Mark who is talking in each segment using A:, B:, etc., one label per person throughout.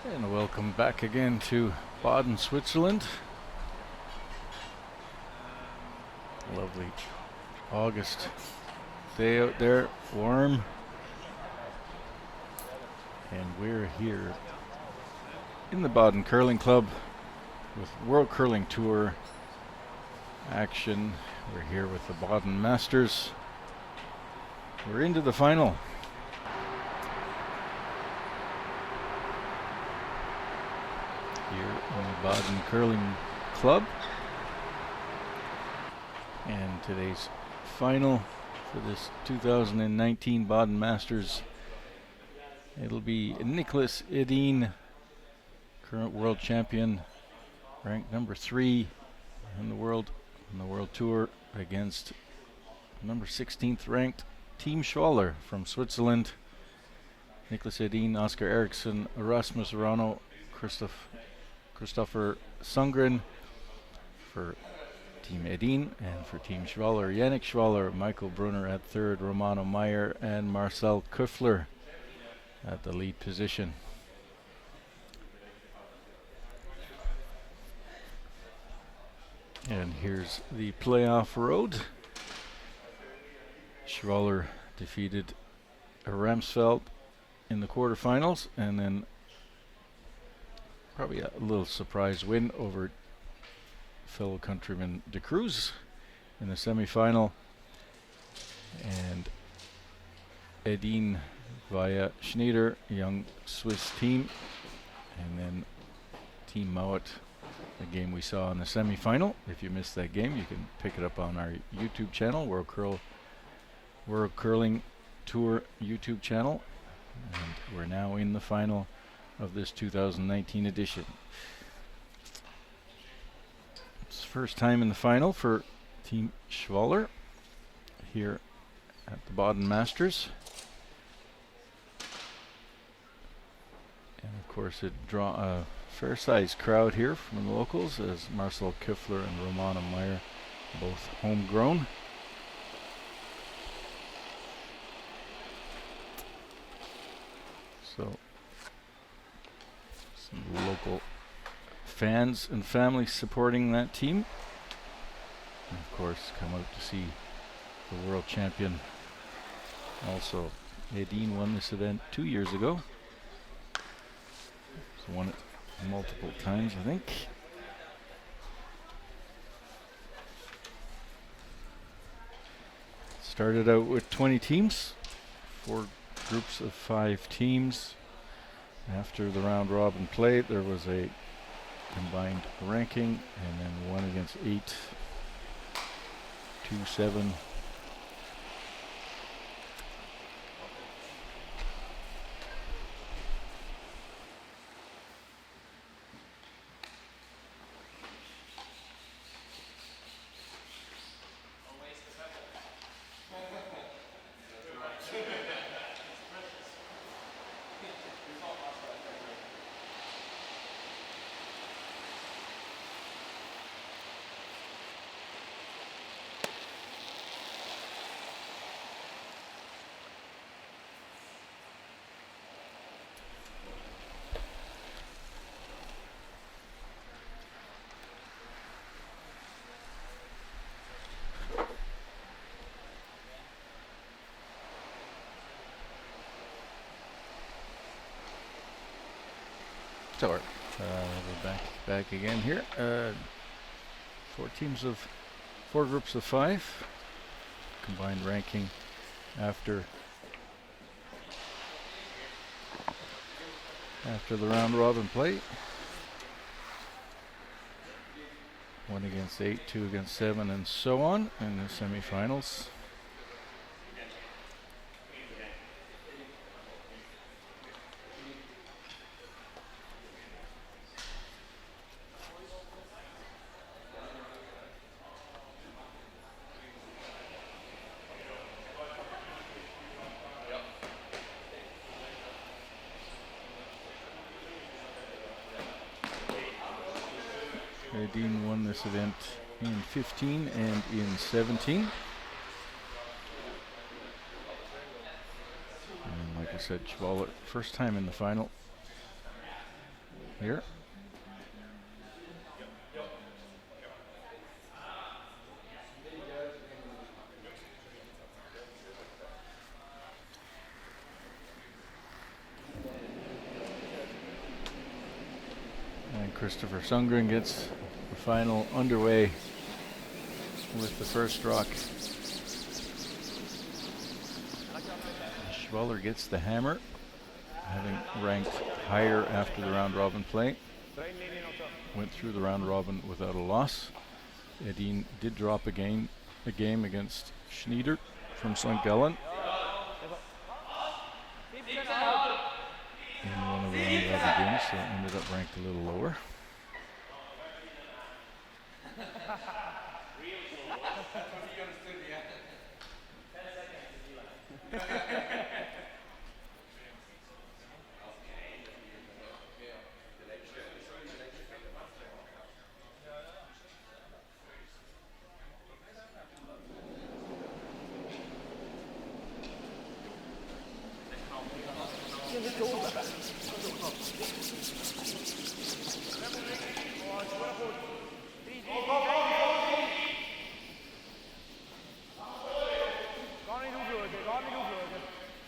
A: And welcome back again to Baden, Switzerland. Lovely August day out there, warm. And we're here in the Baden Curling Club with World Curling Tour action. We're here with the Baden Masters. We're into the final. Here in the Baden Curling Club. And today's final for this 2019 Baden Masters. It'll be Nicholas Edin, current world champion, ranked number 3 in the world tour, against number 16th ranked Team Schwaller from Switzerland. Nicholas Edin, Oscar Eriksson, Erasmus Rano, Christopher Sundgren for Team Edin, and for Team Schwaller, Yannick Schwaller, Michael Brunner at third, Romano Meyer and Marcel Köffler at the lead position. And here's the playoff road. Schwaller defeated Ramsfeld in the quarterfinals, and then probably a little surprise win over fellow countryman De Cruz in the semifinal. And Edin via Schneider, young Swiss team, and then Team Mowat, the game we saw in the semifinal. If you missed that game, you can pick it up on our YouTube channel, World Curling Tour YouTube channel. And we're now in the final of this 2019 edition. It's the first time in the final for Team Schwaller here at the Baden Masters. And of course it draw a fair-sized crowd here from the locals, as Marcel Köffler and Romano Meyer, both homegrown. So some local fans and families supporting that team. And of course come out to see the world champion. Also, Edin won this event 2 years ago. He's won it multiple times, I think. Started out with 20 teams, 4 groups of 5 teams. After the round robin play, there was a combined ranking, and then 1 against 8, 2, 7. So we're back again here. 4 groups of 5. Combined ranking after the round robin play. 1 against 8, 2 against 7, and so on in the semifinals. Edin won this event in 15 and in 17. And like I said, Schwaller, first time in the final. here. And Christopher Sundgren gets the final underway with the first rock. Schwaller gets the hammer, having ranked higher after the round robin play. Went through the round robin without a loss. Edin did drop a game against Schneider from St. Gallen in one of the round robin games, so ended up ranked a little lower.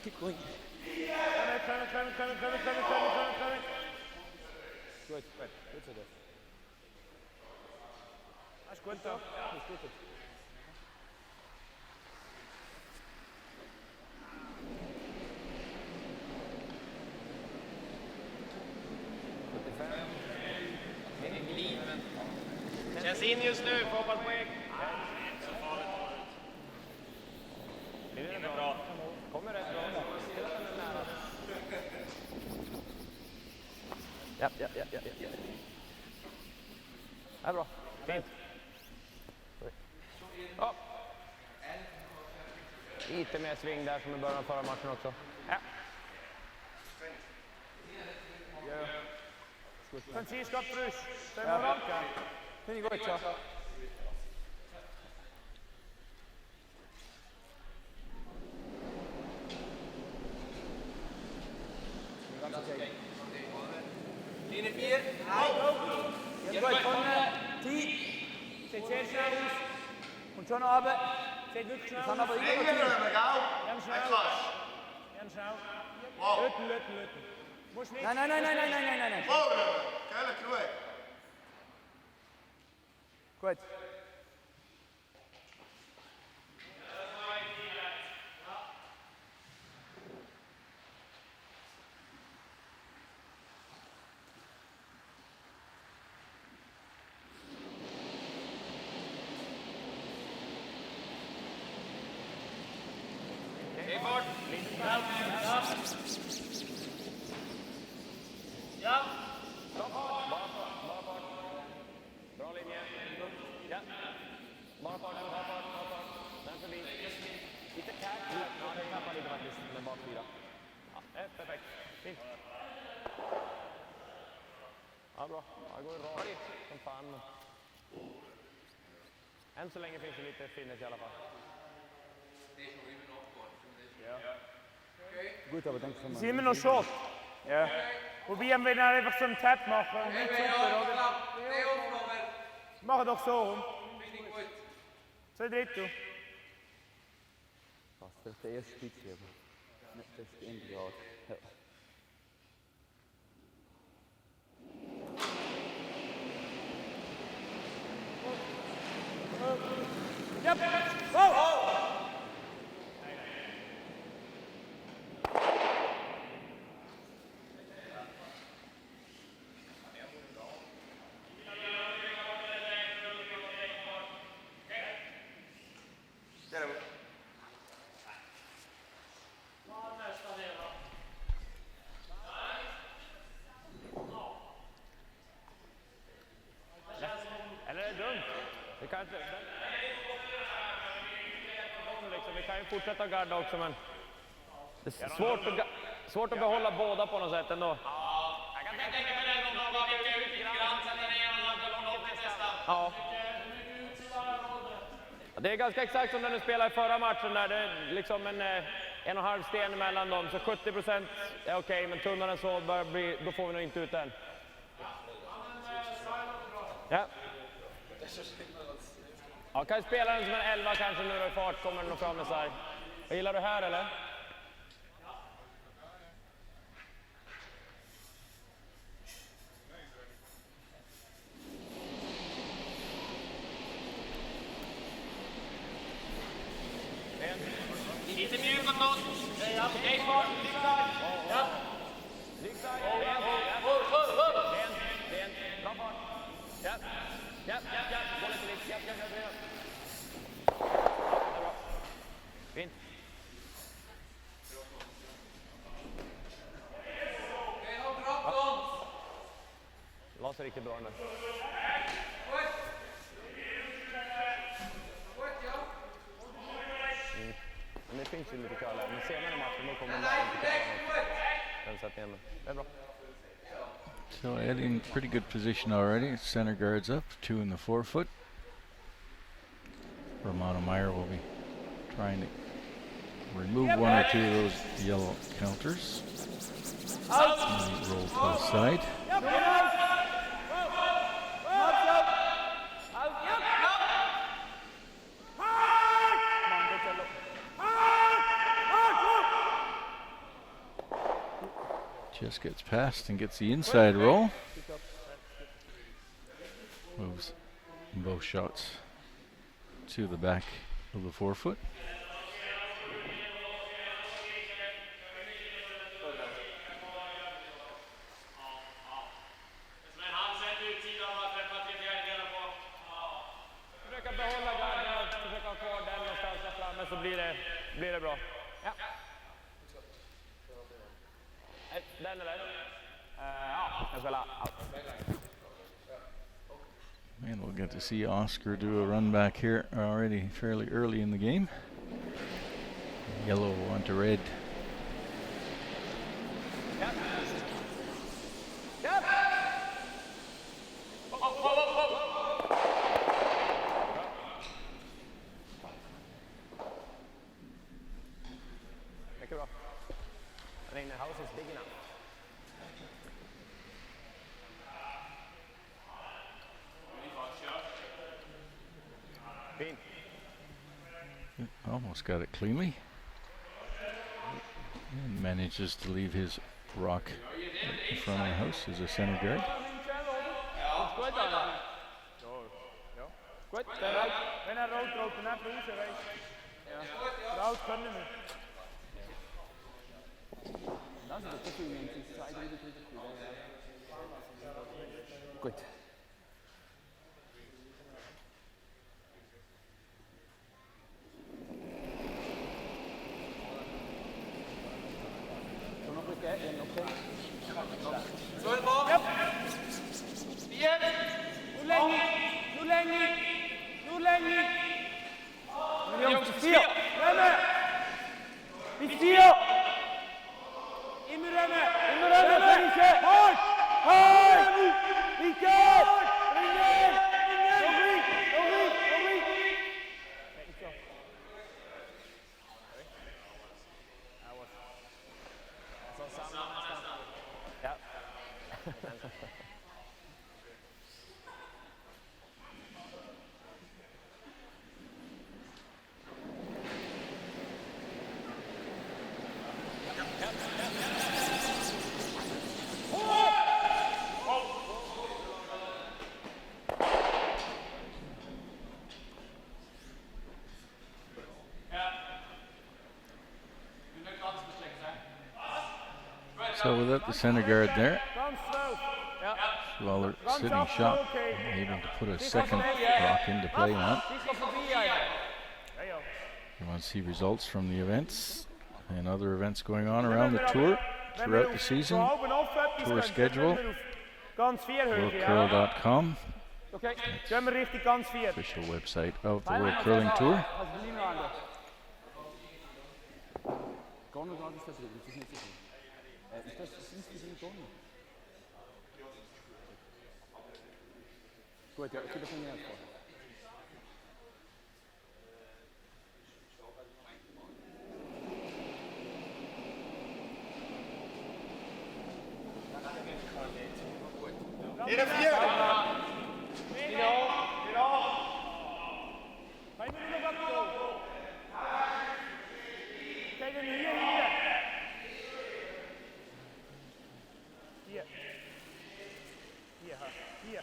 B: Keep going. Good to this. That's good though. That's good.
C: Känns in just nu, får hoppas på ägg. Det är bra. Kommer rätt bra.
B: Ja.
C: Det är bra. Fint. Ja. Lite mer sving där som i början av förra matchen också. Ja.
B: Francisco Bruce. Det var ranka. Det går inte.
D: Linje 4.
B: Jag går från 10. Sätt snabbt. Und schon aber. Sätt wirklich schnell. Kann aber immer ganz schnell. Ganz schnell. Löten. Muss nicht. Nein. Gut.
C: Ja. Bra linje. Ja. Bara fart. Den förbi. Lite kärk. Ja, det tappar lite faktiskt, men bak 4. Ja, perfekt. Fint. Ja, bra. Ja, det går rakt som fan. Än så länge finns det lite finish i alla fall.
B: Gut, aber dann können
E: Sie immer noch short. Ja. Probieren wir dann einfach so einen Tap machen. Nicht super, oder? Mach doch so rum. Så dritto.
B: Fast det är det erste Spitze, aber nicht das Ende gerade. Ja.
E: Japp! Oh!
C: Eller är det dumt? Det kanske... Vi kan ju fortsätta garda också, men... Det är svårt att behålla båda på något sätt ändå.
D: Jag kan tänka mig det om de var lite grann, sen är det en och testa.
C: Ja. Det är ganska exakt som när du spelade i förra matchen där det är liksom en och en halv sten mellan dem. Så 70% är okej, men tunnare än så då får vi nog inte ut den. Ja. Ja, kan ju spela den som en 11 kanske nu då i fart, kommer den nog fram med sig. Gillar du här eller?
D: Lite mjuk åt oss. Okej, fart. Ja.
C: Bra fart. Ja. Gå lite vitt. Ja. Det är bra. Fint. La sig riktigt bra nu. Men det finns ju lite curler. Men senare i matchen då kommer man inte den sättningen. Men det är bra.
A: So Edin, pretty good position already. Center guards up, 2 in the 4-foot. Romano Meyer will be trying to remove 1 or 2 of those yellow counters. Roll to the side. Just gets past and gets the inside roll. Moves both shots to the back of the 4-foot.
C: Försöka behålla garden och försöka ha kvar den någonstans där framme så blir det bra. Ja. Den eller? Ja, jag spelar.
A: And we'll get to see Oscar do a run back here already fairly early in the game. Yellow onto red.
C: Ja. Ja. Mycket bra. I think the house is big enough. Fint.
A: Almost got it cleanly. And manages to leave his rock in front of the house as a center guard.
E: Goed, wenn er rood rood naar Roos race. Ja. Rood kunnen we. Dat is de toevoeging.
C: Goed.
E: Nu länge. Men jongens, vier. Remmen. Vier. Immer remmen. Hoi. Ikke.
C: Ja.
A: So without the center guard there,
E: Ganz slow. Ja.
A: Schwaller sitting shot, able to put a second rock into play now. You want to see results from the events and other events going on around the tour throughout the season. Tour schedule, worldcurl.com,
E: Oké, gaan we richting kans 4.
A: official website of the World Curling Tour.
E: Goed, ja, ik heb er geen uit voor. 10.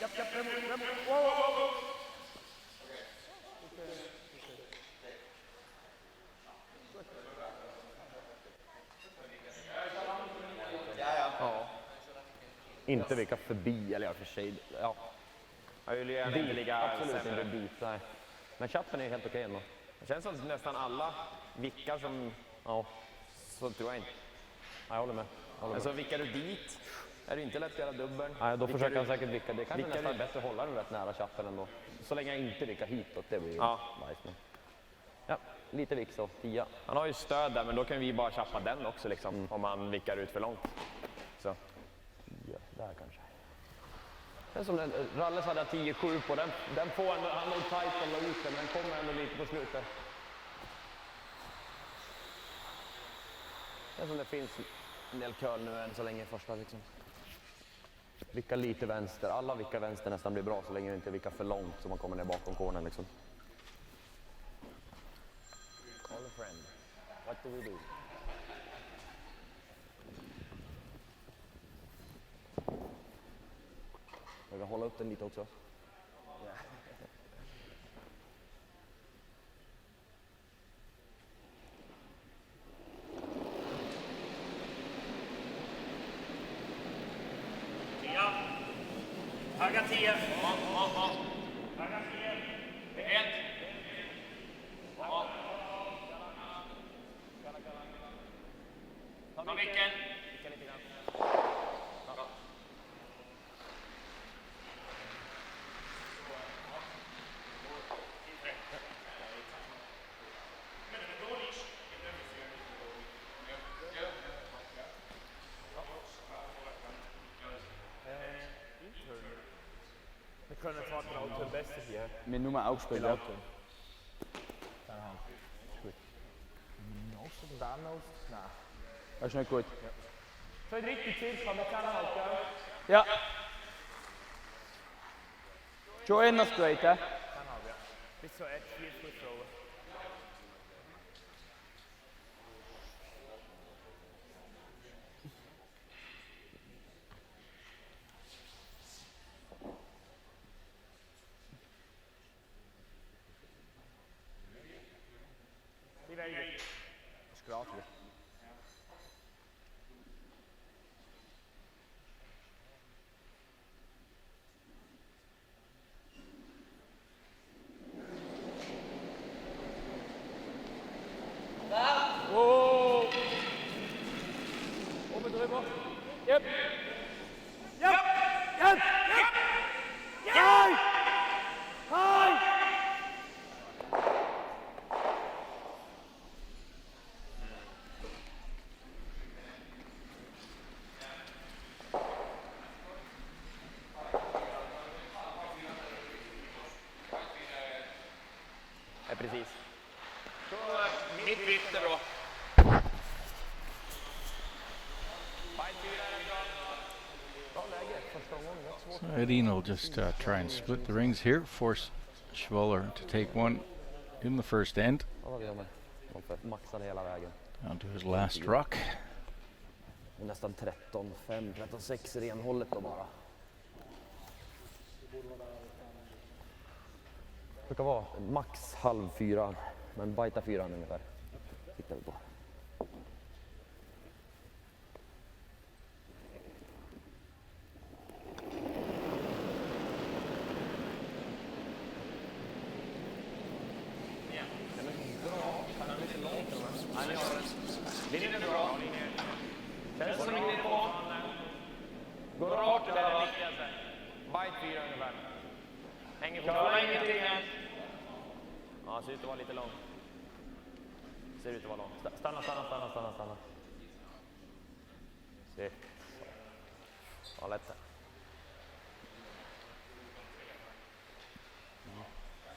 E: Japp, remot. Wow.
C: Ja. Inte vicka förbi, eller för sig. Ja. Jag vill ju gärna inte ligga
F: Absolut
C: sämre.
F: inte bit, nej.
C: Men chappen är helt okej ändå. Det känns som nästan alla vickar som... Ja, så tror jag inte.
F: Jag håller med.
C: Alltså vickar du dit är det inte lätt att göra dubbeln.
F: Nej, då
C: Vickar
F: försöker han
C: du-
F: säkert vicka. Det kan
C: vickar
F: nästan
C: du-
F: bättre att hålla den rätt nära chappen ändå. Så länge jag inte vickar hitåt, det blir
C: Ja.
F: bajs. Men... Ja, lite vick så. 10.
C: Han har ju stöd där, men då kan vi bara chappa den också liksom, om han vickar ut för långt. Så.
F: 10, där kanske. Det är som den, Ralles hade jag 10-7 på. Den får ändå, han låg tajt och la ut den, men den kommer ändå lite på slutet. Det är som det finns en del curl nu än så länge i första liksom. Vicka lite vänster. Alla vickar vänster nästan blir bra så länge det inte vickar för långt så man kommer ner bakom cornern liksom. Call a friend. What do we do? Jag kan hålla upp den lite också.
B: Höga 10.
D: Ta micken.
E: Wir können zwar den Auto besser hier.
G: Mit nur aufspielen.
E: Aus und dann aus. Nein.
G: Das ist nicht gut.
E: 2 Drittel circa mit Zusammenhalt, gell?
G: Ja. Schon eher straight, hä?
E: Zusammenhalt, ja. Bis so 4 Fuß Frauen. Die Wege. Das ist gerade hier.
G: Oben drüber. Yep.
E: Yep! Yep! Yep! Hi! Hi!
C: Ja, precis.
D: Mitt vitt är bra.
A: So Edin will just try and split the rings here, force Schwaller to take one in the first end,
F: Ja, vad gör man? Man får maxa det hela vägen.
A: down to his last rock.
F: Det är nästan 13-5, 13-6 renhållet då bara. Det brukar vara max halv 4, men bajta 4 ungefär. Tittar vi på.
C: Linjen är bra. Känns som linjen på.
D: Gå rakt
C: Det är det viktigaste. Bite 4 ungefär. Hänger på.
D: Klara ingenting än.
C: Ja, ser ut att vara lite lång. Ser ut att vara lång. Stanna. Se. Ja, lätt.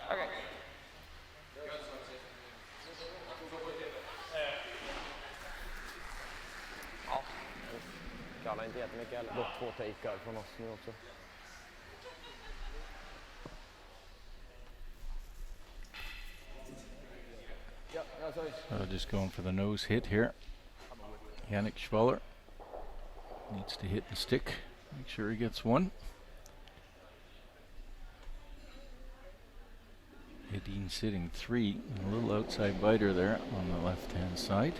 C: Okej. Ja. Kallar inte jättemycket heller.
F: Dock 2 takear från oss nu också.
A: Just going for the nose hit here. Yannick Schwaller needs to hit and stick Make sure he gets one. Edin sitting 3, a little outside biter there on the left-hand side.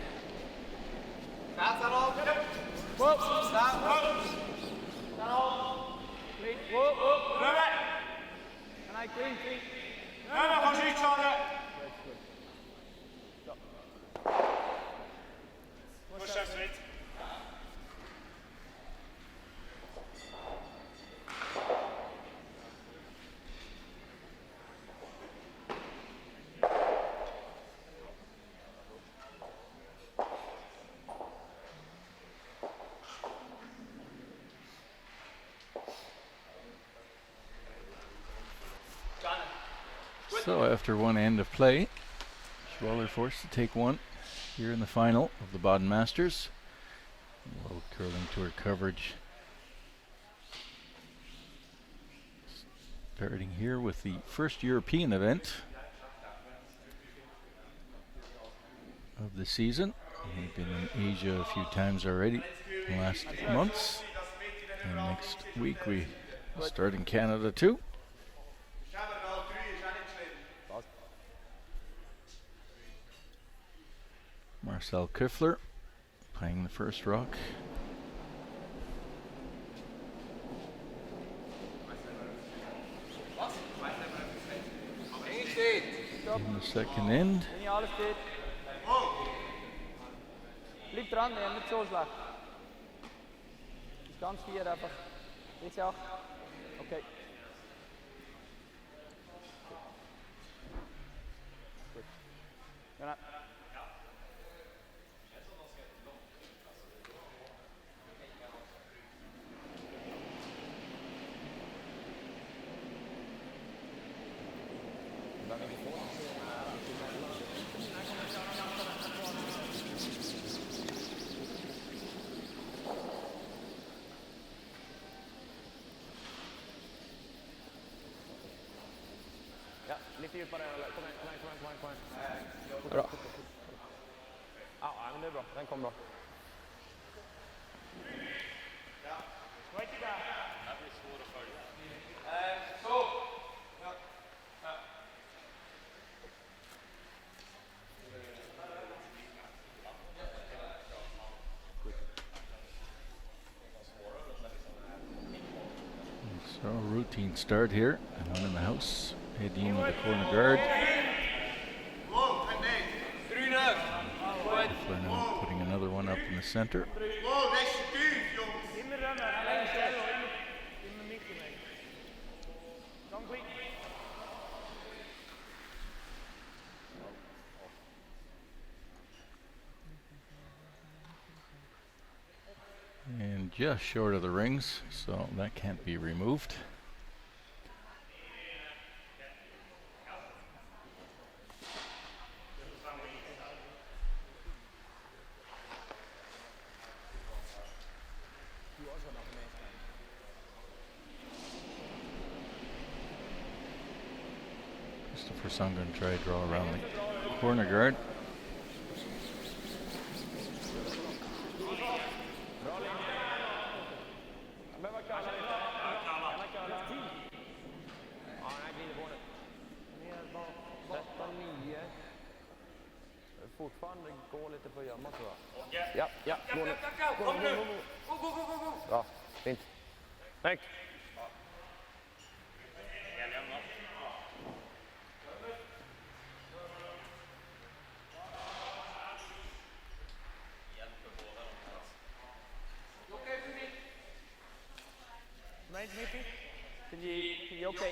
A: So after one end of play, Schwaller forced to take one here in the final of the Baden Masters. Low curling tour coverage. Starting here with the first European event of the season. We've been in Asia a few times already in the last months. And next week we start in Canada too. Marcel Küffler playing the first rock. In the second end.
G: Wenn hier alles steht. Bleib dran, wir haben nicht so schlecht. Ist ganz 4 einfach. Jetzt 8. Okay. Gut. Genau.
C: Lite djupare. Kom igen.
G: Bra.
C: Ja, men det är bra. Den kom bra.
A: So routine start here, and one in the house. Edin with the corner guard. Küffler now putting another one up in the center. And just short of the rings, so that can't be removed. Christopher Sung going to try to draw around the corner guard.
F: Fortfarande går lite på gömma tror jag. Ja, gå nu. Gå. Bra, fint.
C: Tack.
G: Vind je oké?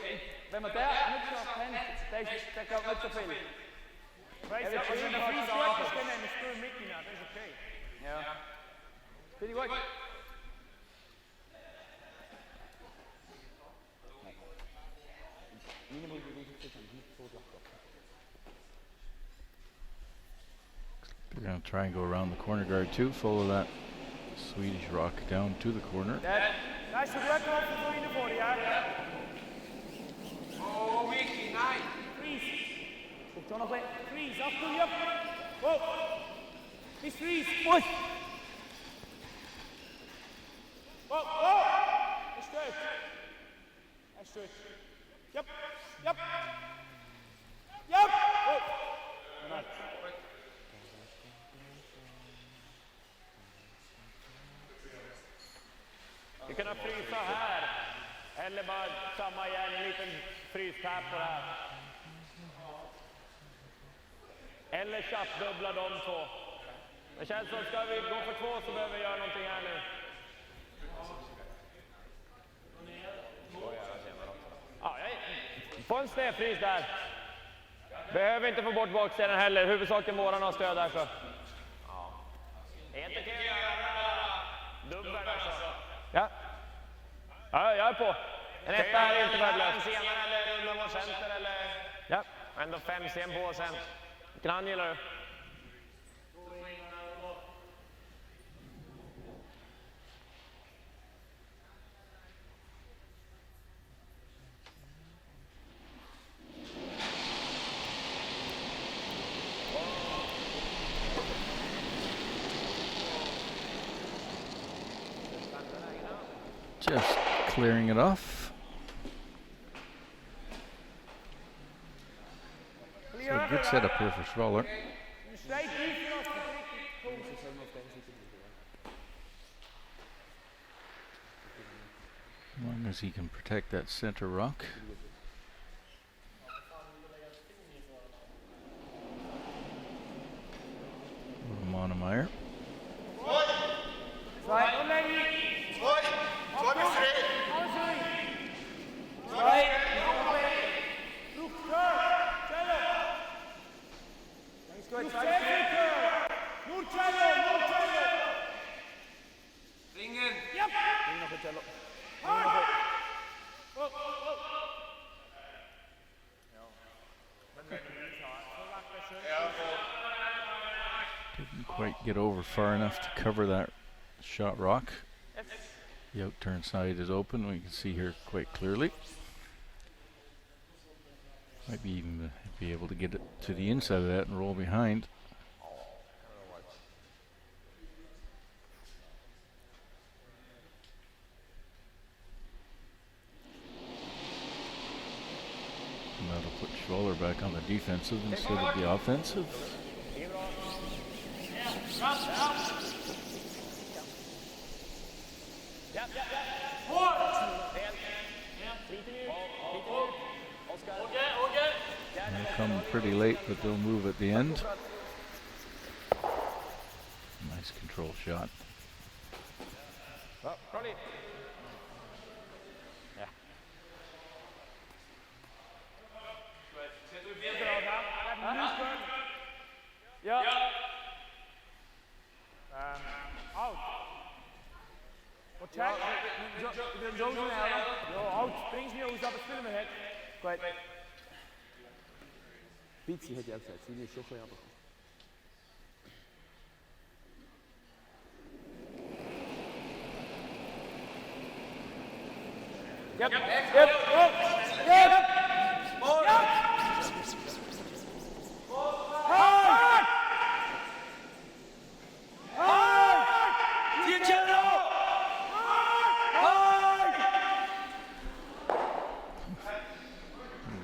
G: Bij elkaar niet zo afhand. Deze kan niet zoveel.
E: Als je een vriend hebt, dan neem je spul mee naar. Dat is oké.
G: Ja. Vind je goed?
A: They're going to try and go around the corner guard too. Follow that Swedish rock down to the corner.
E: Nice work voor je voor ja.
D: Oh, Mickey, nice.
E: Freeze. Komt toch nog weer. Freeze, af toe je. Wow. Niet freeze. Push. Wow, wow. Nice stretch. Yep. Yep. Yep. Good. Nice.
C: Vi kan frysa här. Eller bara samma igen, en liten frystapp på det här. Eller chattdubbla de två. Det känns som ska vi gå för två så behöver vi göra någonting här nu. Ja, få en snedfrys där. Behöver inte få bort bakstenen heller. Huvudsaken våran har stöd där så. Ja. Inte okej. Dubbel alltså. Ja. Ja, jag är på. En etta är inte värdelös. Senare eller rullar man center eller? Ja. Ändå 5 sen på sen. Vilken gillar du?
A: Just clearing it off. So a good setup here for Schwaller. As long as he can protect that center rock. Monemeyer. Didn't quite get over far enough to cover that shot rock. The outturn side is open, we can see here quite clearly. Might be even be able to get it to the inside of that and roll behind. And that'll put Schwaller back on the defensive instead of the offensive. They'll come pretty late, but they'll move at the end. Nice control shot.
E: Ja. Out. Wat check? De zo snel. Ja, out. Spring snel, hoe staat het spelen met het? Kwijt.
G: Pizzi hätte ich auch gesagt, sie ist schon ein bisschen.
E: Yep. Yep. Yep. Yep.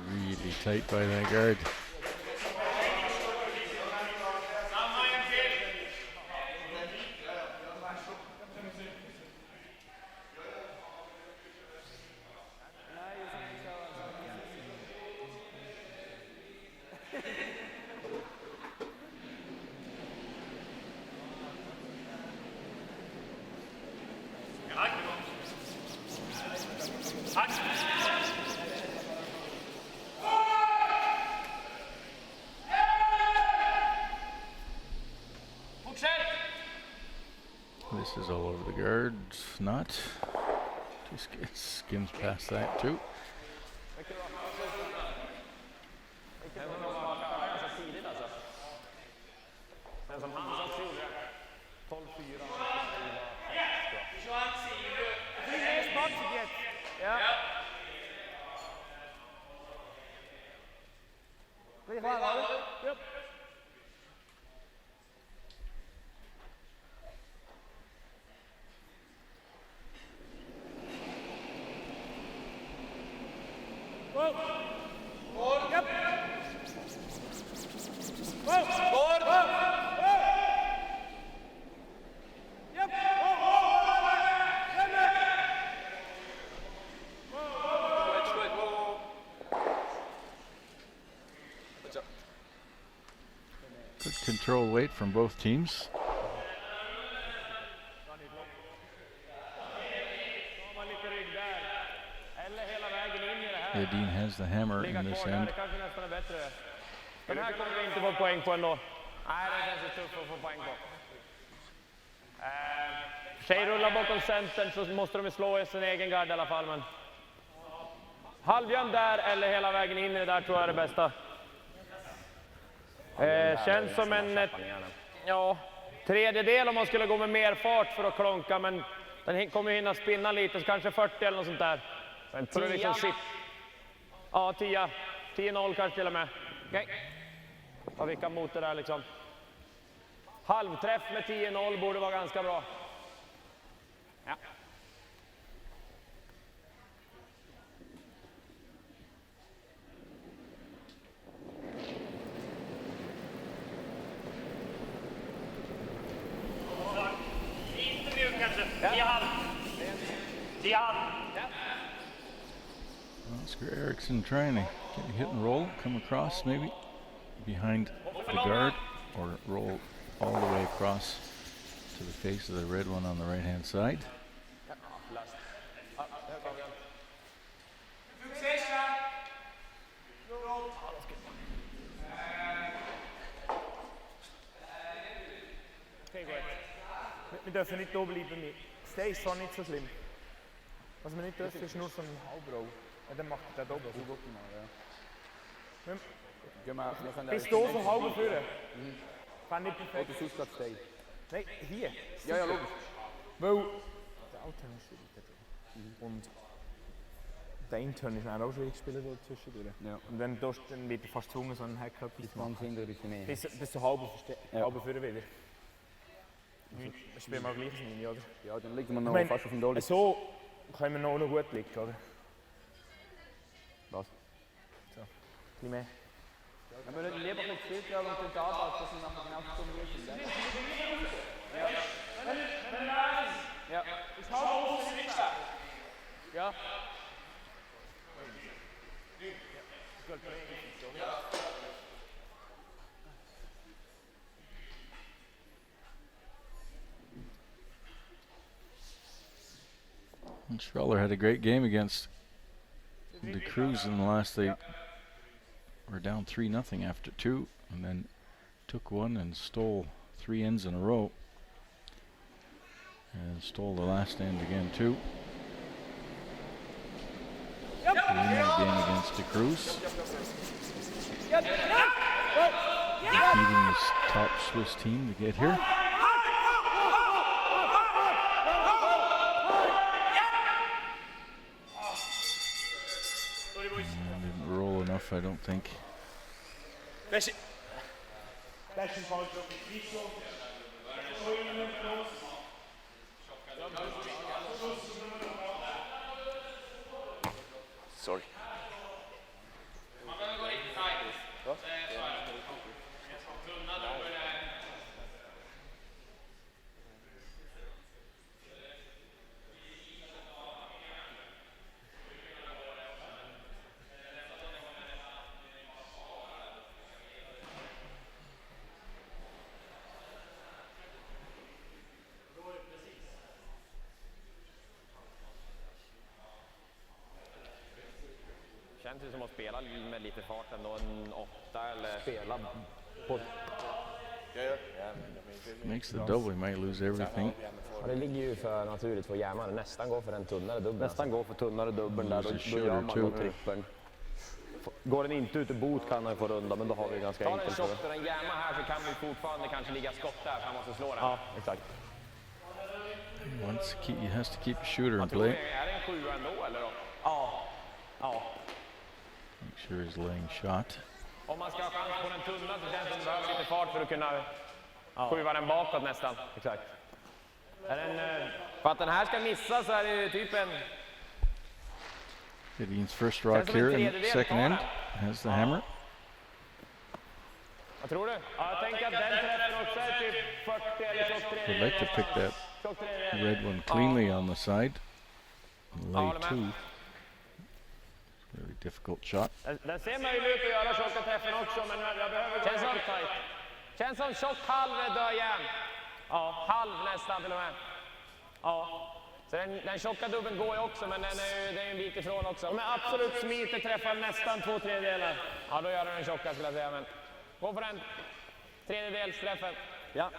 A: Really tight by that guard. This is all over the guards, not. Just skims past that too.
E: Yep. Japp. Bort. Japp.
A: Good control weight from both teams. Edin has the hammer in this end.
C: Den här kommer vi inte få poäng på ändå. Nej, den känns ju tuff att få poäng på. Tjej rullar bakom centern så måste de slå i sin egen gard i alla fall. Men halvjämn där eller hela vägen in i det där tror jag är det bästa. Känns som en tredjedel om man skulle gå med mer fart för att klonka, men den kommer hinna spinna lite, så kanske 40 eller något sånt där.
G: En
C: Så det
G: 10.
C: liksom ja, 10. 10-0 kanske till och med. Okej. Och vilka motor där liksom. Halvträff med 10-0 borde vara ganska bra. Ja.
G: Lite mjukare. 10,5. 10,5.
A: Oscar Eriksson trying to get a hit and roll, come across maybe behind the guard, or roll all the way across to the face of the red one on the right hand side.
E: Wir dürfen nicht oben bleiben. Der ist zwar nicht so schlimm. Was wir nicht dürfen, ist nur so ein Halbroll. Ja, dann macht er da oben. Bis da so halb führen. Fand nicht perfekt.
G: Du suchst gerade Stay.
E: Nein, hier.
G: Ja, ja, logisch.
E: Weil der Outtern ist schwierig da drin. Und der Intern ist auch schwierig gespielt da zwischendurch.
G: Ja.
E: Und wenn du dann wird er fast gezwungen, so einen Hack etwas zu machen.
G: Hinter ein bisschen mehr.
E: Bis du halb führen wieder. Wir spielen mal gleich Linie, oder?
G: Ja, dann liegt man noch
E: Ich meine,
G: fast auf dem Dolly.
E: so können wir noch gut liegen, oder?
G: Was?
E: So, ein bisschen mehr.
G: Ja, wir würden lieber ein bisschen gespielt werden und den Data, dass wir nachher genau so sind. Ja.
B: Ich hau auf den Links ab.
G: Ja.
A: And Schwaller had a great game against the Cruz in the last. They were down 3-0 after 2, and then took one and stole 3 ends in a row, and stole the last end again too. They win the game against the Cruz, beating this top Swiss team to get here. And didn't roll enough, I don't think.
F: Sorry.
D: Man behöver gå riktigt tajt. Tunna dubbel.
C: Känns det som att spela med lite fart ändå, en 8 eller... Spela på...
A: Makes the double, he might lose everything.
F: Ja, det ligger ju för naturligt för jämare. Nästan går för en tunnare dubbel. Nästan går för tunnare dubbeln där, då gör man då trippeln. Går den inte ut i bot kan han få runda, men då har vi ganska enkelt.
C: Tar en shot och en jämma här så kan vi fortfarande kanske ligga skott där, så han måste slå den.
F: Ja, exakt.
A: He has to keep a shooter in play.
C: Är det en 7 ändå eller då?
E: Ja. Ja.
A: Make sure he's laying shot.
C: Om man ska ha chans på den tunna så känns det som att behöver lite fart för att kunna skjuva den bakåt nästan.
F: Exakt.
C: Är den, för att den här ska missa så är det typ en
A: Edin's first rock here in the second end. Has the hammer.
C: Vad tror du? Ja, jag tänker att den träffen också är typ 40 eller 23.
A: Would like to pick that red one cleanly on the side. Lay 2. Very difficult shot.
C: Den ser möjlig ut att göra tjocka träffen också, men jag behöver gå riktigt tajt. Känns som tjock halv dödjärn. Ja, halv nästan till och med. Ja. Så den tjocka dubben går ju också, men den är ju en bit ifrån också. Om jag absolut smiter träffar nästan 2/3. Ja, då gör den tjocka skulle jag säga, men gå för den 1/3-träffen. Ja.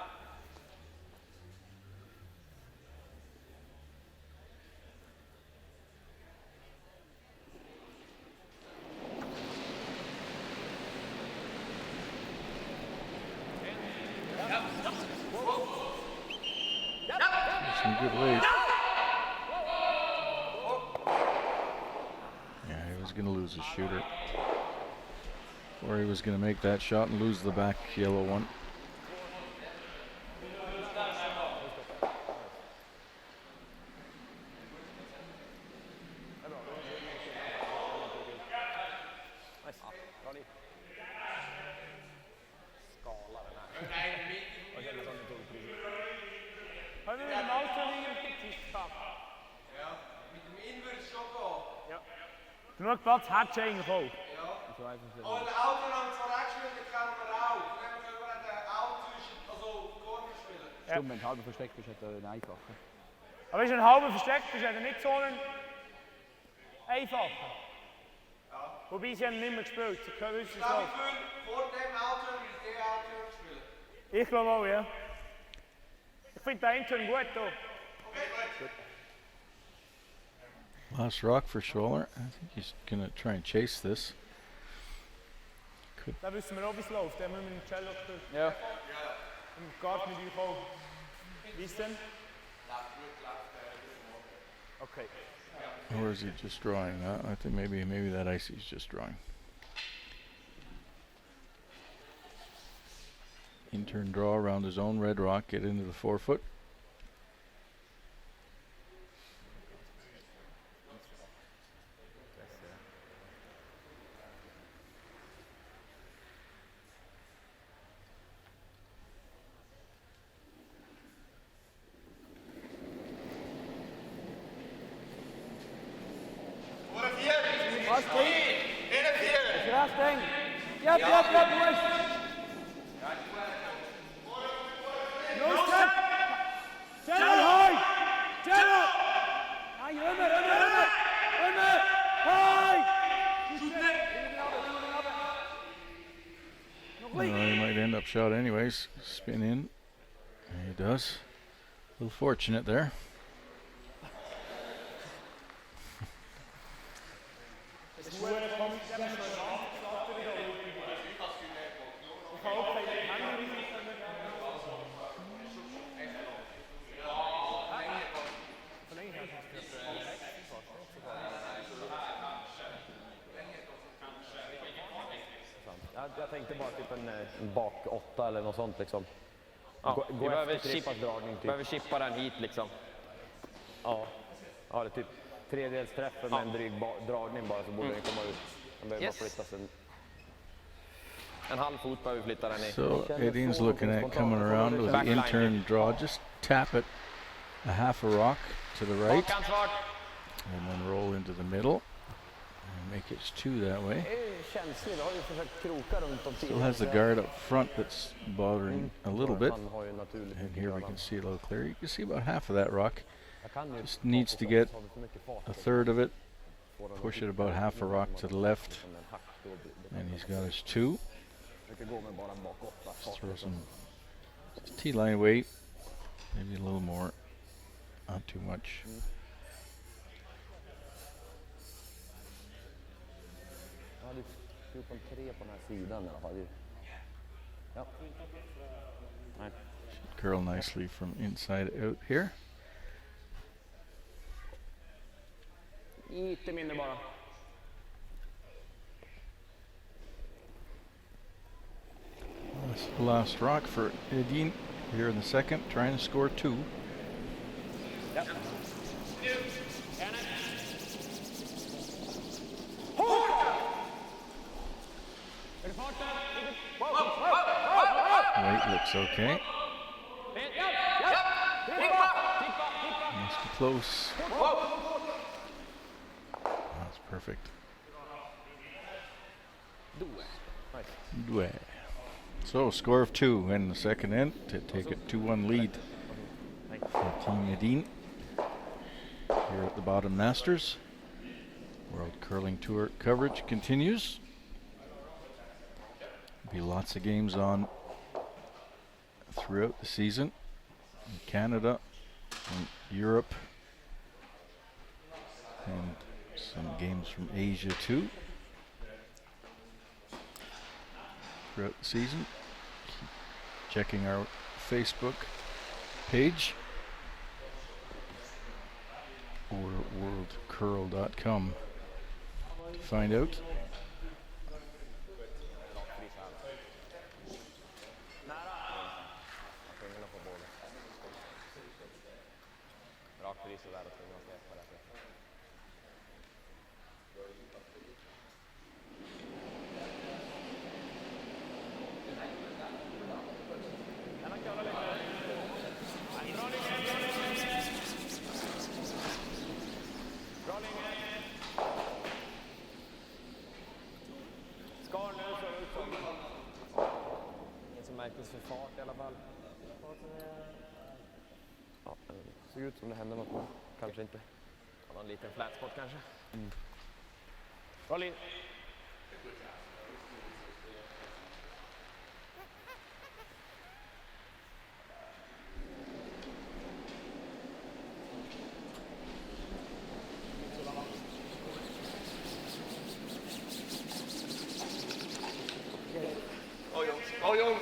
A: Some good weight. Yeah, he was going to lose his shooter. Or he was going to make that shot and lose the back yellow one.
E: Genoeg plaats, hartje ingevallen.
D: Oh, de auto langs van rechts wil ik gaan naar de auto. Dan hebben we met de auto also corner spelen.
G: Stimmt, wenn du halb versteckt bist, hat er einen einfachen.
E: Aber wenn du einen halben versteckt bist, hat er nicht so einen einfachen.
D: Ja.
E: Wobei sie haben nicht mehr gespielt. Sie können wissen,
D: Ich glaube, vor dem Auto mit dem Auto spielen.
E: Ich glaube auch, ja. Ich finde den Einzelnen gut hier.
D: Okay, gut.
A: Last rock for Schwaller. I think he's going to try and chase this.
E: Da wissen wir auch, wie es läuft. Da müssen wir mit dem Cello spielen.
G: Ja.
E: Und Gart mit euch auch. Wie ist denn? Okay.
A: Or is he just drawing? I think maybe that icy's just drawing. In-turn draw around his own red rock, get into the 4-foot.
G: Ja, Mois.
A: He might end up shot anyways. Spin in. He does. A little fortunate there.
F: Jag tänkte bara typ en bak 8 eller något sånt liksom.
C: Ja,
F: Gå efter dragning typ.
C: Behöver chippa den hit liksom.
F: Ja, det är typ 3-delsträffen med en dryg dragning bara så borde den komma ut. Den behöver bara flyttas en halv fot behöver flytta den i.
A: So Edin's looking at coming around with the in-turn draw. Just tap it a half a rock to the right. And then roll into the middle. Make it 2 that way. Still has the guard up front that's bothering a little bit. And here we can see a little clearer. You can see about half of that rock. Just needs to get a third of it. Push it about half a rock to the left. And he's got his 2. Just throw some T-line weight. Maybe a little more. Not too much. Should curl nicely from inside out here.
C: Lite mindre bara.
A: That's the last rock for Edin here in the second, trying to score 2.
C: Yep.
A: That's okay. Must be close. That's perfect. Nice. So, score of 2 in the second end to take a 2-1 lead for Team Edin here at the Baden Masters. World Curling Tour coverage continues. Be lots of games on throughout the season in Canada and Europe, and some games from Asia too throughout the season. Keep checking our Facebook page or worldcurl.com to find out.
F: För fart i alla fall. Ja, det ser ut som det händer något, men kanske inte. Han har en liten flat spot kanske. Roll in.
D: Oh, Jungs!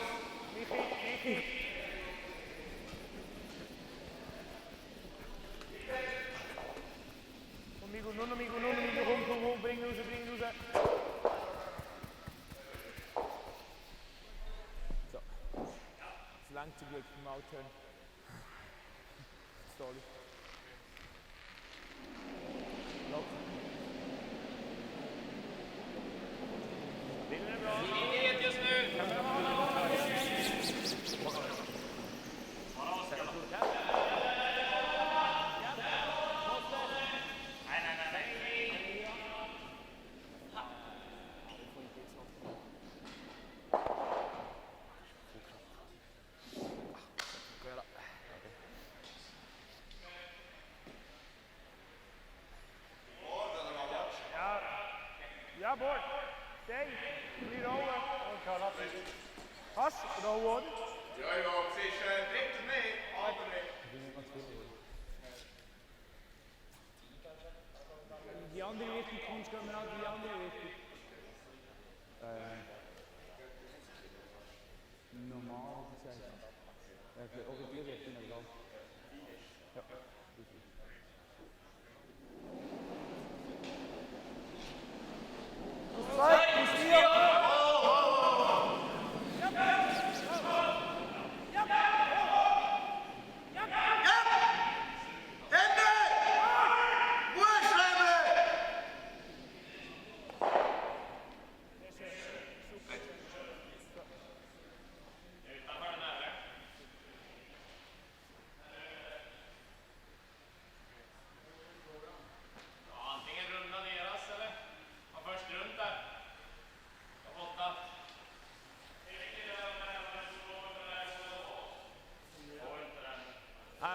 E: Non amico, rum, bring loose. So. It's lang to get from out turn. Sorry. Nope. Vinner bra.
D: Inget just nu!
E: Ja, boy. Stay. Clear over. Hush, no one.
D: Ja, het is direct mee.
E: Die andere richting, Koens, komen uit die andere richting. Normaal gezegd. Ook in die richting dan. Ja.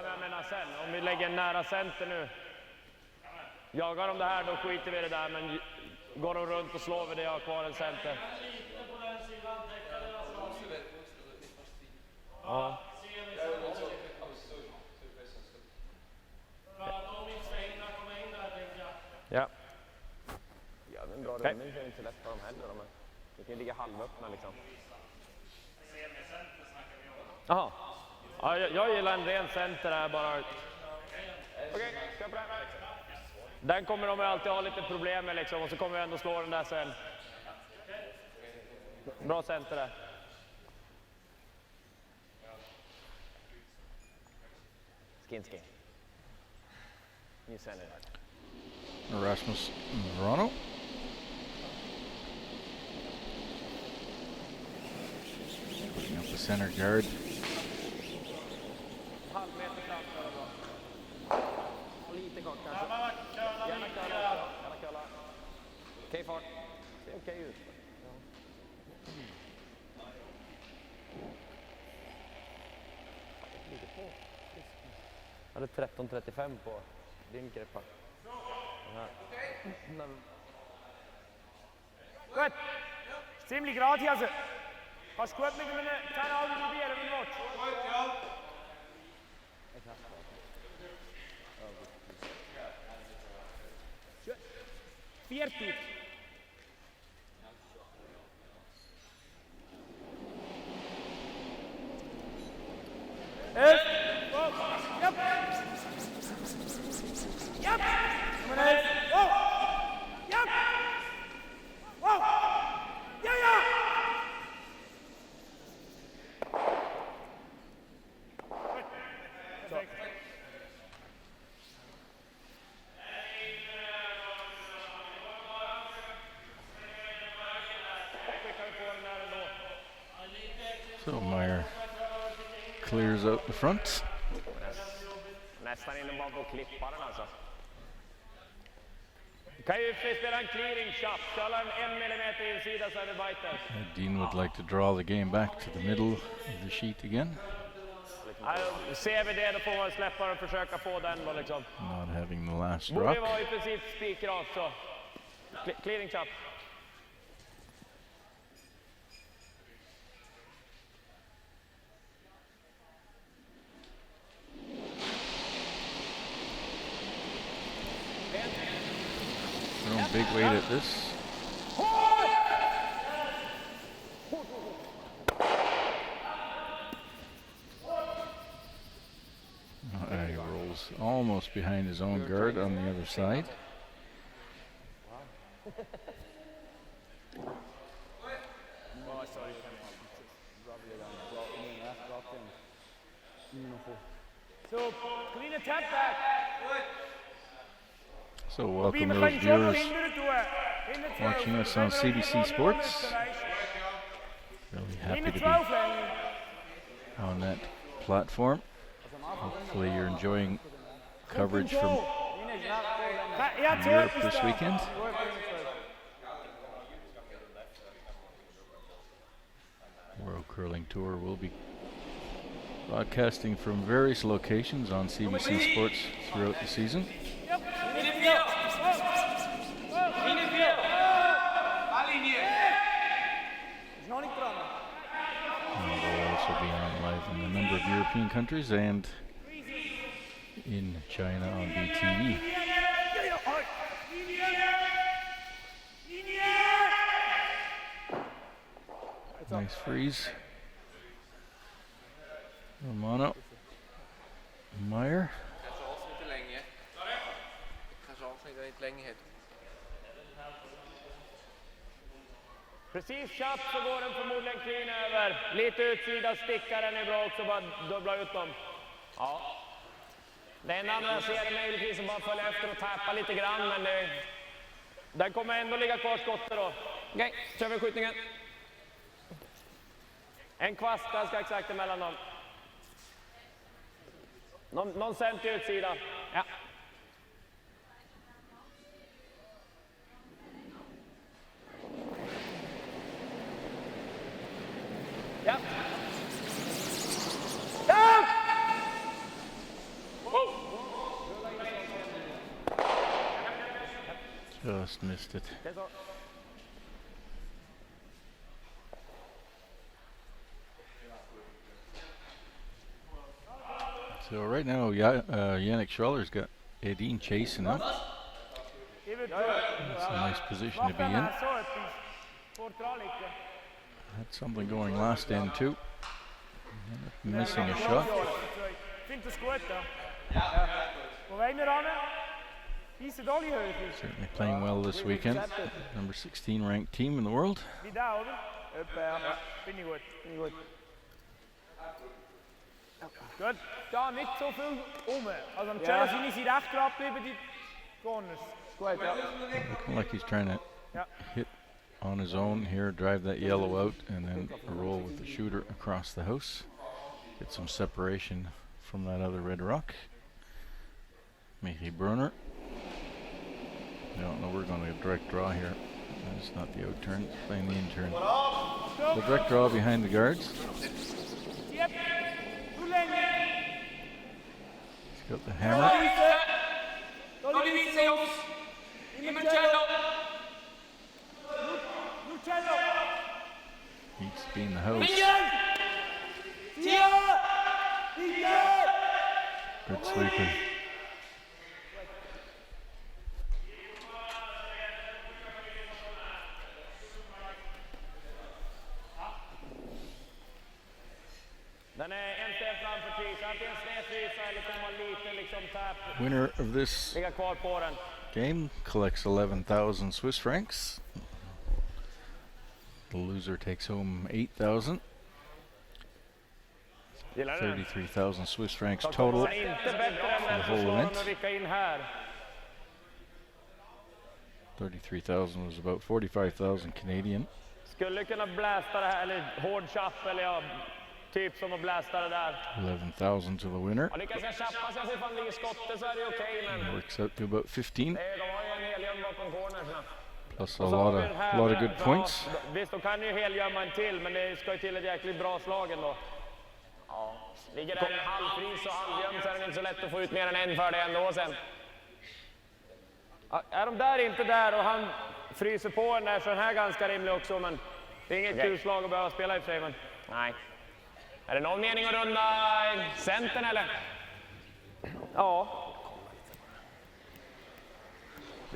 F: Jag menar sen, om vi lägger nära center nu. Jagar de det här, då skiter vi i det där, men går de runt och slår vi det, jag har kvar en center. Ja. Ja. Ja, men bra rundning är inte lätt för dem heller. De kan ju ligga halvöppna liksom. Jaha. Ja, jag gillar en ren center här bara. Okej, kör på den. Den kommer de alltid ha lite problem med liksom, och så kommer vi ändå slå den där sen. Bra center där. Skinski. New center.
A: Rasmus Verano. Putting up the center guard.
F: bak kanske. Gärna köla också. Gärna köla. Okej fart. Det ser okej ut. Ligger på. Jag hade 13.35 på din greppa.
E: Gut. Ziemlich gerade hier. Also. Hast du gut mit einem kleinen Auge probieren, wenn du willst?
D: Gut, ja.
E: Viert. Elf. Oh. Yep. Yep. Nummer 11. Oh. Yep. Oh. Ja, ja. Perfekt.
A: So Meyer clears out the front.
C: Nästan inne bara på klipparen alltså. Kan ju spela en clearing shot. Köra en 1 millimeter insida så är det biter.
A: Dean would like to draw the game back to the middle of the sheet again.
C: Ser vi det då får man släppa och försöka få den då liksom.
A: Not having the last
C: Borde
A: rock.
C: vara i princip spikrakt så. Clearing shot.
A: Throwing big weight at this. He rolls almost behind his own guard on the other side.
E: So, kleine tap back.
A: So welcome those viewers watching us on CBC Sports. Really happy to be on that platform. Hopefully you're enjoying coverage from Europe this weekend. World Curling Tour will be broadcasting from various locations on CBC Sports throughout the season. And will also be on live in a number of European countries and in China on BTV. Nice freeze. Romano. Meyer.
D: Kanske avsnittet länge. Kanske avsnittet inte länge heter.
C: Precis chatt så går den förmodligen clean över. Lite utsida stickaren är bra också, bara dubbla ut dem. Ja. Det enda andra jag ser är möjligtvis att bara följa efter och tappa lite grann, men den kommer ändå ligga kvar skottet då. Okej, kör vi skjutningen. En kvast ganska exakt emellan dem. Någon cent i utsida. Ja. Ja. Ja!
A: Just missed it. So right now, Yannick Schwaller's got Edin chasing him. That's a nice position to be in. Had something going last end too. Missing a shot. Certainly playing well this weekend. Number 16 ranked team in the world.
E: Gut, da nicht so viel um. Also am Cello sind sie recht gerade geblieben, die Corners.
F: Gut, ja.
A: Looking like he's trying to hit on his own here, drive that yellow out, and then roll with the shooter across the house. Get some separation from that other red rock. Michi Brunner No, we're going to direct draw here. It's not the out turn, it's playing the in turn. The direct draw behind the guards.
E: Yep.
A: He's got the hammer. He's being the host. Good sweeping.
C: Den är en steg framför pris, antingen snedfrysa eller komma lite liksom tapp.
A: Winner of this
C: Ligga kvar på den.
A: game collects 11,000 Swiss francs. The loser takes home 8,000.
C: Gillar den?
A: 33,000 Swiss francs total.
C: Inte bättre än den
A: whole
C: förslagen
A: event.
C: att rycka in här.
A: 33,000 was about 45,000 Canadian.
C: Skulle kunna blästa det här, eller hård chapp, eller ja, typ som att blästa det där.
A: 11,000 to the winner.
C: Och lyckas jag chappa så jag ser fan ligger skottet så är det okej, men
A: Works out to about 15.
C: de har ju en helgöm bakom cornerserna.
A: Plus a lot of good points.
C: Ja, visst, de kan ju helgömma en till, men det ska ju till ett jäkligt bra slag ändå. Ja, ligger där en halvfris och halvgömd så är det inte så lätt att få ut mer än en för det ändå sen. Ja, är de där inte där och han fryser på den där så är den här ganska rimlig också, men det är inget kul slag att behöva spela i och för sig, men nej. Är det någon mening att runda centern eller? Ja.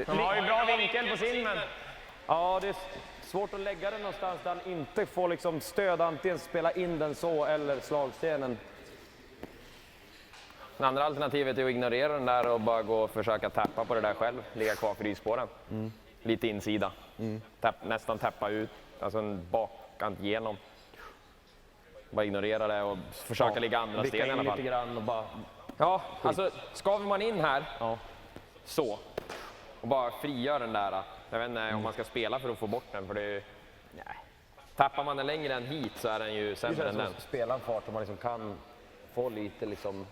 C: De har ju bra vinkel på sin, men
F: Ja, det är svårt att lägga den någonstans där han inte får liksom stöd, antingen spela in den så eller slagstenen.
H: Det andra alternativet är att ignorera den där och bara gå och försöka tappa på det där själv. Ligga kvar frysspåren. Lite insida. Nästan tappa ut. Alltså en bakkant genom. Bara ignorera det och försöka ligga andra steg i alla fall.
F: Lite grann och bara...
H: Ja, alltså skaver man in här. Så. Och bara frigör den där. Jag vet inte om man ska spela för att få bort den. För det är, nej. Tappar man den längre än hit så är den ju sämre än den.
F: Spela en fart och man liksom kan få lite liksom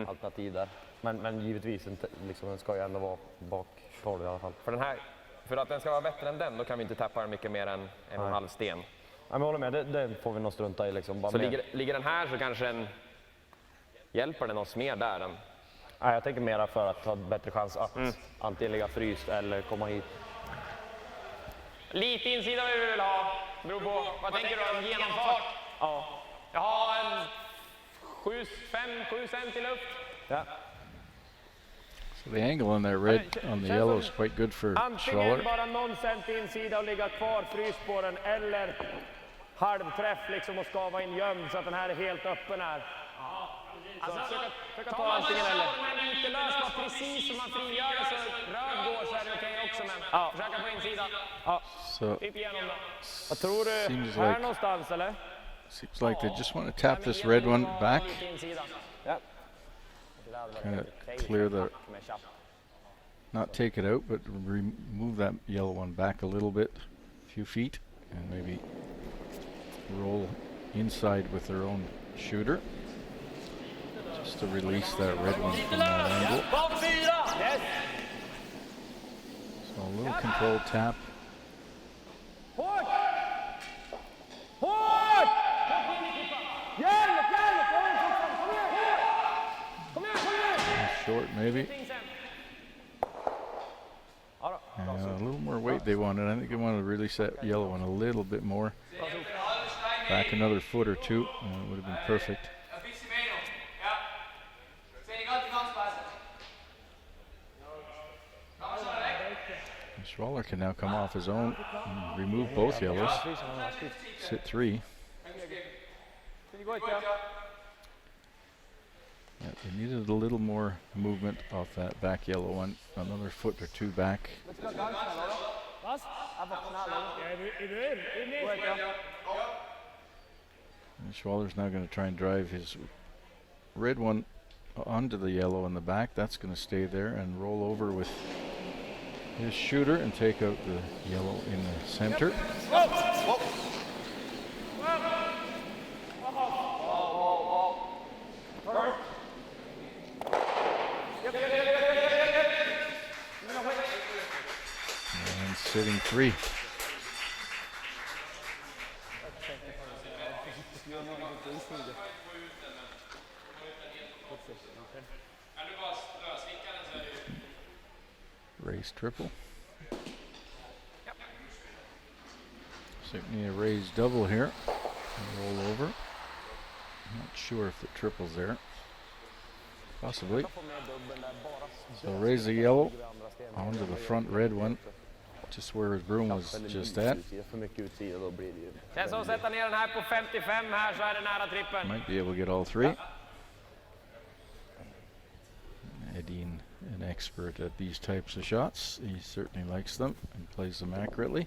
F: alternativ där. Men givetvis inte, liksom, den ska ju ändå vara bak 12 i alla fall.
H: För att den ska vara bättre än den, då kan vi inte tappa den mycket mer än en och en halv sten.
F: Ja, men jag håller med, det får vi nog strunta i. Liksom. Bara
H: Så ligger den här så kanske den hjälper den oss mer där. Än.
F: Nej, jag tänker mera för att ha bättre chans att antingen ligga fryst eller komma hit.
C: lite insida vi vill ha. Beror på, vad tänker du om genomfart? Ja. Jag har en 5-7 cent i luft.
F: Ja.
A: So the angle on that red on the yellow is quite good for
C: Antingen
A: Schwaller.
C: bara någon cent insida och ligga kvar fryst på den, eller halvträff liksom och skava in gömd så att den här är helt öppen här. Alltså, försöka ta antingen eller. Men inte lös bara precis som man frigör det så röd går så är det okej också, men försöka på insidan.
A: So
C: Typ igenom då.
F: Vad tror du?
A: Seems
F: Här
A: like-
F: någonstans eller?
A: seems like they just want to tap this red one back,
C: Lite insida.
F: Ja.
A: kind of clear the, not take it out, but remove that yellow one back a little bit, a few feet, and maybe roll inside with their own shooter, just to release that red one from that angle.
C: Yes.
A: So a little controlled tap.
C: Hårt! Hårt! Hjälp! Kom igen!
A: Short maybe. A little more weight they wanted. I think they wanted to release that yellow one a little bit more. Back another foot or two, and it would have been perfect. And Schwaller can now come off his own and remove both yellows. Sit three. Yeah, they needed a little more movement off that back yellow one. Another foot or two back. And Schwaller's now going to try and drive his red one onto the yellow in the back. That's going to stay there and roll over with his shooter and take out the yellow in the center. hitting 3. Raise triple. Certainly a raised double here. Roll over. Not sure if the triple's there. Possibly. So raise the yellow onto the front red one. Just where his broom was just at.
H: Känns som att sätta ner den här på 55 här så är det nära trippen.
A: Might be able to get all 3. Edin, an expert at these types of shots. He certainly likes them and plays them accurately.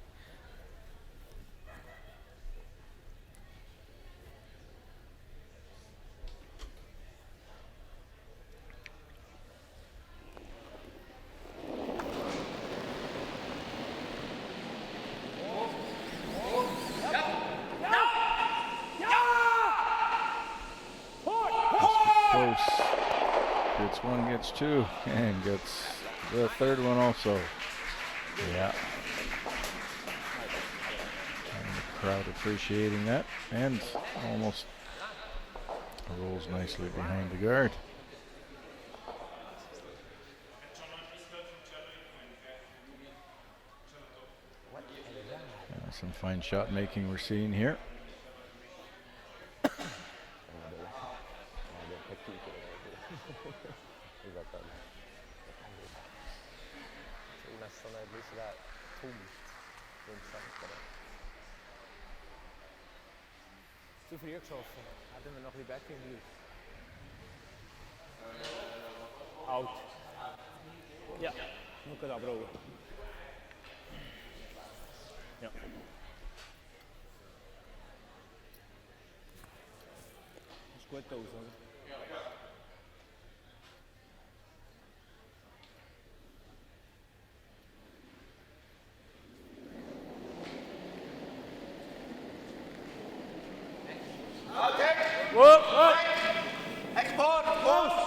A: Close. Gets 1, gets 2, and gets the 3rd one also. Yeah. And the crowd appreciating that, and almost rolls nicely behind the guard. Some fine shot making we're seeing here.
F: Nästan när det blir sådär tomt runt centret.
B: Zu früh geschossen. Hätten wir noch ein bisschen Backing geübt. Out. Ja, nu kan det bra. Ja. Det ser gut aus, oder?
D: Whoop, whoop. Export, close.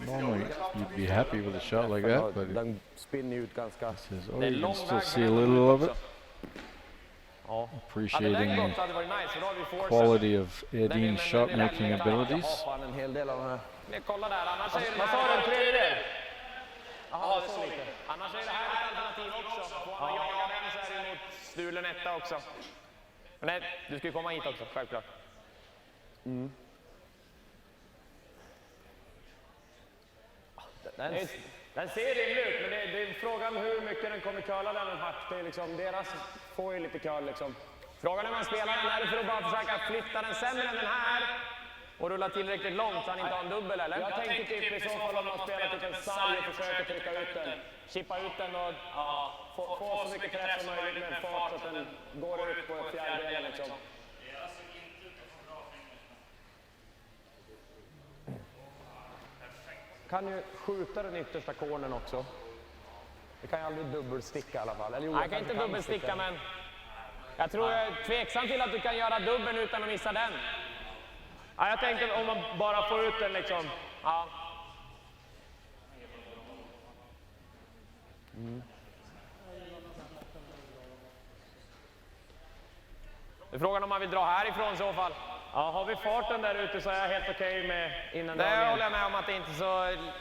A: Normally you'd be happy with a shot like that, but
F: Den spinner ut ganska.
A: it says, oh, you can still see a little of it.
F: Ja.
A: Appreciating the quality of Edin's shot making abilities.
F: Har en hel del av den här.
H: Kolla där, annars är det
F: Vad sa du, en tredjedel?
H: Jaha, det är så lite. Annars är det här ett alternativ också. Får man jaga den så är det mot stulen etta också. Men nej, du ska ju komma hit också, självklart.
F: Mm.
E: Den ser rimlig ut, men det är frågan hur mycket den kommer curla den en hack. Det är liksom, deras får ju lite curl liksom.
H: Frågan hur man spelar den, är det för att bara försöka flytta den sämre än den här och rulla tillräckligt långt så han inte har en dubbel eller?
E: Jag tänker typ i så fall om man spelar typ en sarg och försöker trycka ut den. Chippa ut den och få så mycket press som möjligt med en fart så att den går ut på fjärdedelen liksom.
F: Kan ju skjuta den yttersta cornern också. Det kan ju aldrig dubbelsticka i alla fall. Eller, jo,
H: jag kan inte dubbelsticka, men jag tror jag är tveksam till att du kan göra dubbeln utan att missa den.
E: Ja, jag tänkte om man bara får ut den liksom.
H: Ja.
F: Mm.
H: Det är frågan om man vill dra härifrån i så fall.
E: Ja, har vi farten där ute så är jag helt okej med innan.
H: Det håller jag med om att det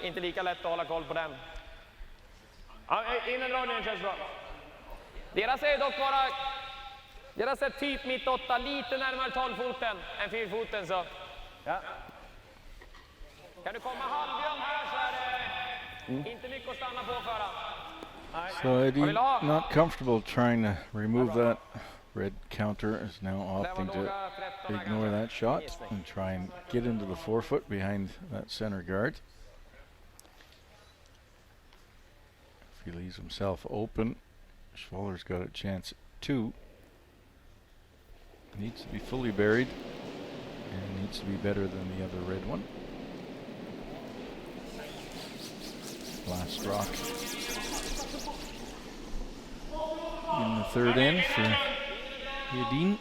H: inte är lika lätt att hålla koll på den.
E: Ja, innandragningen känns bra.
H: Deras är dock bara... Deras är typ mitt 8, lite närmare 12-foten än 4-foten så...
E: Ja.
H: Kan du komma halvgrön här så är det inte mycket att stanna på för han.
A: So Edin not comfortable trying to remove that. Red counter is now opting to ignore that shot and try and get into the forefoot behind that center guard. If he leaves himself open, Schwaller's got a chance at 2. needs to be fully buried and needs to be better than the other red one. Last rock in the third end for Edin.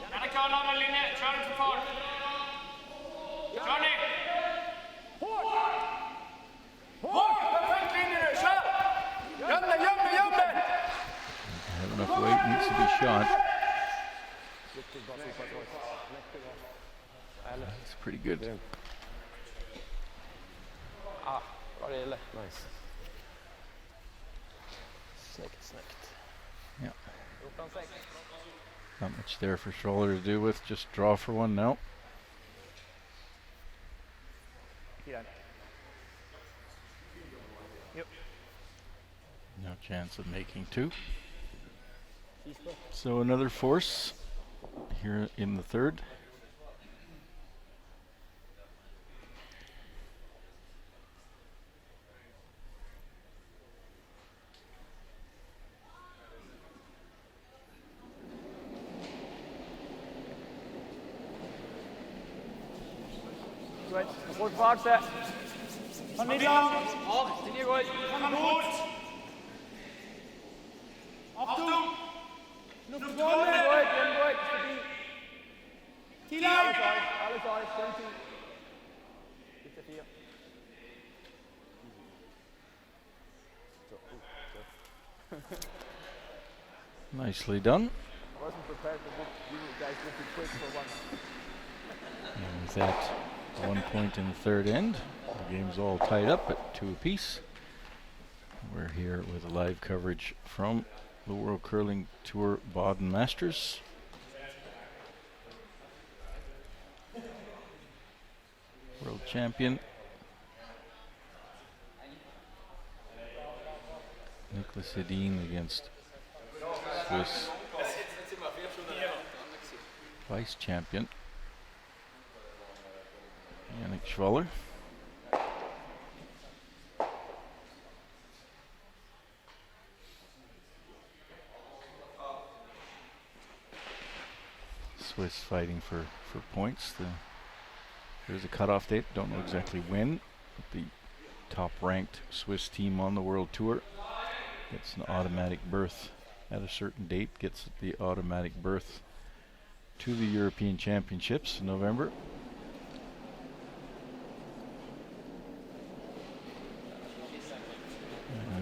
A: Have enough weight, needs to be shot. That's pretty good.
F: Bra Lille. Nice. Snyggt.
A: Yeah. Not much there for Schwaller to do with, just draw for one now. No chance of making two. So another force here in the third.
G: Goed, goed wachten. Van niet lang. Hier goed.
E: Van goed. Afdoen.
G: Nog gewonnen. Goed, goed. Stabiel.
E: Tila.
G: Alles uit. Komt ie. Dit is hier.
A: Nicely done.
G: Wasn't prepared for this. You guys would be quick for one.
A: And with that 1 point in the third end, the game's all tied up at 2 apiece. We're here with a live coverage from the World Curling Tour Baden Masters. World champion Nicholas Edin against Swiss vice champion Schwaller. Swiss fighting for points. There's a cutoff date, don't know exactly when, but the top ranked Swiss team on the World Tour gets an automatic berth at a certain date, gets the automatic berth to the European Championships in November.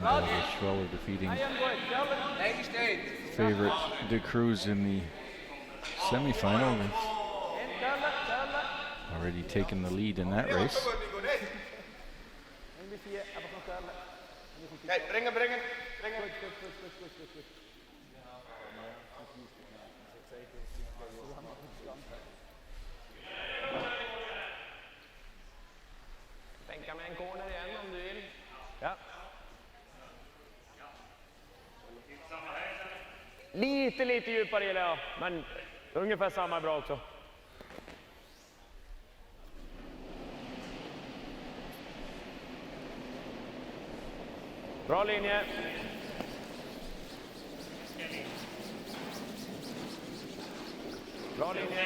A: And Schwaller defeating favorite De Cruz in the semi-final. They've already taken the lead in that race.
D: Kijk, brengen.
H: Tänka med en corner igen om du vill. Ja. Lite djupare gillar jag, men ungefär samma är bra också. Bra linje. Bra linje.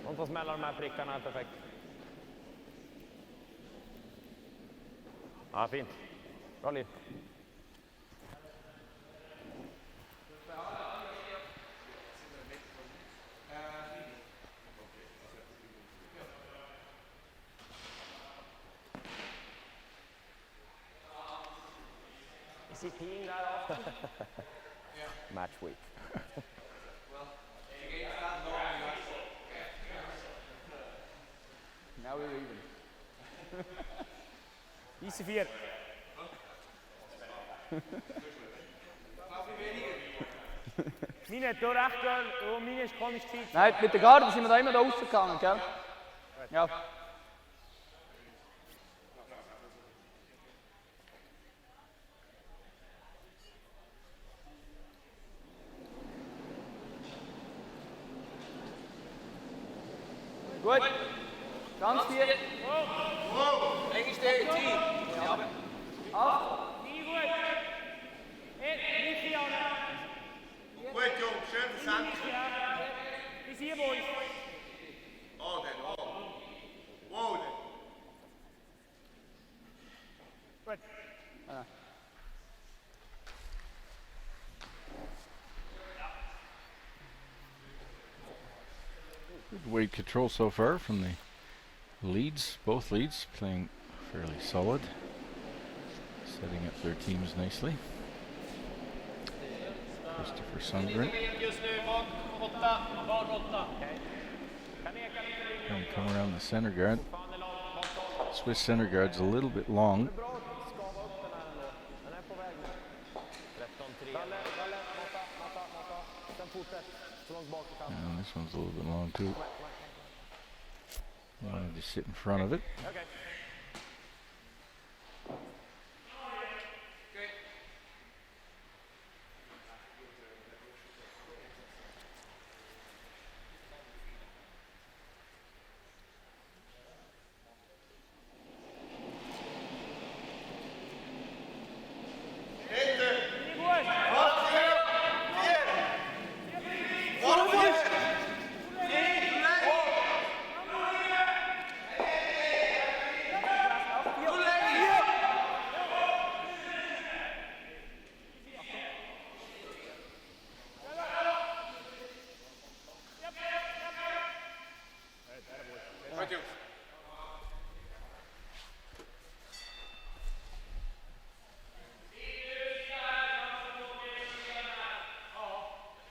H: De får smälla de här prickarna, perfekt. Ja, fint. Bra linje. Is he peeing that off?
F: Match week.
G: Now we're even.
E: Diese 4. Meine door rechter, meine ist komisch gefeit.
G: Nein, mit der Garde sind wir da immer da rausgegangen, gell? Ja. Gut. Ganz viel.
D: Wow, eigentlich der Team. Ja.
E: Nie goed. Niet Janne.
D: Goed, jongens.
A: good weight control so far from the leads. Both leads playing fairly solid, setting up their teams nicely. Christopher Sundgren. And come around the center guard. Swiss center guard's a little bit long. And this one's a little bit long too. I wanted to sit in front of it.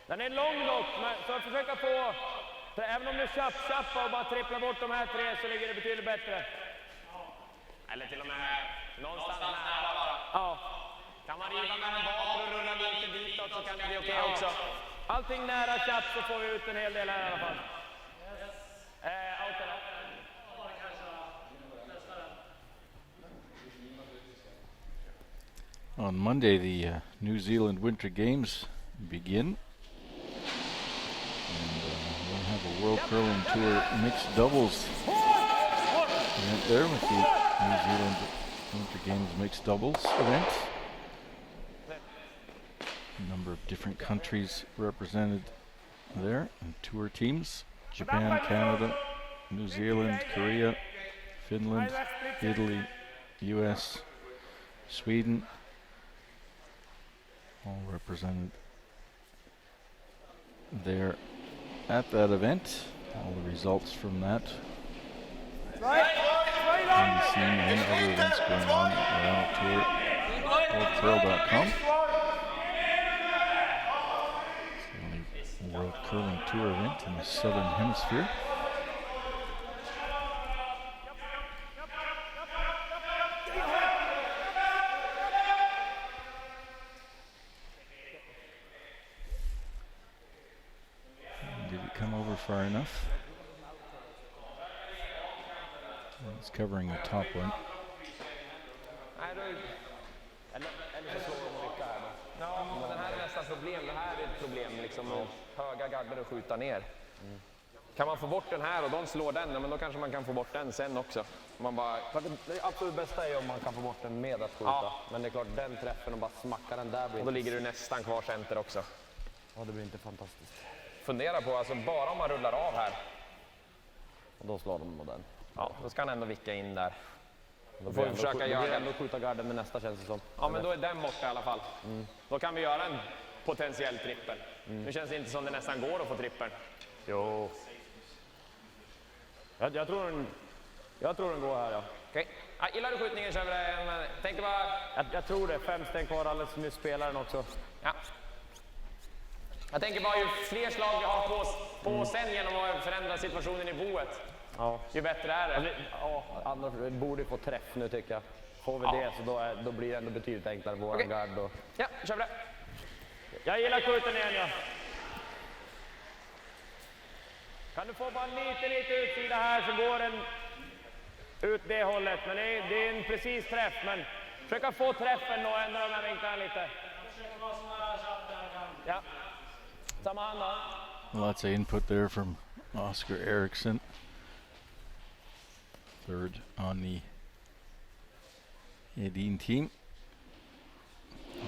C: Den är lång dock, så försöka få, för även om du tjappar och bara tripplar bort de här tre så ligger det betydligt bättre. Eller till och med någonstans nära bara. Ja. Kan man riva med en bak och rulla lite ditåt så kan det bli okej också. Allting nära tjapp så får vi ut en hel del här i alla fall. Out eller?
A: On Monday, the New Zealand Winter Games begin. And we'll have a World Curling Tour mixed doubles event there with the New Zealand Winter Games mixed doubles event. A number of different countries represented there and tour teams. Japan, Canada, New Zealand, Korea, Finland, Italy, US, Sweden, all represented there at that event. All the results from that can be seen and other events going on around the tour at worldcurl.com. It's the only World Curling Tour event in the Southern Hemisphere. Far enough. It's covering the top one.
H: Eller så slår de mycket här då. Ja, men den här är nästan problem. Det här är ett problem liksom. Höga garder och skjuta ner. Kan man få bort den här och de slår den, men då kanske man kan få bort den sen också. Man bara...
F: Det absolut bästa är om man kan få bort den med att skjuta. Ja. Men det är klart, den träffen och bara smacka den där blir...
H: Och då ligger du nästan kvar center också.
F: Ja, det blir inte fantastiskt.
H: Fundera på, alltså bara om man rullar av här.
F: Och då slår de mot den.
H: Ja, då ska han ändå vicka in där.
F: Då får vi försöka göra det. Ändå skjuta garden med nästa, känns det som.
H: Ja, men då är den borta i alla fall. Då kan vi göra en potentiell trippel. Nu känns det inte som det nästan går att få trippel.
F: Jo. Jag tror den går här, ja.
H: Okej. Ja, gillar du skjutningen kör vi det. Tänkte bara...
F: Jag tror det. 5 steg kvar, alldeles nyss spelar den också.
H: Ja. Jag tänker bara ju fler slag vi har på sen genom att förändra situationen i boet.
F: Ja.
H: Ju bättre är det.
F: Ja, annars borde få träff nu tycker jag. Får vi det så då blir det ändå betydligt enklare på våran gard. Och...
H: Ja, kör vi det.
C: Jag gillar skjuten igen, ja. Kan du få bara lite utsida här så går den ut det hållet. Men det är en precis träff, men försöka få träffen och ändra de här vinklarna lite. Ja. Samma hand då.
A: Lots of input there from Oscar Eriksson. Third on the Edin team.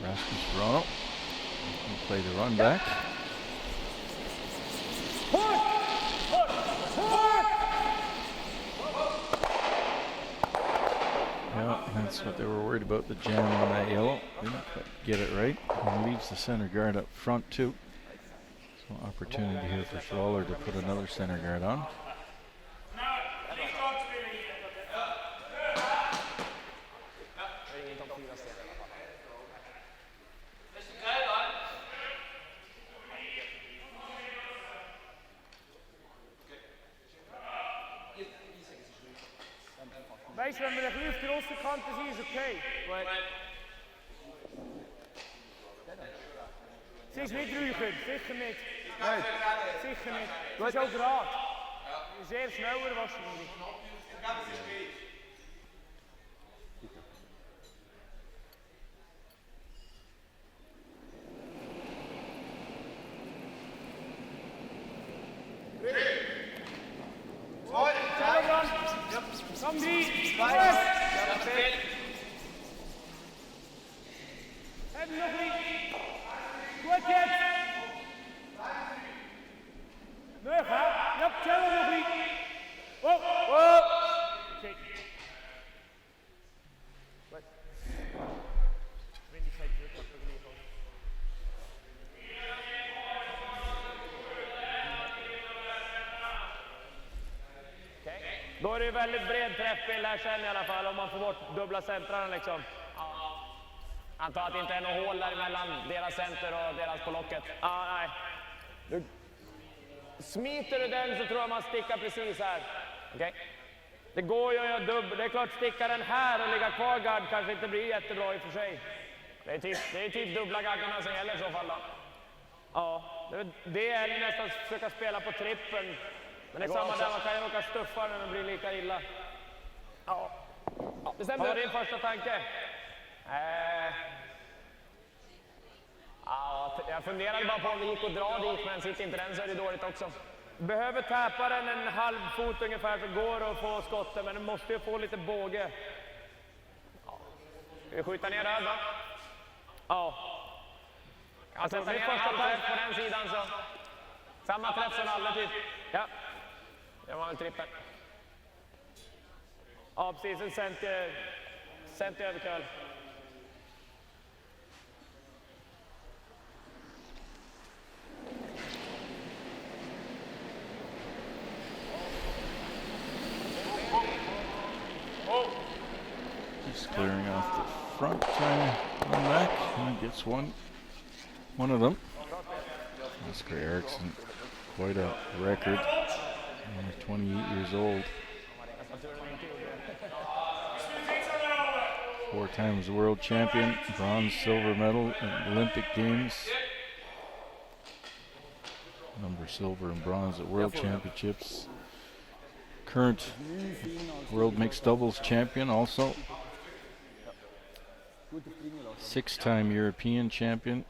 A: Rasmus Verano will play the run back. Yeah, that's what they were worried about, the jam on that yellow. Didn't quite get it right. He leaves the center guard up front too. So Opportunity here for Schwaller to put another center guard on.
E: Weißt du, wenn wir ein bisschen auf der Aussenkante sind, ist okay. Sie ist nicht räuchend, sicher nicht. Nein. Sicher nicht. Sie ist auch gerade. Sehr schneller wahrscheinlich. Kom drie, vijf. Heb nog niet. Goed jetzt. Nee, ga. Ja, tellen nog niet. Oh, oh. Kijk. Wat? Windigheid druk op de gelegen.
C: Då är det ju väldigt bred träffbild här sen i alla fall, om man får bort dubbla centrarna liksom. Antar att det inte är något hål där mellan deras center och deras på locket. Nej. Smiter du den så tror jag man stickar precis här. Okej? Det går ju att göra dubbel. Det är klart, sticka den här och ligga kvar gard kanske inte blir jättebra i och för sig. Det är typ dubbla gardarna som gäller i så fall då. Ja, det är nästan försöka spela på trippen. Men det är samma där, man kan ju åka stuffa när det blir lika illa. Ja. Bestämde du din första tanke? Ja, jag funderade bara på om det gick att dra dit, men sitter inte den så är det dåligt också. Behöver täpa den en halv fot ungefär så går det att få skottet, men du måste ju få lite båge. Ja. Ska vi skjuta ner där va? Ja. Jag sätter ner första träff på den sidan så. Samma träff som alla typ. Ja. Det var väl trippel. Ja, precis. En cent överköl.
A: He's clearing off the front, trying to run back, and he gets one of them. Oscar Eriksson, quite a record. Only 28 years old. 4 times world champion, bronze, silver medal at Olympic Games. Number silver and bronze at World Championships. Current world mixed doubles champion also. 6-time European champion.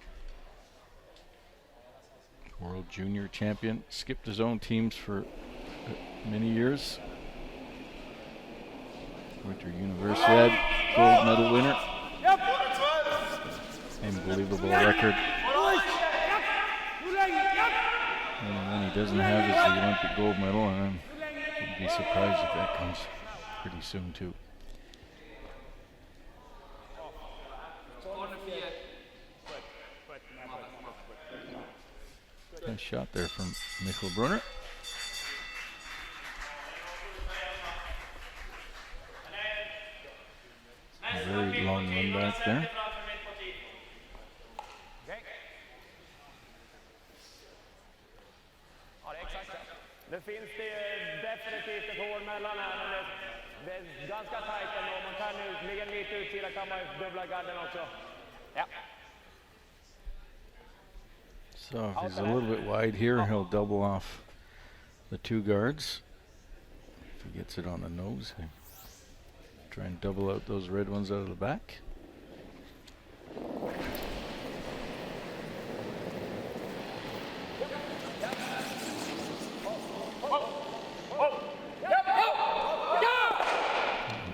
A: World junior champion. Skipped his own teams for many years. Winter Universiade gold medal winner. Unbelievable record. And when he doesn't have is the Olympic gold medal, and I would be surprised if that comes pretty soon too. Nice shot there from Michael Brunner. A very long run back there.
C: Ja, det är exakt det. Det finns det definitivt ett hål mellan här, men det är ganska tajt ändå. Man kan nu ligga lite utsida, kan man dubbla garden också. Ja.
A: So if he's a little bit wide here, he'll double off the 2 guards. If he gets it on the nose, he'll try and double out those red ones out of the back.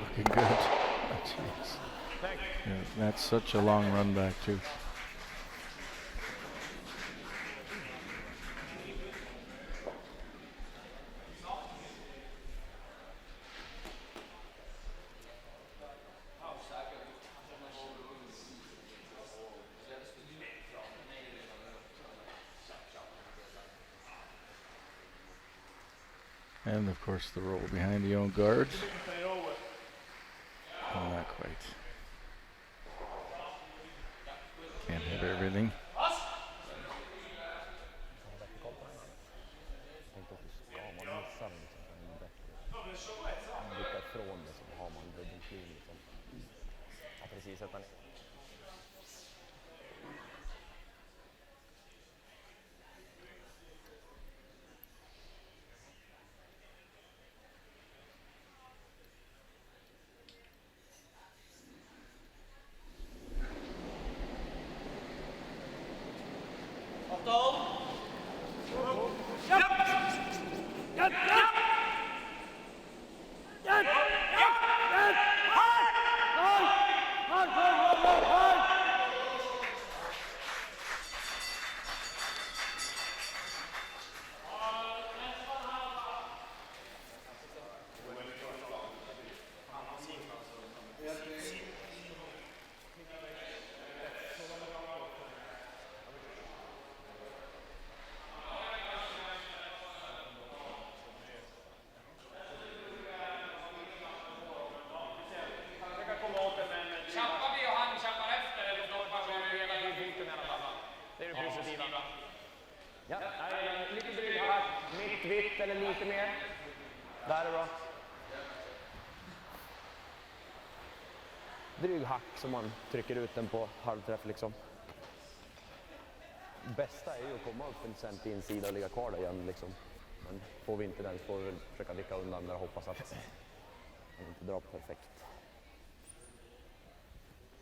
A: Looking good. Jeez. Yeah, that's such a long run back too. And of course the roll behind the own guard. Oh, not quite. Can't hit everything.
F: Eller lite mer. Där är bra. Dryg hack som man trycker ut den på halvträff liksom. Bästa är ju att komma upp en cent till insida och ligga kvar där igen liksom. Men får vi inte den får vi väl försöka vicka undan där och hoppas att man inte drar perfekt.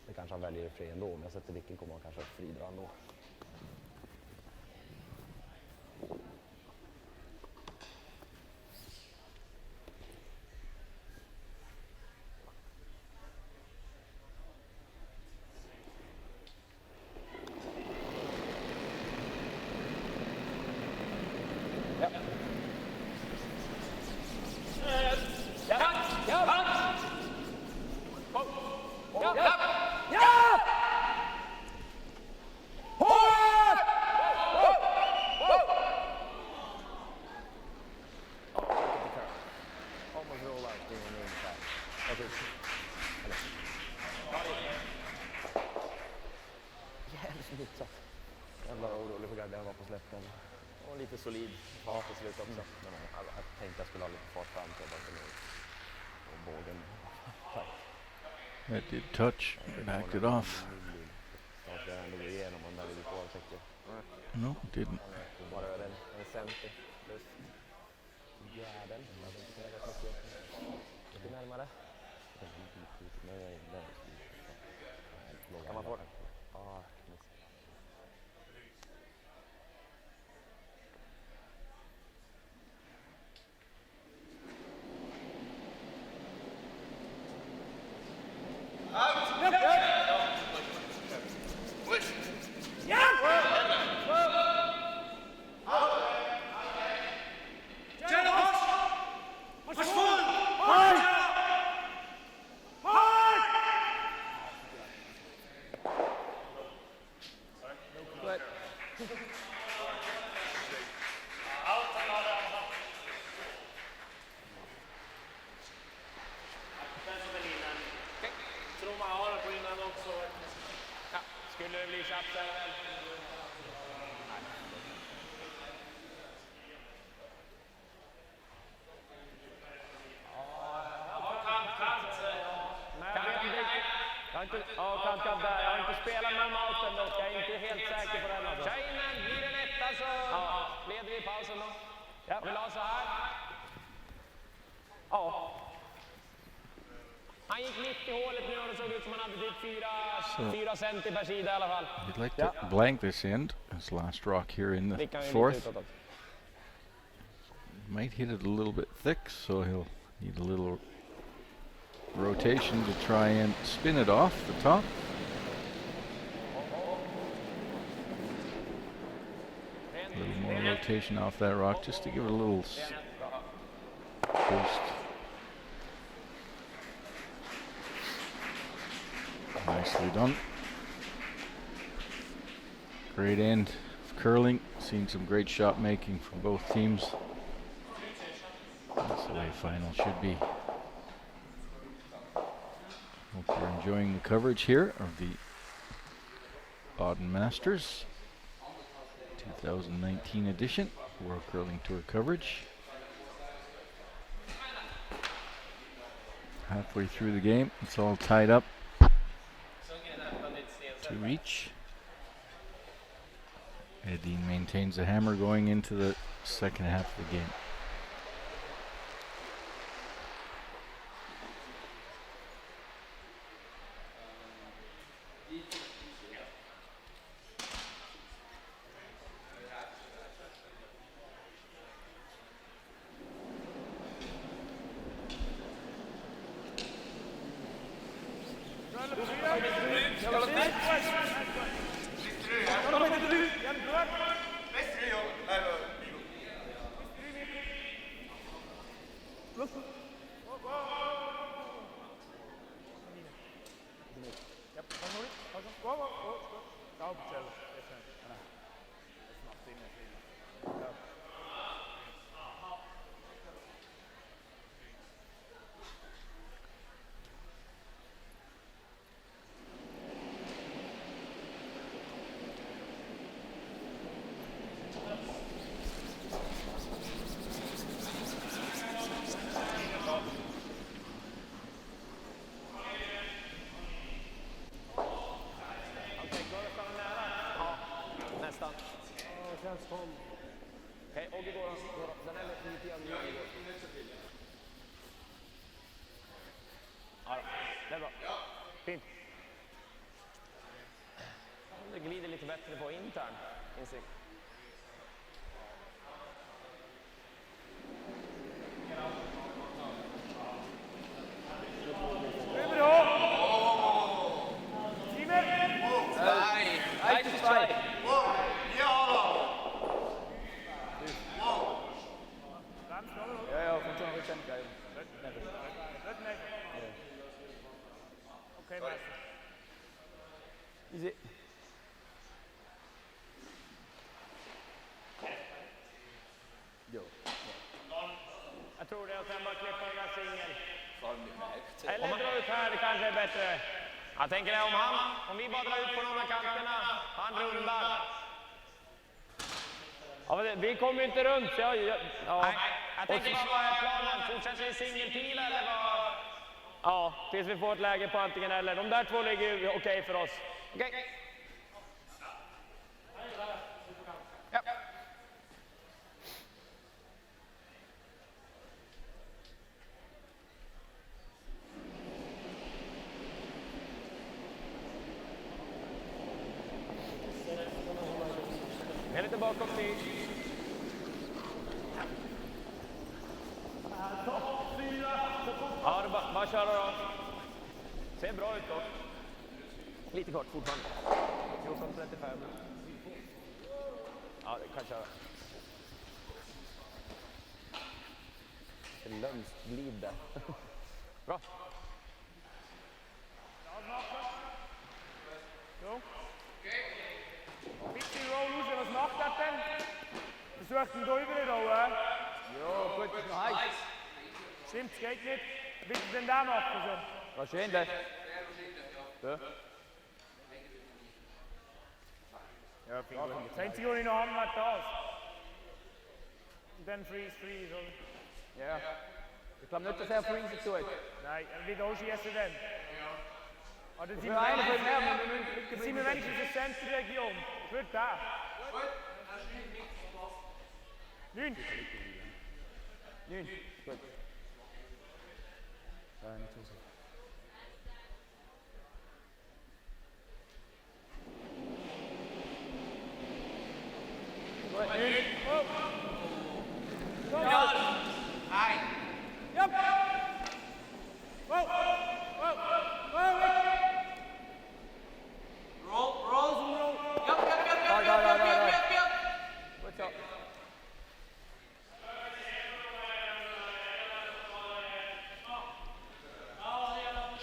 F: Det kanske han väljer i fri ändå. Om jag sätter vicken kommer han kanske fridra ändå. Lite solid fart på slut också. Men jag tänkte jag skulle ha lite fart fram till och bågen.
A: That did touch, but backed it off. No, it didn't.
F: Bara en centi plus jäveln. Lite närmare. Kan man få det? Ja,
C: Skulle det bli chapt där väl?
F: Kant där. Jag har inte spelat med mouten dock. Jag är inte helt säker på den. Alltså.
C: Tjejerna, blir det etta så leder vi i pausen då.
F: Ja.
C: Vill ha så här?
F: Ja.
C: Han gick mitt i hålet nu och det såg ut som han hade typ 4 centi per sida i alla fall.
A: He'd like to blank this end, his last rock here in the fourth. Might hit it a little bit thick, so he'll need a little rotation to try and spin it off the top. A little more rotation off that rock just to give it a little boost. Nicely done. Great end of curling. Seen some great shot making from both teams. SWE final should be. Hope you're enjoying the coverage here of the Baden Masters 2019 edition World Curling Tour coverage. Halfway through the game, it's all tied up. 2 each. Edin maintains the hammer going into the second half of the game.
C: Okej, Ogge går den är lite grann mjuk. Ja, det är bra. Fint. Det glider lite bättre på intern instinkt.
G: Easy.
C: Jo. Jag tror det, och sen bara klippa den där singel. Eller dra ut här, det kanske är bättre. Jag tänker det, om vi bara drar ut på någon av kanterna, han rundar. Ja, men vi kommer ju inte runt, så ja. Jag tänker bara, vad är planen? Fortsätter vi singelpila eller vad? Ja, tills vi får ett läge på antingen eller. De där två ligger ju okej för oss. Okej. Ja. Är lite bakom till. Ja, bara köra då. Ser bra ut då. Lite kort fortfarande. 14.35. Ja, det kan köra.
F: En lömsglid där.
C: Bra.
E: So. Bisschen roll raus, was macht das denn? Versucht ihn da rüber.
G: Ja, gut, ist noch heiß.
E: Stimmt, es geht nicht. Was willst du denn da machen? So?
G: Wahrscheinlich. Ja.
E: Ja, finde ich gut. Das Einzige, was ich noch haben, war das. Und dann freeze, oder?
G: Ja. Ich glaube nicht, dass er Freeze tut.
E: Nein, wie da schießen denn? Oder sind
G: Wir einen von mehr, wir
E: sind wir wenigstens in der Centerregion? Ich würde da.
D: Gut, dann spielt nichts verpasst.
E: 9.
G: 9. Gut. Ja, nicht so.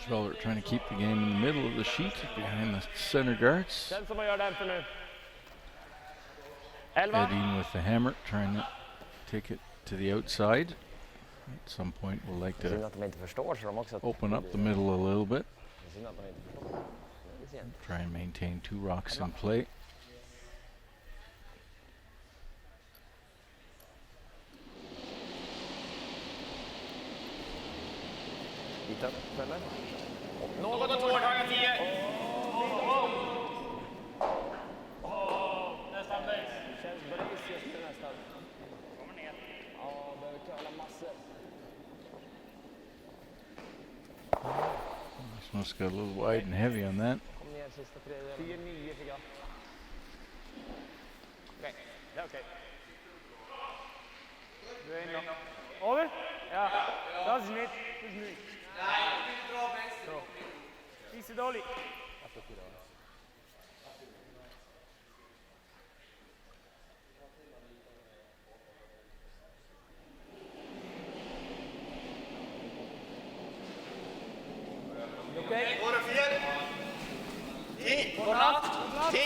A: Schwaller trying to keep the game in the middle of the sheet behind the center guards.
C: Den som man gör den för nu. 11.
A: Edin with the hammer trying to take it to the outside. At some point, we'll like
F: Synd
A: to
F: att de inte förstår så de också...
A: open up the middle a little bit.
F: Synd att de inte förstår. Det ser inte.
A: Try and maintain 2 rocks in play.
F: Lite upp, eller?
C: Något åt hårdhaga 10.
G: Nästan base.
F: Känns brace just det nästan.
G: Kommer ner.
F: Ja, behöver curla massor.
A: This one's got a little wide and heavy on that.
F: Kom ner sista tredje. 10-9 fick jag.
C: Okej, det är okej.
E: Du är inne. Over? Ja. Dat is niet. Dat is nu.
D: Nej, du vill dra vänster.
E: Easy dolly.
B: Okej?
D: Går det 4? 10.
B: Godnatt.
D: 10.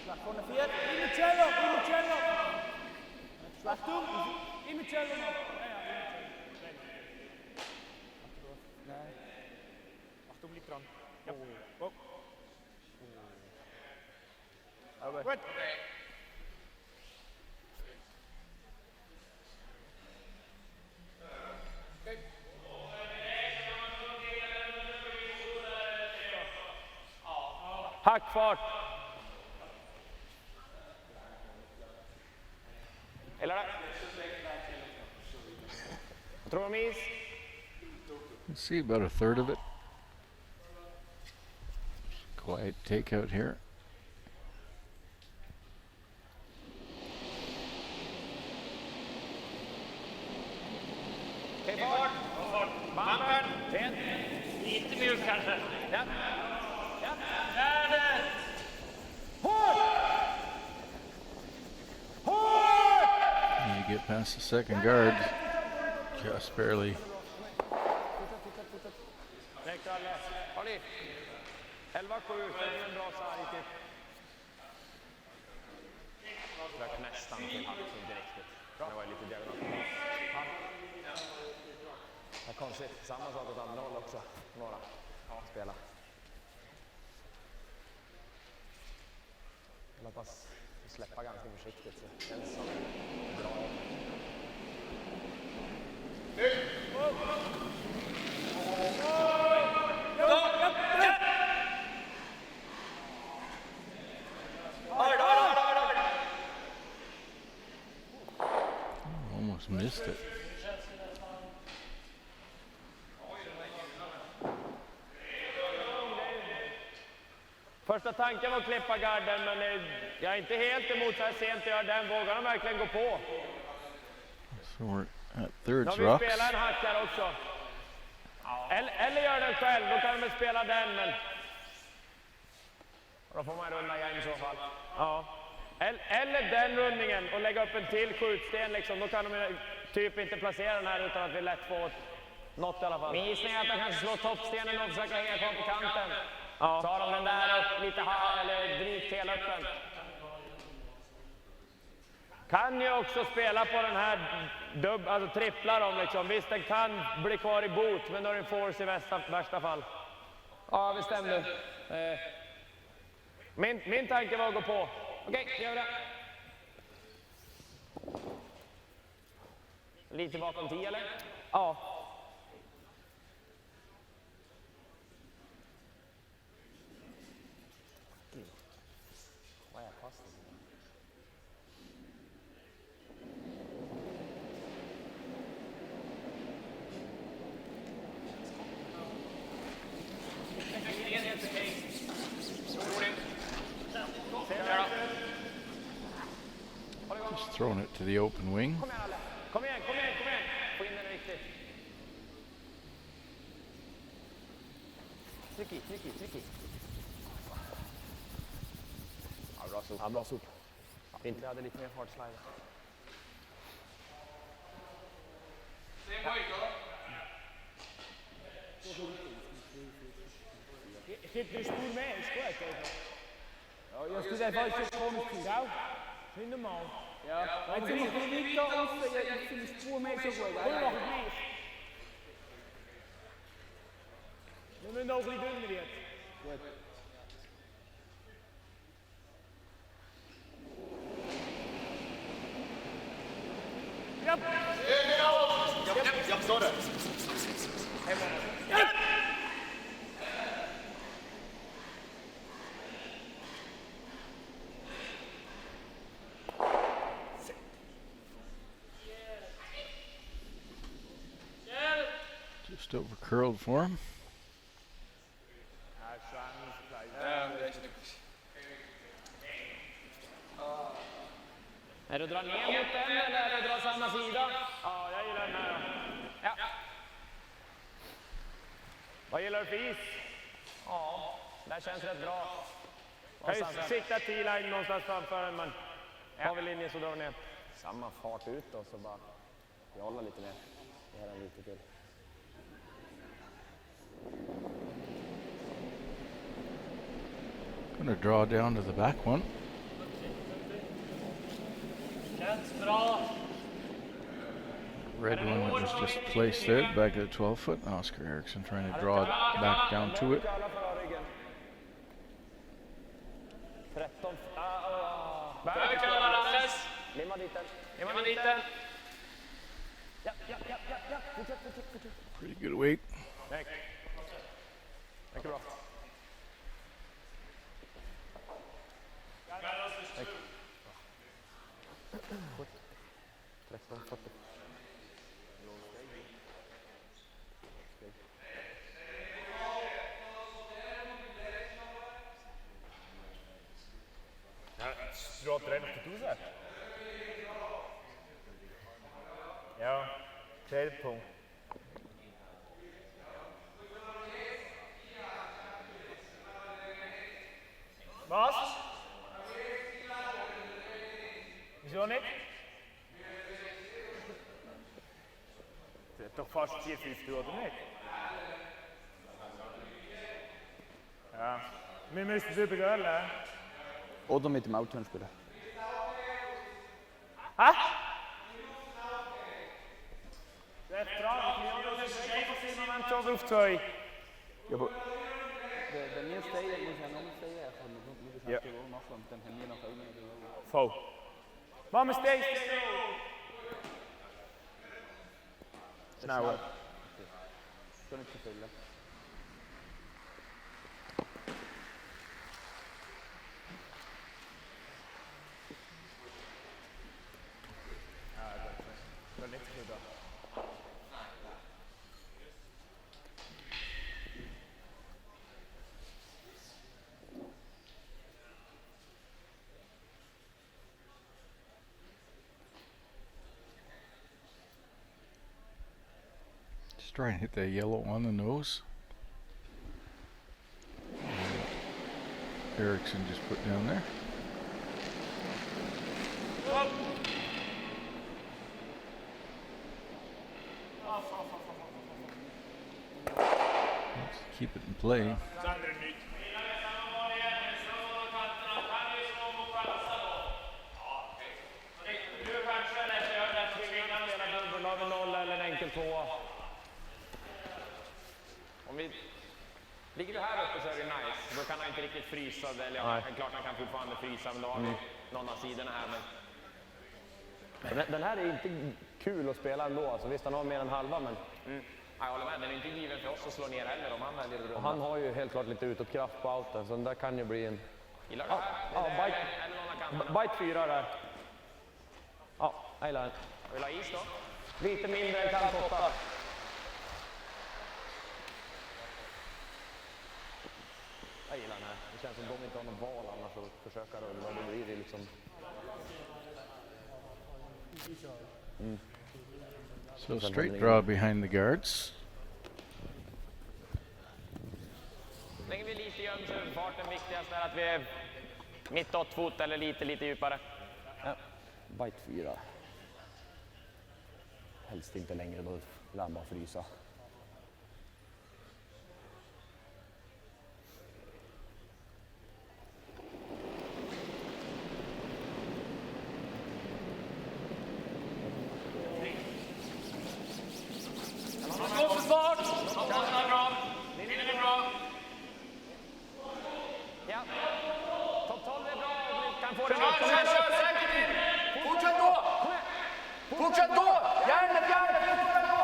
B: Plattformen 4.
E: In met cello, in met cello. Achtung, in met cello nog. Nee. Achtung, liep dran. Ja. Oh. Goed.
C: Hackfart. Eller det? Jag tror de is.
A: Let's see, about a third of it. Quiet takeout here.
C: Okej, fart. Bumper. Sent.
G: Lite mjukt kanske.
C: Ja. Ja.
G: Där!
A: And you get past the second guard. Just barely.
C: Snyggt, Kalle. Håll i. 11-7, det är en bra sarg typ.
F: Försök nästan till halv, inte riktigt. Det var ju lite diagonalt. Det är konstigt. Samma sak åt andra håll också. Några spela. Jag hoppas släppa ganska försiktigt så det känns som bra.
A: Almost missed it.
C: Första tanken var att klippa garden, men jag är inte helt emot så här sent att göra den. Vågar de verkligen gå på?
A: So we're at
C: Då
A: thirds
C: vill
A: rocks.
C: spela en hack här också. Eller gör den själv, då kan de väl spela den, men...
F: Då får man runda igen i så fall.
C: Ja. Eller den rundningen och lägga upp en till skjutsten liksom. Då kan de typ inte placera den här utan att vi lätt får något i alla fall.
F: Min gissning är att de kanske slår toppstenen och försöker hänga kvar på kanten.
C: Ja.
F: Tar de den där upp lite eller drygt hela öppen.
C: Kan ju också spela på den här alltså trippla dem liksom. Visst, den kan bli kvar i bot, men då är det force i värsta fall.
F: Ja, bestäm du.
C: Min tanke var att gå på.
F: Okej, gör det. Lite bakom 10 eller?
C: Ja.
F: Vad är passningen?
A: Just throwing it to the open wing.
C: Kom igen.
F: Få in den riktigt. Tryck i. Ja, bra sop. Ja, bra sop. Fint. Vi hade lite mer fartslide.
D: Se pojkar.
E: Zit er spoor mee, is correct even. Ja, je stuurt even uit je gewoon goed. Nou, niet normaal.
G: Ja, jetzt sind wir nicht da raus, jetzt sind die Spur mehr schon gut.
E: Nur noch ein gleich. Wir müssen auch ein bisschen dünner jetzt.
G: Gut.
E: Ja.
F: Ja, sorry.
E: Ja.
A: Just over curled for him.
C: Är du drar ner mot den eller är du drar samma sida?
E: Ja, jag gillar den här.
C: Ja.
E: Vad gillar du för is?
C: Ja, det känns rätt bra.
E: Sikta T-line någonstans framför den, men har vi linjen så drar vi ner.
F: Samma fart ut då, så bara hålla lite mer. Göra lite till.
A: Gonna draw down to the back one.
E: Känns bra.
A: Red one that was just placed there, back at the 12 foot. Oscar Eriksson trying to draw it back down to it.
F: 13.
C: Bögkallar Anders.
F: Limma dit den.
C: Limma dit den.
F: Ja. Fortsätt.
A: Pretty good weight.
E: Mycket bra. Dra åt den efter tusen. Ja, tredje punkt. Was? Wieso nicht? Det är doch fast 450 oder nicht? Ja. Wir müssen drüber gehen, eller?
G: Oder mit dem Auto spielen.
E: Hä? Det är bra, vi måste einfach im Moment schon auf 2.
G: Ja, aber wenn wir stehen, muss ich noch stehen. Ich kann nur das Auto machen und dann können wir nach oben oder so.
E: Voll. Mama, stay. Schneller.
G: Ska inte fylla.
A: Just try and hit that yellow on the nose. Eriksson just put down there. Let's keep it in play.
H: Ligger du här uppe så är det nice. Då kan han inte riktigt frysa. Eller ja, klart han kan fortfarande frysa, men då har vi någon av sidorna här. Men...
F: Den här är inte kul att spela ändå. Alltså, visst, han har mer än halva, men...
H: Ja, jag håller med. Den är inte given för oss att slå ner heller om han väljer att runda.
F: Och han har ju helt klart lite utåtkraft på outen, så den där kan ju bli en...
H: Gillar du det här?
F: Ja, bite 4 där. Ja, jag gillar den.
H: Vill du ha is då?
F: Lite mindre än kant 8. Jag gillar den här. Det känns som de inte har någon val annars att försöka rulla. Då blir det liksom...
A: So straight draw behind the guards.
H: Lägger vi lite gömd så är farten viktigast är att vi är mittåt eller lite djupare.
F: Ja, bite 4. Helst inte längre, då lär man bara frysa.
C: kan få det nu. Kom igen, kör säkert in. Fortsätt då. Fortsätt då. Järnet, fortsätt då.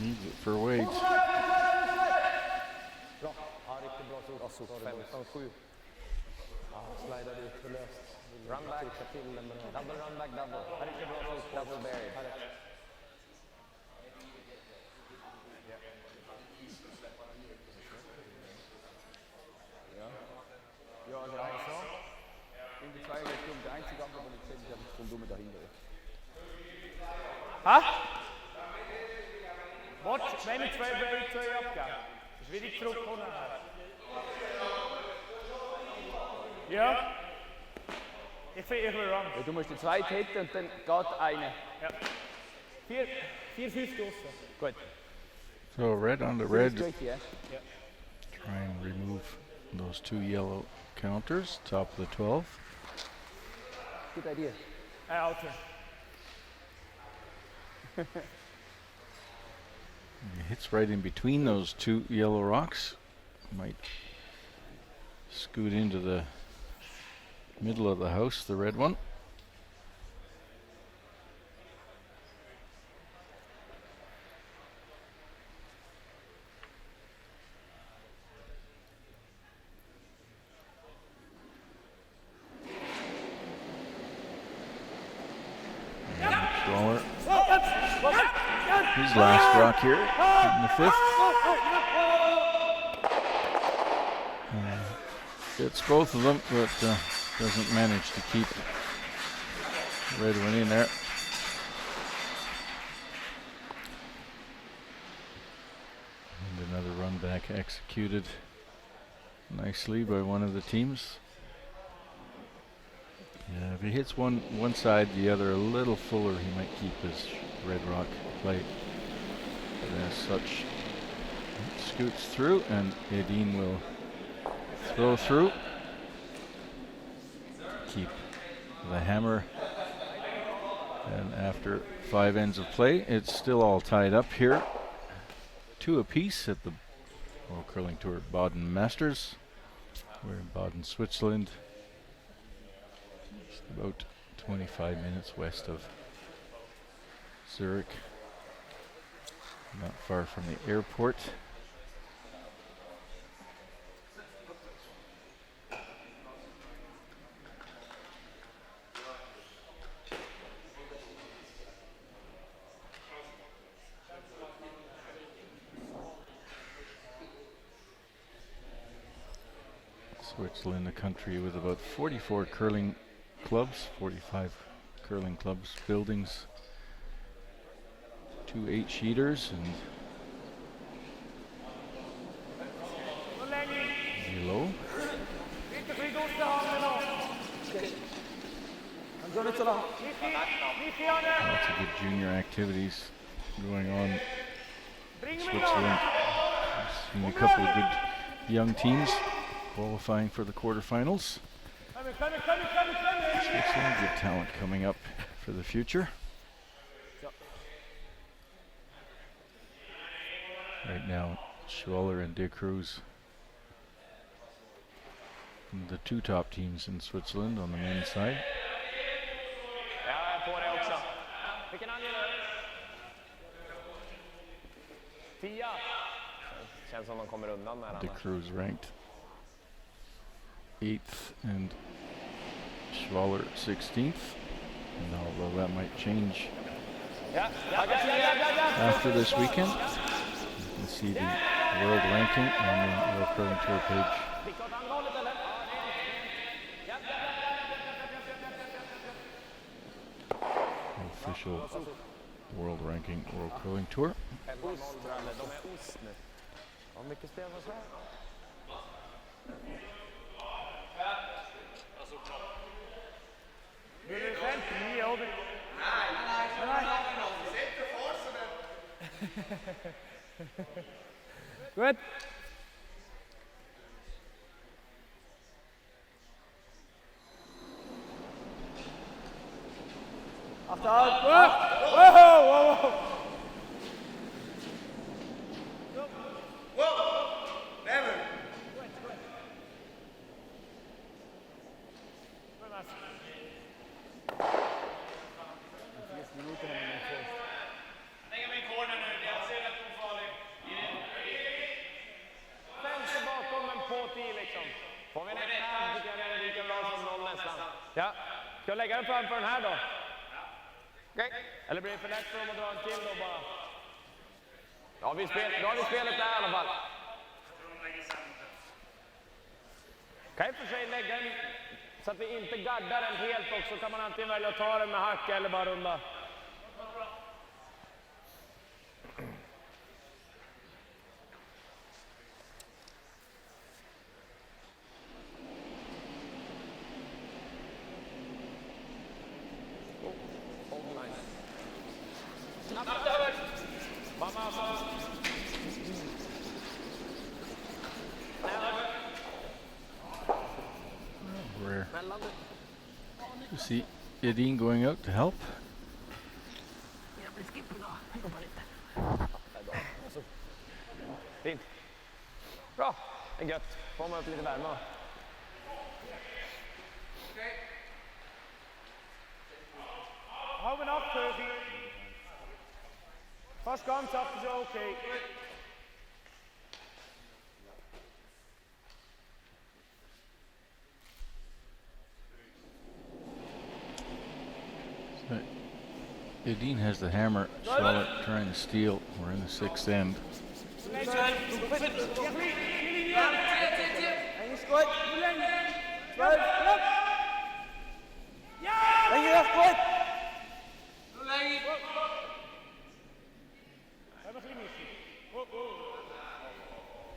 A: Needs it for weights.
F: Bra. Ja, riktigt bra så. 15-7. Ja, slidar ut för löst. Run back. Double run back, double. Ja, riktigt bra så. Double berry.
G: Ja, also in die zwei Richtungen. Der einzige andere, wo ich gesehen habe, ist von Dumme dahinter.
E: Ha? Watch, wenn wir zwei abgeben. Das ist wieder zurückkommen. Ja. Ich will run.
G: Ja, du musst die zweite hitten und dann geht eine.
E: Ja. 4-5 draussen.
G: Gut.
A: So red on the red.
G: Tricky, yeah?
A: Try and remove those 2 yellow counters, top of the 12.
G: Good idea.
E: Alter.
A: It hits right in between those 2 yellow rocks. Might scoot into the middle of the house, the red one. Schwaller. His last rock here in the 5th. Gets both of them, but doesn't manage to keep the red one in there. And another run back executed nicely by one of the teams. Yeah, if he hits one side, the other a little fuller, he might keep his red rock plate. But as such, it scoots through, and Edin will throw through. Keep the hammer. And after 5 ends of play, it's still all tied up here. 2 apiece at the World Curling Tour Baden Masters. We're in Baden, Switzerland. About 25 minutes west of Zurich, not far from the airport. Switzerland, a country with about 44 curling clubs, 45 curling clubs, buildings, 2 8-sheeters, and below. Lots of good junior activities going on in Switzerland. I've seen a couple of good young teams qualifying for the quarterfinals. Switzerland, good talent coming up for the future. Right now, Schwaller and De Cruz, the 2 top teams in Switzerland on the men's side.
C: Ja, jag är på det också. Vilken angelägen? 10. Känns som de kommer undan med
A: De
C: den.
A: Cruz ranked 8th and Schwaller 16th. And although that might change after this weekend, you can see the world ranking on the World Curling Tour page. Official world ranking World Curling Tour.
E: Good. After whoa, whoa, whoa.
D: Whoa! Never!
E: Jonas. 50 bakom men på 10 liksom. Får vi en här tycker jag det är lika bra som någon nästan. Ja, ska jag lägga den framför den här då? Okej. Eller blir det för lätt för dem att dra en till då bara? Ja, då har vi spelet där i alla fall. Kan jag för sig lägga den så att vi inte gaddar den helt också. Kan man antingen välja att ta den med hacka eller bara runda.
A: Rare to see Edin going out to help.
F: Fint. Bra, det är gött. Får man upp lite värme.
E: Hou hem af, Turkey. Vast kant af, zo oké.
A: So Edin has the hammer. Schwaller trying to steal. We're in the 6th end.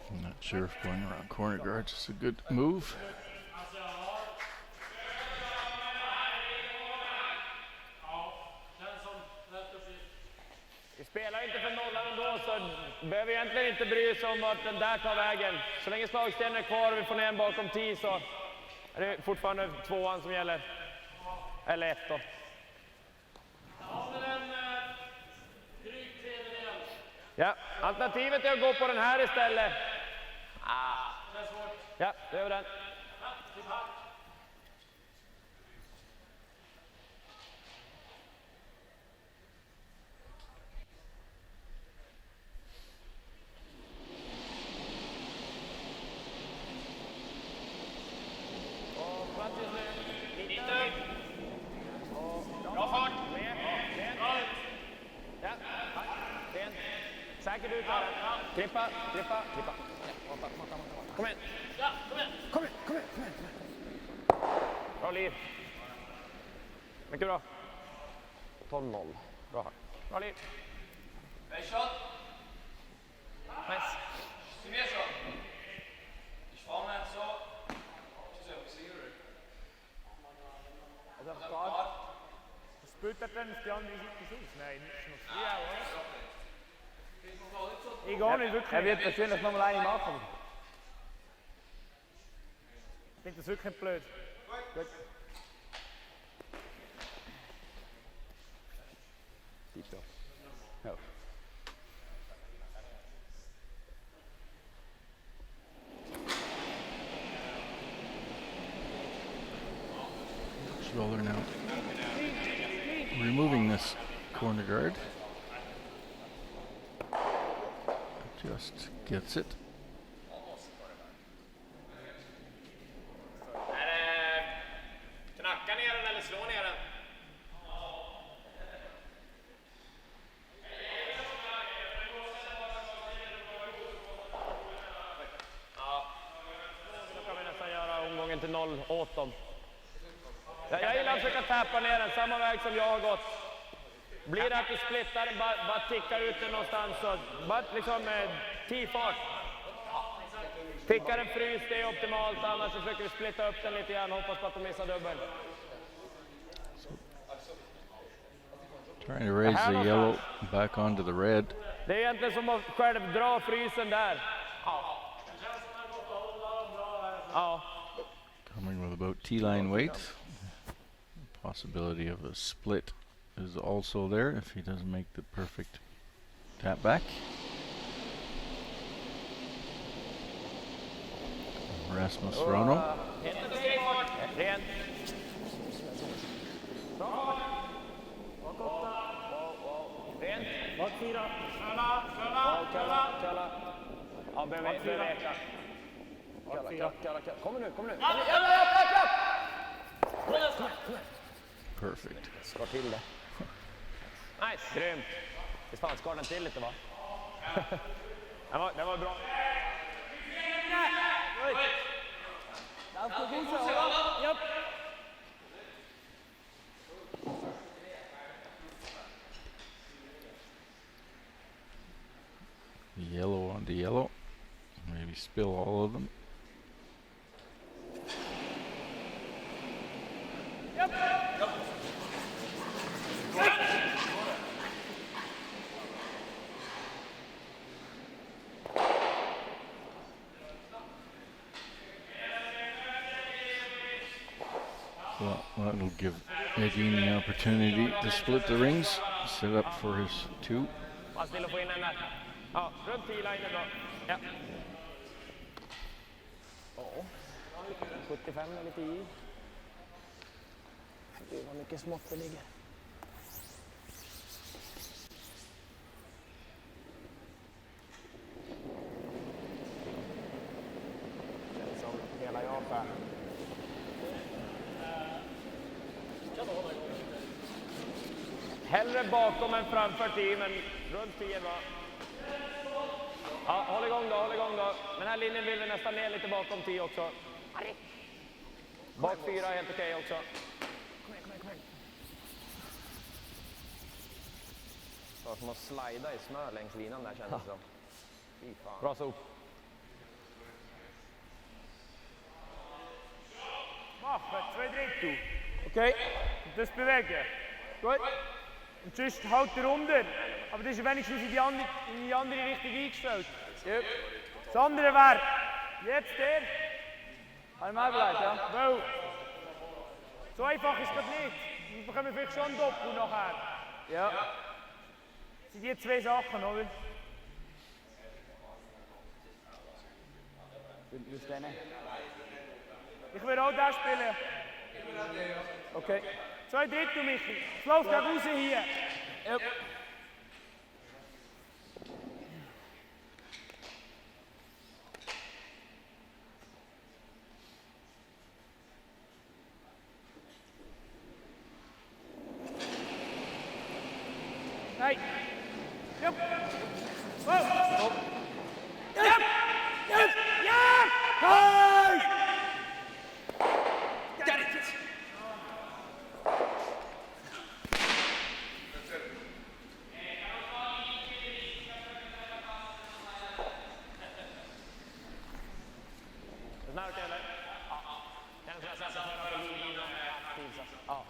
A: I'm not sure if going around corner guards is a good move.
E: Vi spelar inte för nollan ändå så behöver egentligen inte bry oss om vart den där tar vägen. Så länge slagstenen är kvar och vi får ner en bakom 10 så är det fortfarande 2an som gäller. Eller 1 då. Ja, alternativet är att gå på den här istället. Ja, det gör den. Säkert ut här. Klippa. Kom igen. Kom igen. Bra liv. Mycket bra. 12-0. Bra. Bra liv.
D: Nice shot.
E: Nice.
D: Till mer shot. Ich vorne so.
E: Sprutat den stjärnan i sitt nej, Egal, er wird wahrscheinlich noch mal eine machen. Ich finde das wirklich blöd. Gut. Ja.
A: Schwaller now removing this corner guard. Just gets it.
C: Knacka ner den eller slå ner den?
E: Ja. Då kan vi nästan göra omgången till 0 åt dem. Jag gillar att försöka tappa ner den, samma väg som jag har gått. Blir det att du splittar den, bara ticka ut den någonstans så bara liksom 10 fart. Tickar en frys, det är optimalt, annars försöker vi splitta upp den lite grann, hoppas på att de missar dubbel.
A: Trying to raise the yellow back onto the red.
E: Det är egentligen som att själv dra frysen där. Ja.
A: Coming with about T-line weight. Possibility of a split is also there if he doesn't make the perfect tap back. Rasmus Rono.
E: beveka.
F: Kommer nu, kommer nu.
A: Perfect.
F: Skar till det.
E: Nice, grymt.
F: Visst fan skar den till lite va?
E: Det var bra.
B: Yep.
A: Yellow onto yellow. Maybe spill all of them. Well, that'll give Edin the opportunity to split the rings, set up for his 2.
E: Fast till att få in den där. Ja, runt 10 line är bra. Ja.
F: 75 är lite i. Gud vad mycket smått det ligger. Känns som hela Japan.
E: Hellre bakom än framför 10, men runt 10 va. Ja, håll igång då. Den här linjen vill vi nästan ner lite bakom 10 också. Bak 4 är helt okej också.
F: Kom igen. Det var som att slida i smör längs linan där kändes det som. Fy fan.
E: Bra sop.
B: Mach, 2 dritto. Okay, das bewegen. Gut. Und sonst halt runter. Aber das ist wenigstens in die andere Richtung eingestellt. Yep. Das andere wäre jetzt der. Einmal bleibt, ja. Weil, so einfach ist das nicht. Wir bekommen vielleicht schon ein Doppel nachher. Ja. Das sind die 2 Sachen, oder?
G: Willst du den?
B: Ich will auch das spielen. Okay. 2 Drittel, Michi. Es läuft gleich raus hier. Yep. Hey. Yep. Whoa. Yep. Yep. Yep. Hey. Get it.
E: Snart eller? Ja. Den som jag satte för linan aktiv. Ja.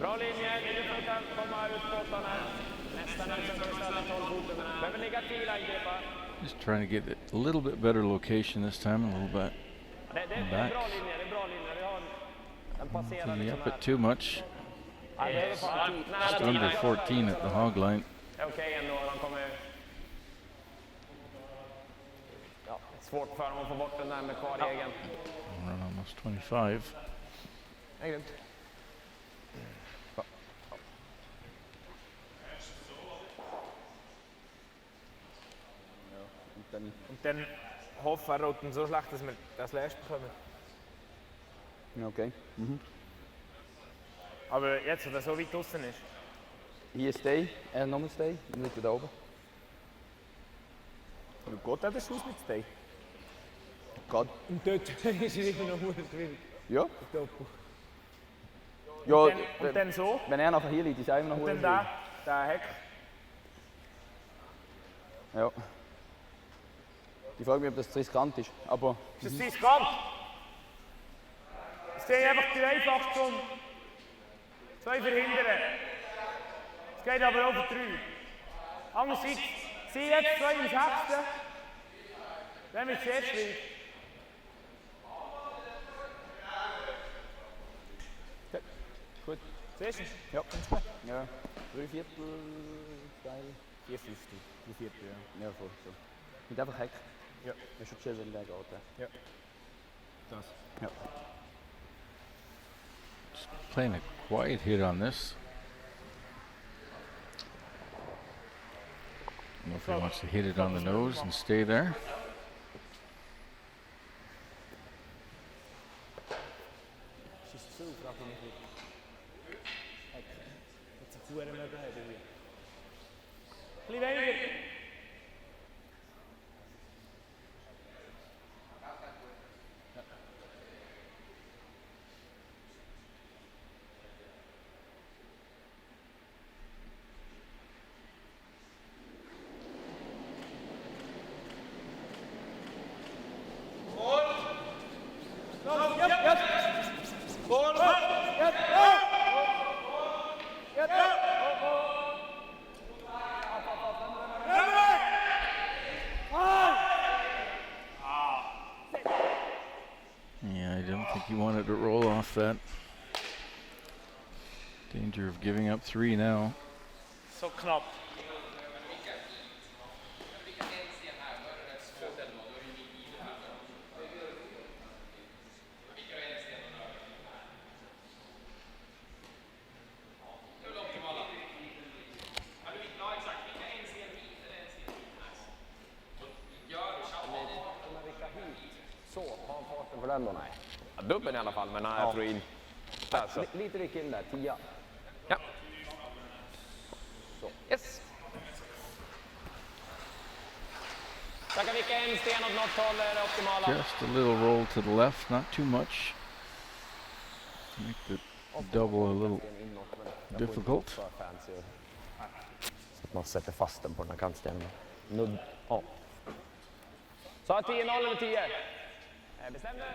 E: Bra linje, nu får kan komma ut på åttan här. Nästan ut som ska ställa 12 foten. Behöver ligga 10 line-greppa.
A: Just trying to get a little bit better location this time, a little bit
E: Det är
A: back.
E: bra linje, det är bra linje. Vi har den passerar
A: Taking
E: liksom
A: up it
E: här.
A: too much. Just under 14 at the hog line.
E: Okej ändå, de kommer... Ja, svårt för dem att få bort den där med kvar egen.
A: We're almost 25.
F: Det är grymt.
G: Und dann hoffen wir roten so schlecht, dass wir das Last bekommen.
I: Ja, okay.
G: Aber jetzt, wo er so weit draußen ist.
I: Hier Stay, nochmal Stay, dann liegt er da oben.
G: Du geht auch der Schuss mit Stay.
I: Geht.
G: Und dort ist er immer noch schwierig.
I: Ja.
G: Doppel.
I: Ja,
G: Und dann so.
I: wenn er nachher hier liegt, ist er immer noch
G: Und dann
I: schwierig.
G: der Heck.
I: Ja. Ich frage mich, ob das zu riskant ist, aber...
B: Ist das riskant? Es geht einfach die einfachste zum 2 verhindern. Es geht aber auch für 3. Andererseits, sie jetzt 2 im 6. Dann wird es sehr schwierig.
I: Gut.
G: Siehst du?
I: Ja. Ja. 3 Viertel Teil.
G: 4 Fünftel. 3 Viertel, ja.
I: Ja, voll so. Mit einfach Heck.
G: Ja.
I: Das ist schon schön, wenn der geht.
G: Ja. Das.
I: Ja.
A: playing a quiet hit on this. I don't know if he wants to hit it on the nose and stay there.
B: Kliv ind i det.
A: Yeah, I don't think he wanted to roll off that. Danger of giving up 3 now.
B: Så knappt.
F: Så, har han farten för den då? Nej.
H: Ja, dubbeln i alla fall, men nej, jag tror in. Alltså.
F: Lite ryck in där, 10.
H: Ja. Så. Yes. Jag kan vicka en sten åt något håll är det optimala.
A: Just a little roll to the left, not too much. Make the double a little difficult.
F: Så att man sätter fast den på den här kantstenen. Nudd. Ja.
E: Så 10-0 eller 10?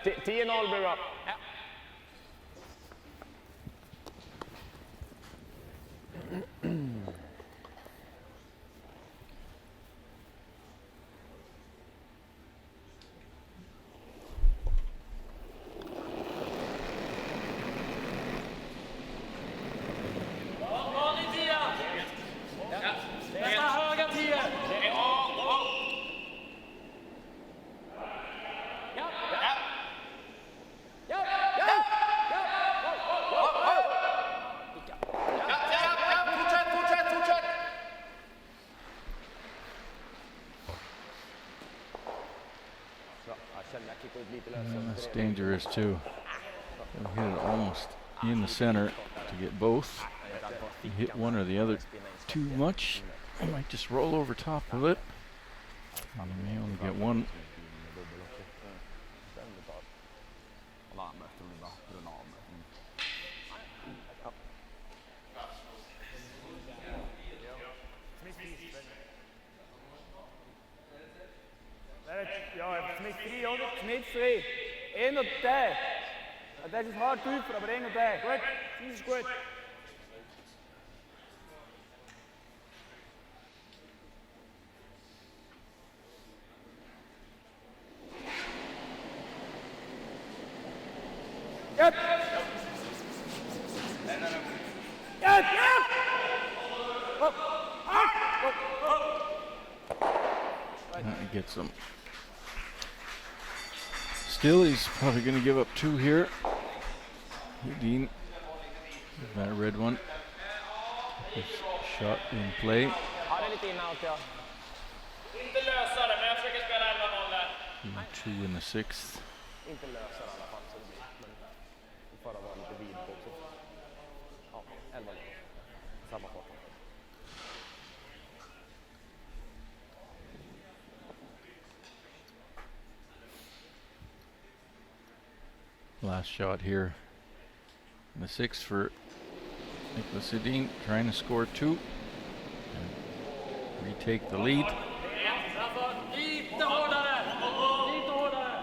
E: 10-0 blir bra. Ja.
A: And that's dangerous too. He'll hit it almost in the center to get both. If you hit one or the other too much, you might just roll over top of it. And you may only get one.
B: Ja, smittfri også. Smittfri. En og der. Det er ikke så hardt utfor, men en og der. Godt. Jesus godt. Yep. Yep. Yep. Up.
A: That gets him. Still, he's probably going to give up 2 here. Edin, that red one. His shot in play.
E: Ja, det är lite inåt, ja.
B: Inte lösa det, men jag försöker spela 11-0 där.
A: 2 in the 6th.
F: Inte lösa det i alla fall så det blir. Men förra var lite vid på också. Ja, 11. Samma fart.
A: Last shot here. In the 6th for Nicholas Edin, trying to score 2. And retake the lead.
B: Lite hårdare! Lite hårdare!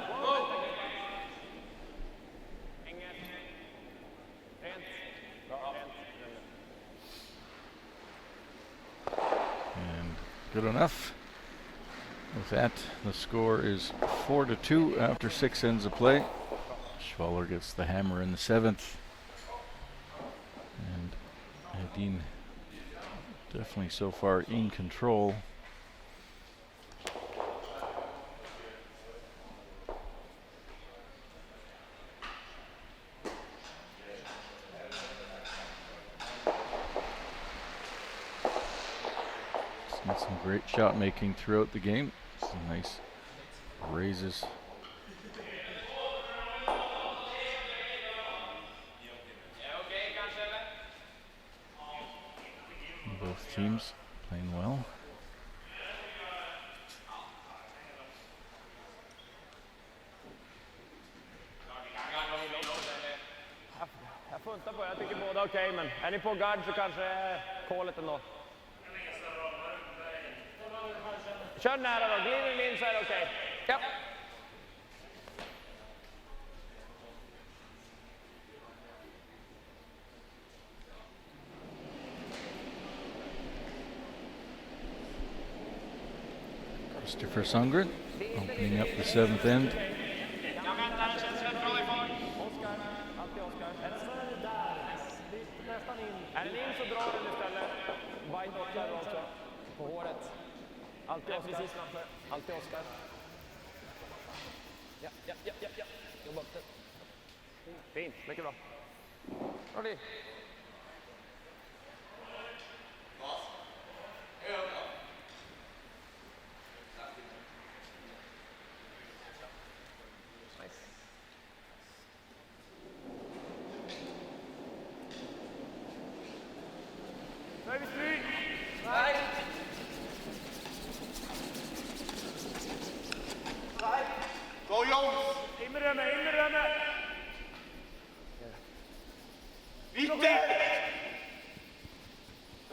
A: And good enough. With that, the score is 4-2 after 6 ends of play. Schwaller gets the hammer in the 7th. And Edin definitely so far in control. Great shot making throughout the game. Some nice raises. Both teams playing well.
E: Jag funtar på, jag tycker båda okej, men är ni på guard så kanske är kolet ändå. Kör nära då, glider ni in så är det okej. Ja.
A: Christopher Sundgren opening up the 7th end.
E: Är den in så drar den istället. Bite Oskar också. På håret. Alltid Oskar. Precis framför. Alltid Oskar. Ja. Jobba upp det. Fint, mycket bra. Bra det.
D: Go jongens!
B: In med rummet!
D: Witte!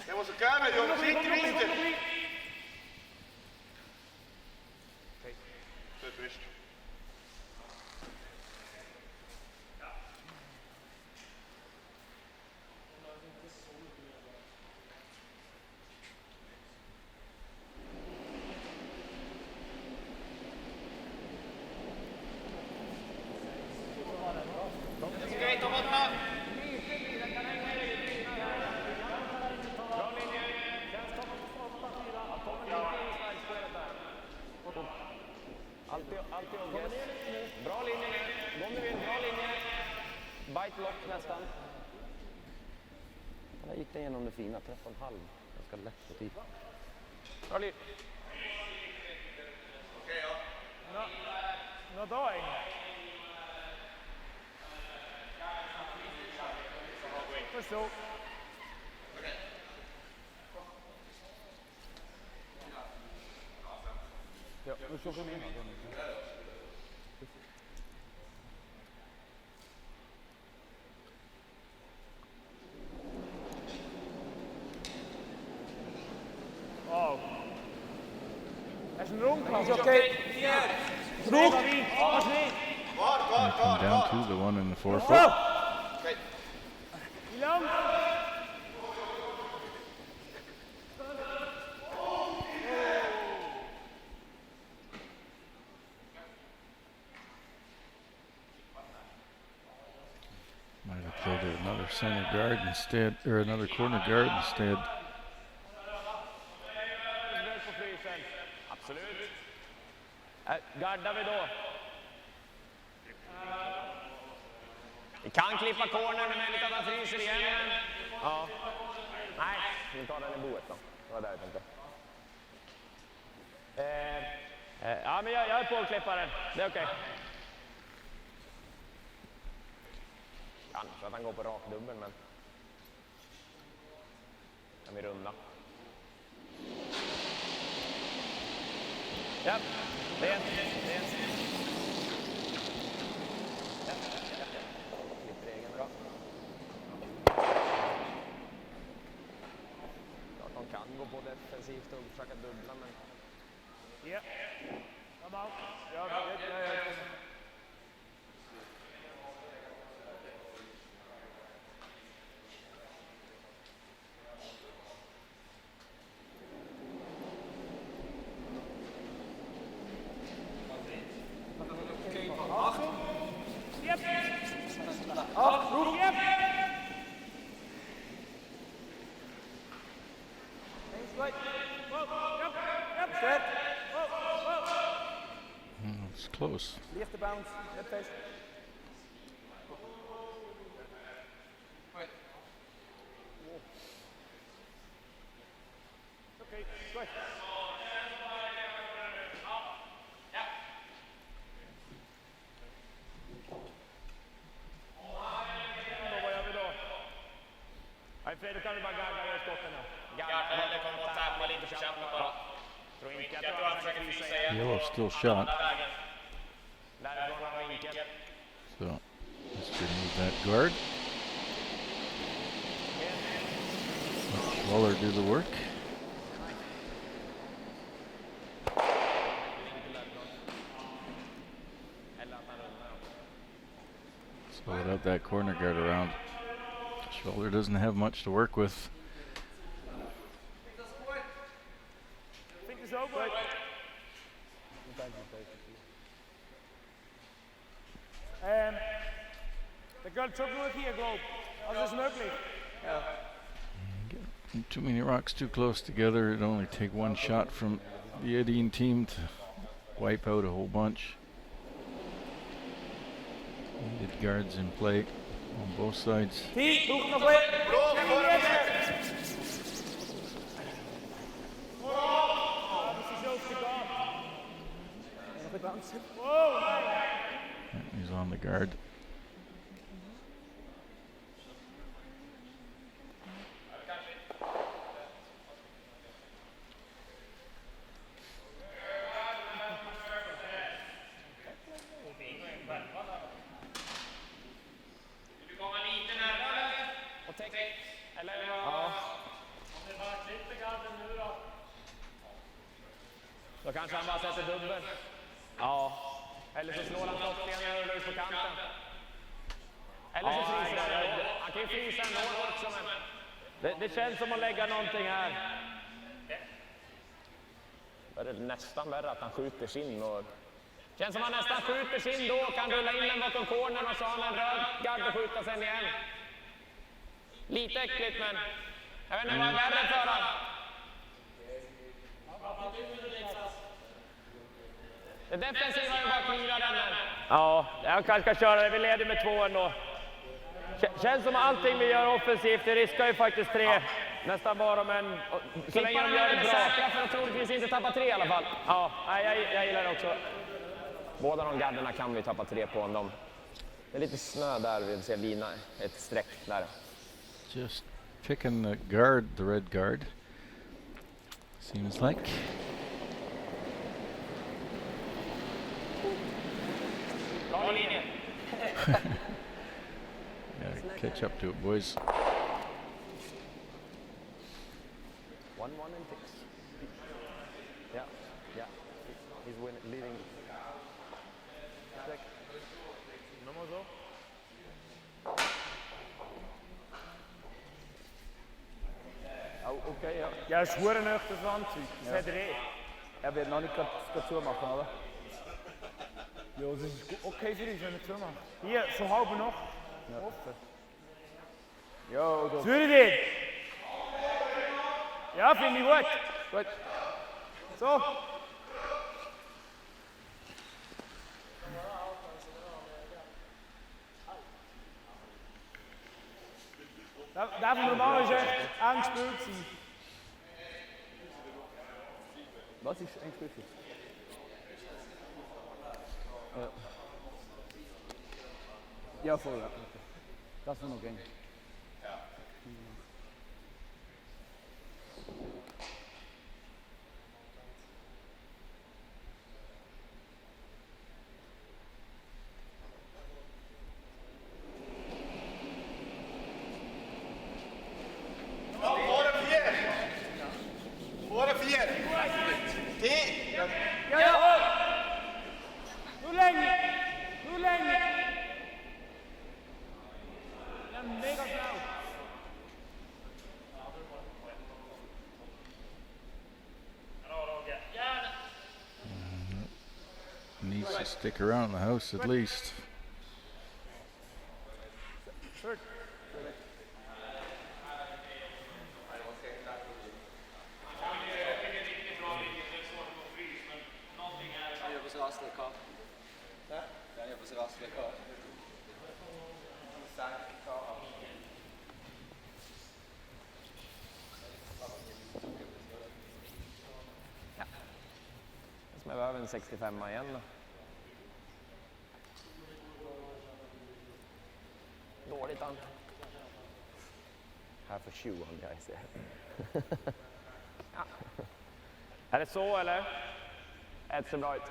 D: Det var så kamer jongens, inte Witte! Zet rust.
E: Alltid Ogges. Bra linje nu. Gå nu in, bra linje. Bite lock nästan.
F: Där gick den igenom det fina, 13,5. Ganska lätt på tid.
E: Bra linje.
D: Okej, ja.
B: Not doing. Förstå.
I: Ja, nu kör vi in.
B: Wow. Er is een rondkant.
I: Is okej.
B: Vroeg. Alsjeblieft.
A: Come down to the one in the 4-foot.
B: Lang.
A: Might have played another center guard instead, or another corner guard instead.
E: På frysen. Absolut. Gardar vi då? Vi kan klippa cornern med möjligt att han fryser igen. Ja. Nej, vi tar den i boet då. Det var där jag tänkte. Ja, men jag är på att klippa den. Det är okej. Kanske att han går på rak dubbel, men kan vi runda. Ja, det är en. Ja. Klipper egen bra. Klart de kan gå på defensivt och försöka dubbla, men...
B: Ja. Kom out. Ja.
A: It's close.
I: Leave the bounce. Left face.
B: Okay, good.
E: SWE, då kan du bara garda och göra skotten nu.
C: Garda eller komma och tappa lite för kämpa bara.
E: Tror inte jag tror han försöker visa igen.
A: Yellow still shot.
E: Därifrån har han vinkel.
A: So let's remove that guard. Let Schwaller do the work. So without that corner guard around, Schwaller doesn't have much to work with.
E: Fick det så over. Det går tog nu hier globe. Als is möglich. Ja.
A: Too many rocks too close together. It'd only take one shot from the Edin team to wipe out a whole bunch. Needed guards in play on both sides. He's on the guard.
E: Då kanske han bara sätter dubbel. Ja. Eller så slår han toppstenen och rullar ut på kanten. Eller så fryser han ändå. Han kan ju frysa ändå också, men det känns som att lägga någonting här.
F: Det är nästan värre att han skjuter sin och...
E: Känns som att han nästan skjuter sin då, kan rulla in den bakom cornern och så har han en röd gard och skjuta sen igen. Lite äckligt, men jag vet inte vad är värre för han. Det defensiva är ju bara kniva den här. Ja, jag kanske ska köra det. Vi leder med 2 ändå. Känns som allting vi gör offensivt, det riskar ju faktiskt 3. Nästan bara, men så länge de gör det bra. Säkra för att troligtvis inte tappa 3 i alla fall. Ja, jag gillar det också.
F: Båda de garderna kan vi tappa 3 på om det är lite snö där, vi ser lina, ett streck där.
A: Just picking the guard, the red guard. Seems like.
E: Bra linje.
A: Gotta catch up to it, boys.
F: 1-1 and 6. Yeah. He's leading.
E: Nummer så.
I: Okay, ja.
B: Ja, ist schwer nicht das Anzug. Das hat er eh.
I: Er wird noch nicht dazu machen, oder?
B: Ja, das ist okay für dich, wenn er zumacht. Hier, so halb noch.
I: Ja.
B: Offen.
I: Ja, oder?
B: Zürich! Ja, finde ich gut.
I: Gut.
B: So. Darf normal echt eng gespielt sein.
I: Was ist eng gespielt? Ja, voll. Ja. Das war noch gängig.
A: Needs to stick around the house at least.
F: Som är över en 65 igen då. Dåligt han. have a shoe on guys.
E: Är det så eller? Ett ser bra ut.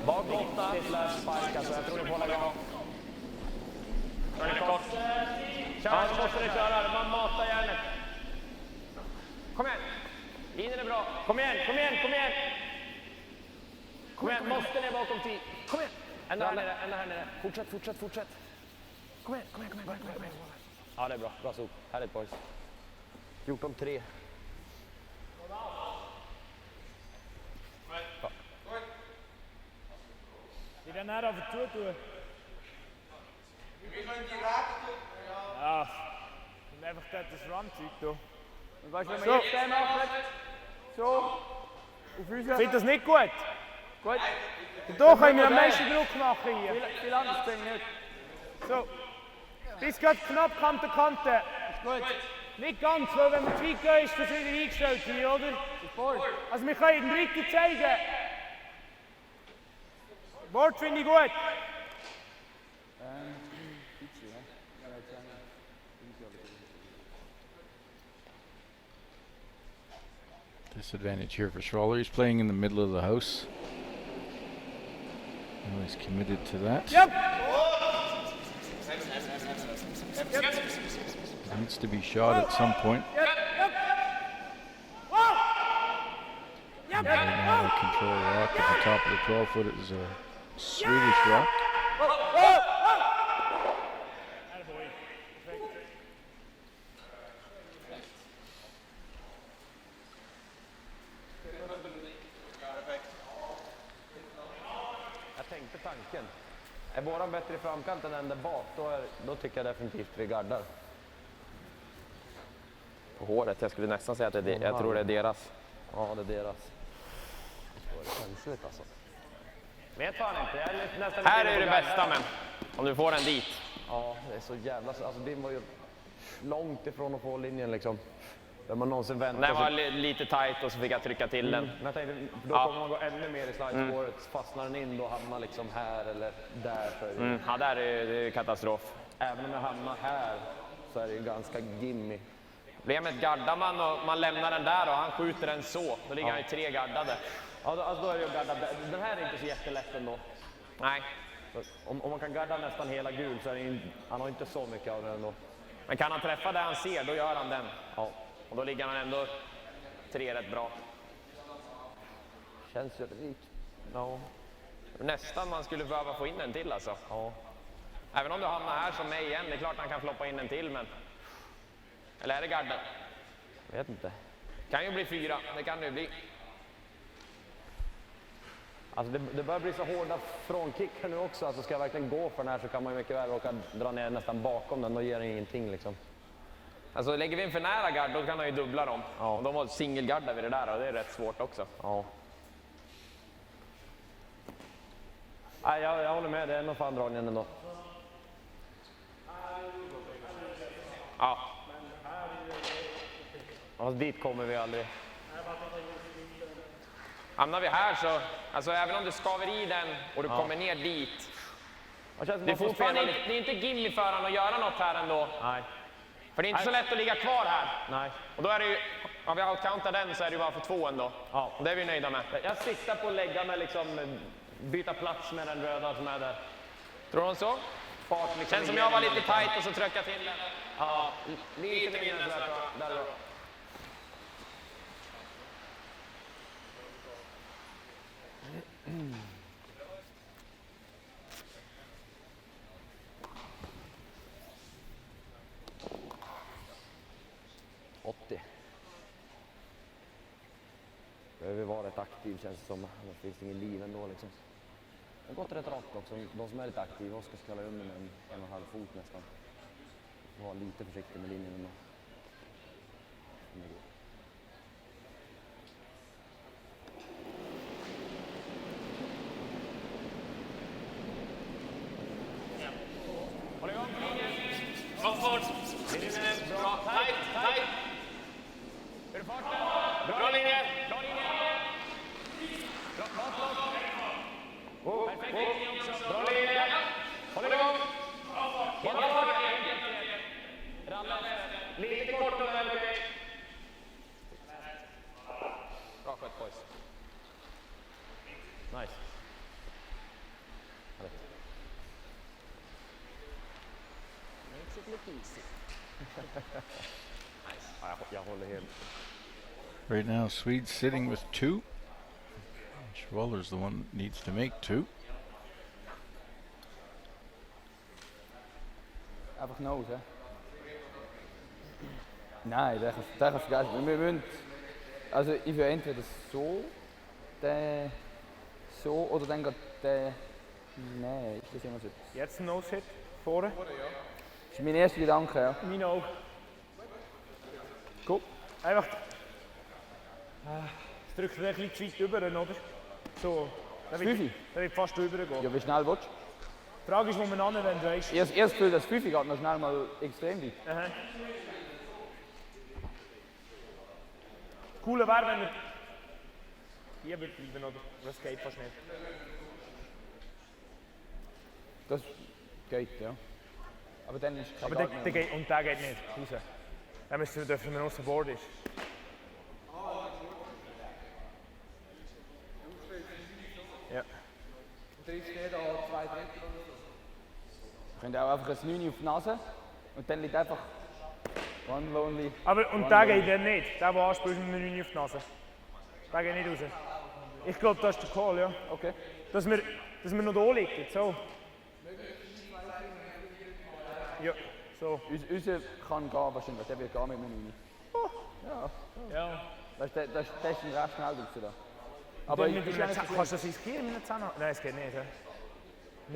F: Bakåt, titlar, sparkar, så jag tror ni får lägga av.
E: Rör ni kort. Kör, så måste ni köra. Man matar järnet. Kom igen. Linjen är bra. Kom igen, kom igen, kom igen. Kom igen, måste ner bakom 10. Kom igen. Ända här nere.
F: Fortsätt. Kom igen.
E: Ja, det är bra.
F: Bra sop. Härligt boys. 14-3.
B: Die dann auf die Tour tun.
D: Wir können direkt.
B: Ja, und einfach das Run-Zeug da. Und weißt du, wenn wir jetzt den machen, so, auf uns. Findest du das nicht gut? Gut. Und da können wir am meisten Druck machen hier. Viel anders bin ich nicht. So. Bis geht knapp Kante. Ist gut. Nicht ganz, weil wenn man zu weit geht, ist das wieder eingestellt hier, oder? Also wir können den Drittel zeigen. Wort finde ich gut.
A: Disadvantage here for Schwaller. He's playing in the middle of the house. And he's committed to that.
B: Yep.
A: Needs to be shot at some point. And right now the control rock at the top of the 12-foot is a Swedish rock.
F: Jag tänkte tanken. Är våran bättre i framkanten än där bak, då tycker jag definitivt vi gardar.
H: På håret, jag skulle nästan säga att det är, jag tror det är deras.
F: Ja, det är deras. Det är känsligt alltså.
E: Vet fan inte, jag är nästan
H: Här är det bästa, men om du får den dit.
F: Ja, det är så jävla... Alltså din var ju långt ifrån att få linjen liksom. Där man någonsin väntar.
H: Den var lite tight och så fick jag trycka till den.
F: Men jag tänkte, då kommer man gå ännu mer i slidespåret. Fastnar den in, då hamnar liksom här eller där.
H: Ja, där är det katastrof.
F: Även om jag hamnar här så är det ju ganska gimme.
H: Problemet gaddar man och man lämnar den där och han skjuter den så. Då ligger han ju 3 gaddade.
F: Ja, då är det ju gaddad. Den här är inte så jättelätt ändå.
H: Nej.
F: Om man kan gadda nästan hela gul så är det ju, han har inte så mycket av den ändå.
H: Men kan han träffa det han ser, då gör han den.
F: Ja.
H: Och då ligger han ändå 3 rätt bra.
F: Känns ju rikt. Ja.
H: Nästan man skulle behöva få in en till alltså.
F: Ja.
H: Även om du hamnar här som mig igen, det är klart han kan floppa in en till, men... Eller är det garden?
F: Jag vet inte.
H: Kan ju bli 4, det kan det ju bli.
F: Alltså det börjar bli så hårda frånkickar nu också. Alltså ska jag verkligen gå för den här så kan man ju mycket väl råka dra ner nästan bakom den. Då ger den ingenting liksom.
H: Alltså lägger vi in för nära gard, då kan han ju dubbla dem.
F: Ja.
H: Och de var singelgardar vid det där och det är rätt svårt också.
F: Ja. Nej, jag håller med. Det är nog fan dragningen ändå.
H: Ja.
F: Alltså dit kommer vi aldrig.
H: Hamnar vi här så, alltså även om du skaver i den och du kommer ner dit. Det är fortfarande det är inte gimme för han att göra något här ändå.
F: Nej.
H: För det är inte så lätt att ligga kvar här.
F: Nej.
H: Och då är det ju, om vi outcountar den så är det ju bara för 2 ändå.
F: Ja.
H: Och det är vi nöjda med.
F: Jag siktar på att lägga mig liksom, byta plats med den röda som är där.
H: Tror du så?
F: Fart liksom.
H: Känns som jag var lite tight och så tryckte till den.
F: Ja, lite mindre så där. Där då. Behöver vara rätt aktiv känns det som. Annars finns det ingen liv ändå liksom. Det har gått rätt rakt också. De som är lite aktiva, Oskar ska hålla under med en 1,5 fot nästan. Var lite försiktig med linjen ändå.
E: Håll igång på linjen. Framfart. Linjen är bra. Tight. Hur är farten? Bra linje.
F: Jag håller helt.
A: Right now, Swede's sitting with 2. Schwaller's the one that needs to make 2.
I: Einfach nose, hè? Nein, der kann vergessen. Wir müssen, also ich will entweder so, so oder dann geht der. Nein, ist das immer so?
B: Jetzt ein No-Sit, vorne.
I: Das ist mein erster Gedanke, ja.
B: Meine auch.
I: Gut.
B: Einfach. Es drückt ein bisschen zu weit über, oder? So.
I: Das Fünfi?
B: Der wird fast drüber gehen.
I: Ja, wie schnell willst du?
B: Die Frage ist, wo man anwendet, weißt du?
I: Ich habe das Gefühl, das Fünfi geht noch schnell mal extrem weit.
B: Aha. Das Coole wäre, wenn er hier würde bleiben, oder? Das geht fast nicht.
I: Das geht, ja. Aber dann ist kein
B: Aber
I: Guard
B: der
I: mehr.
B: geht, und der geht nicht raus. Dann dürfen wir noch so Board ist. Ja.
I: Wir können auch einfach ein 9 auf die Nase und dann liegt einfach one lonely.
B: Aber und der geht dann nicht. Der anspielst mit einem 9 auf die Nase. Der geht nicht raus. Ich glaube, das ist der Call, ja.
I: Okay.
B: Dass wir noch da liegen, so. Ja, so.
I: Unser kann gehen wahrscheinlich, der wird gehen mit einem 9. Ja.
B: Ja.
I: Das ist der ist recht schnell raus da.
B: Aber
I: Aber
B: mit
I: ich
B: einem kannst du das riskieren mit einer 10? Nein, es geht nicht. Ja.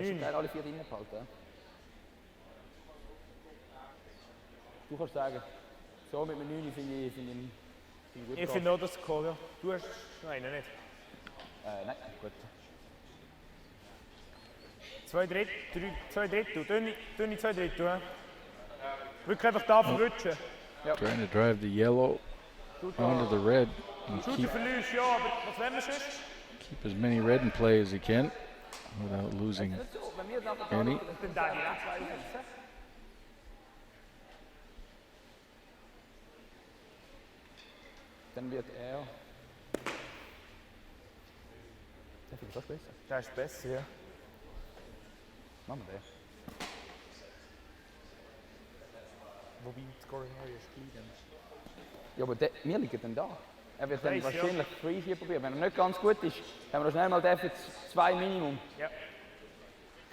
I: Ich kann alle 4 drinnen behalten. Ja. Du kannst sagen, so mit einem 9 finde ich gut.
B: Ich finde auch das Call, ja. Du hast einen nicht.
I: Nein, gut.
B: 2 Drittel, dünne 2 Drittel. Ja. Wirklich einfach da verrutschen.
A: Trying to drive the yellow onto the red and
B: Shooter verlierst, ja, aber was wollen wir sonst?
A: keep as many red in play as he can without losing
I: Wenn wir nachher
A: any.
B: Dann da direkt weiter.
I: dann wird er. Der findet das besser.
B: Der ist besser, ja.
I: Machen wir den.
B: Wobei die Scoring Area ist klein.
I: Ja, aber wir liegen dann da. Er wird dann
B: Weiss, ja.
I: wahrscheinlich Free hier probieren. Wenn er nicht ganz gut ist, haben wir noch schnell mal den für 2 Minimum.
B: Ja.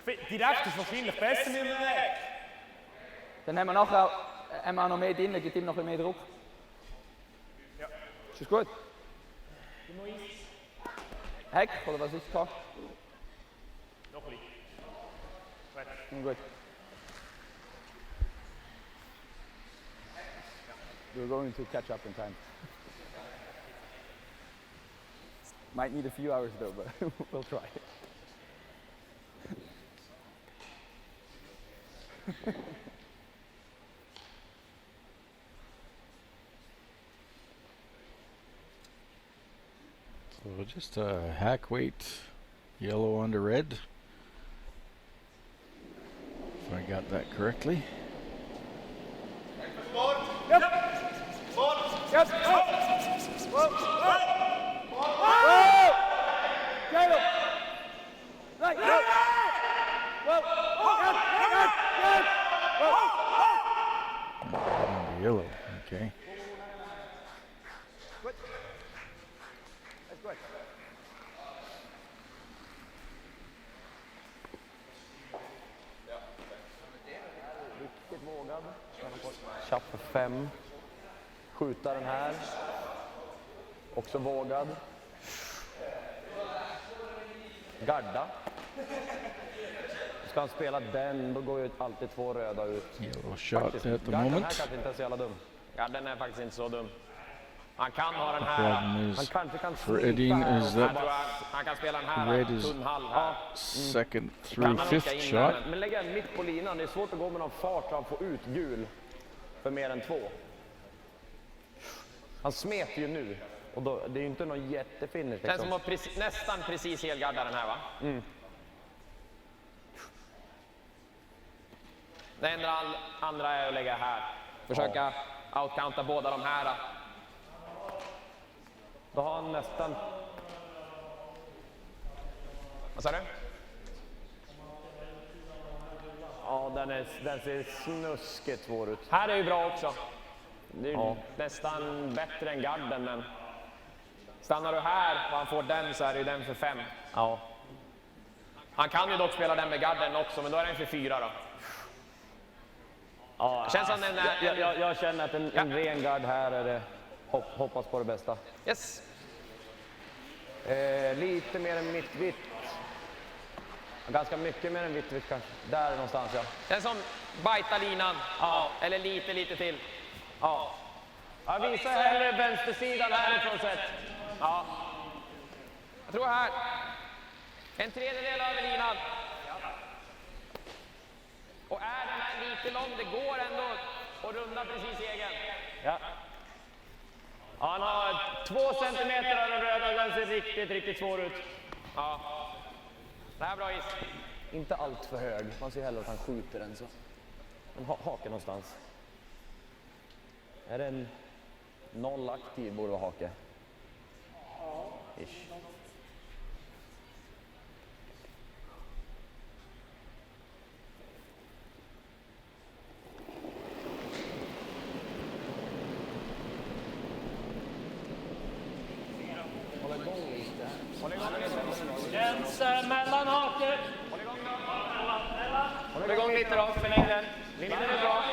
B: Direkt ist wahrscheinlich besser mit dem Weg.
I: Dann haben wir nachher auch noch mehr drin, gibt ihm noch ein bisschen mehr Druck.
B: Ja.
I: Ist das gut? Heck, oder was ist es?
B: Noch ein bisschen.
I: Gut. We're going to catch up in time. Might need a few hours though, but we'll try.
A: So just a hack weight, yellow onto red. If I got that correctly.
B: Yep. Yep. Whoa. Whoa. Caleb. Right. Whoa. Whoa.
A: Onto yellow, okay.
B: Good. That's good.
F: Riktigt vågad. Chapp för 5. Skjuta den här. Också vågad. Garda. Ska han spela den, då går ju alltid 2 röda ut.
A: Yellow shot
F: Faktiskt,
A: at the
F: garden här
A: moment.
F: kanske inte är så jävla dum.
H: Ja, den är faktiskt inte så dum. Han kan ha den här.
A: Problem
F: Han
A: is
F: kanske kan
A: for
F: slinka
A: Edin
F: här.
A: is
H: Jag
A: that
H: tror han kan spela den här.
A: red is
H: Tunn halv här.
A: second
H: Kan
A: through
H: han
A: fifth
H: åka in
A: shot.
H: där?
F: Men lägga den mitt på linan, det är svårt att gå med någon fart så han får ut gul för mer än 2. Han smeter ju nu och då, det är ju inte någon jättefinish
H: Känns som
F: liksom.
H: att nästan precis helgarda den här, va? Det enda andra är att lägga här. Försöka outcounta båda de här.
F: Då har han nästan...
H: Vad sa du?
F: Ja, den ser snuskigt svår ut.
E: Här är ju bra också. Det är nästan bättre än garden, men stannar du här och han får den så är det ju den för 5.
F: Ja.
E: Han kan ju dock spela den med garden också, men då är den för 4 då.
F: Ja,
E: Känns som den är...
F: jag känner att en ren gard här är det hoppas på det bästa.
E: Yes.
F: Lite mer än mittvitt. Ganska mycket mer än vittvitt kanske. Där någonstans, ja.
E: Den som bajtar linan. Ja. Eller lite till.
F: Ja.
E: Jag visar hellre vänstersidan härifrån sett. Ja. Jag tror här. En tredjedel över linan. Och är den här lite lång, det går ändå att runda precis egen.
F: Ja.
E: Han har 2 centimeter över den röda, den ser riktigt svår ut. Ja. Det här är bra is.
F: Inte allt för hög. Man ser hellre att han skjuter den så. En hake någonstans. Är det en 0 aktiv borde vara hake? Ish.
E: Jens mellan haker. Håll igång lite då, förläng den. Linjen är bra.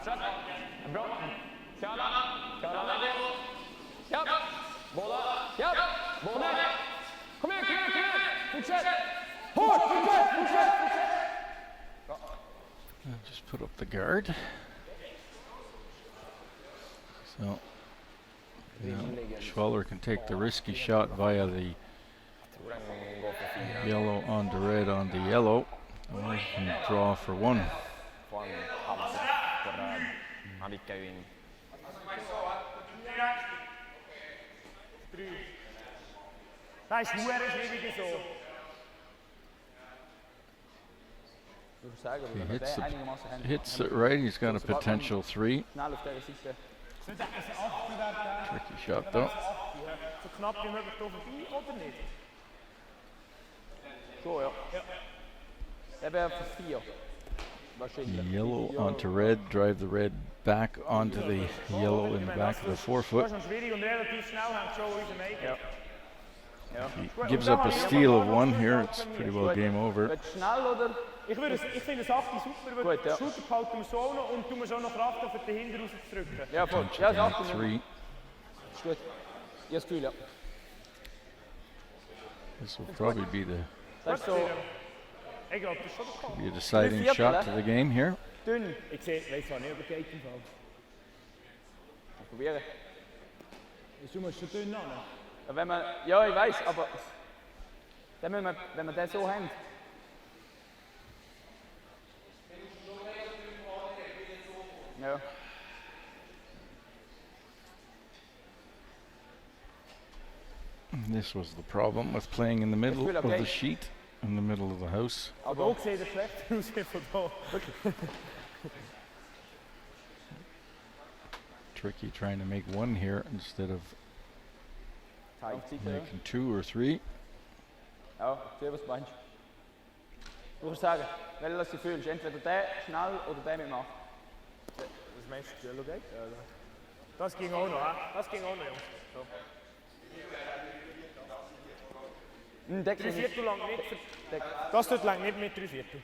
E: Kör. Bra. Kalla. Ja. Båda. Ja. Båda. Kom igen. Fortsätt. Hårt, fortsätt.
A: Just put up the guard. So Schwaller can take the risky shot via the yellow onto red on the yellow, or he can draw for 1.
H: Han vickar ju in.
B: Nej, Schwaller är lite så.
A: He hits it right, he's got a potential 3. Tricky shot though.
B: Så knappt wie möglich da vorbei oder nicht?
I: Så ja. Det blir för 4.
A: Yellow onto red, drive the red back onto the yellow in the back of the forefoot.
B: Dat is schwierig und relativ schnell hängt schon unser Make.
A: He gives up a steal of 1 here, it's pretty well game over.
I: Schnell oder?
B: Ich finde es 8 super, weil den Shooter behalten wir so noch und tun wir so noch Kraft auf den hinten rauszudrücken.
I: Ja, voll.
A: Punch
I: Ja,
A: again,
I: 8.
A: 3.
I: Ist gut. Ich habe Gefühl, ja.
A: This will probably be
I: Das ist so
B: Ich glaube, das ist schon der Call.
A: a deciding shot to the game here.
I: dünn.
B: Ich weiß zwar nicht, ob er geht im Fall.
I: Probieren.
B: Du musst schon dünn an.
I: Ja, wenn man, ja, ich weiß, aber dann müssen wir, wenn wir das so haben. Ja.
A: This was the problem with playing in the middle of the sheet, in the middle of the house.
B: Aber auch sieht er schlechter aus wie von da.
A: Tricky trying to make 1 here instead of making 2 or 3.
I: Ja, sehr was meinst du? Du kannst sagen, welches du fühlst, entweder der schnell oder der mit Macht.
B: Was meinst du, Duello geht? Das ging auch noch, das ging auch noch, Jungs. So.
I: Der
B: 3 Viertel lang nicht. Das tut lang nicht mit 3 Viertel.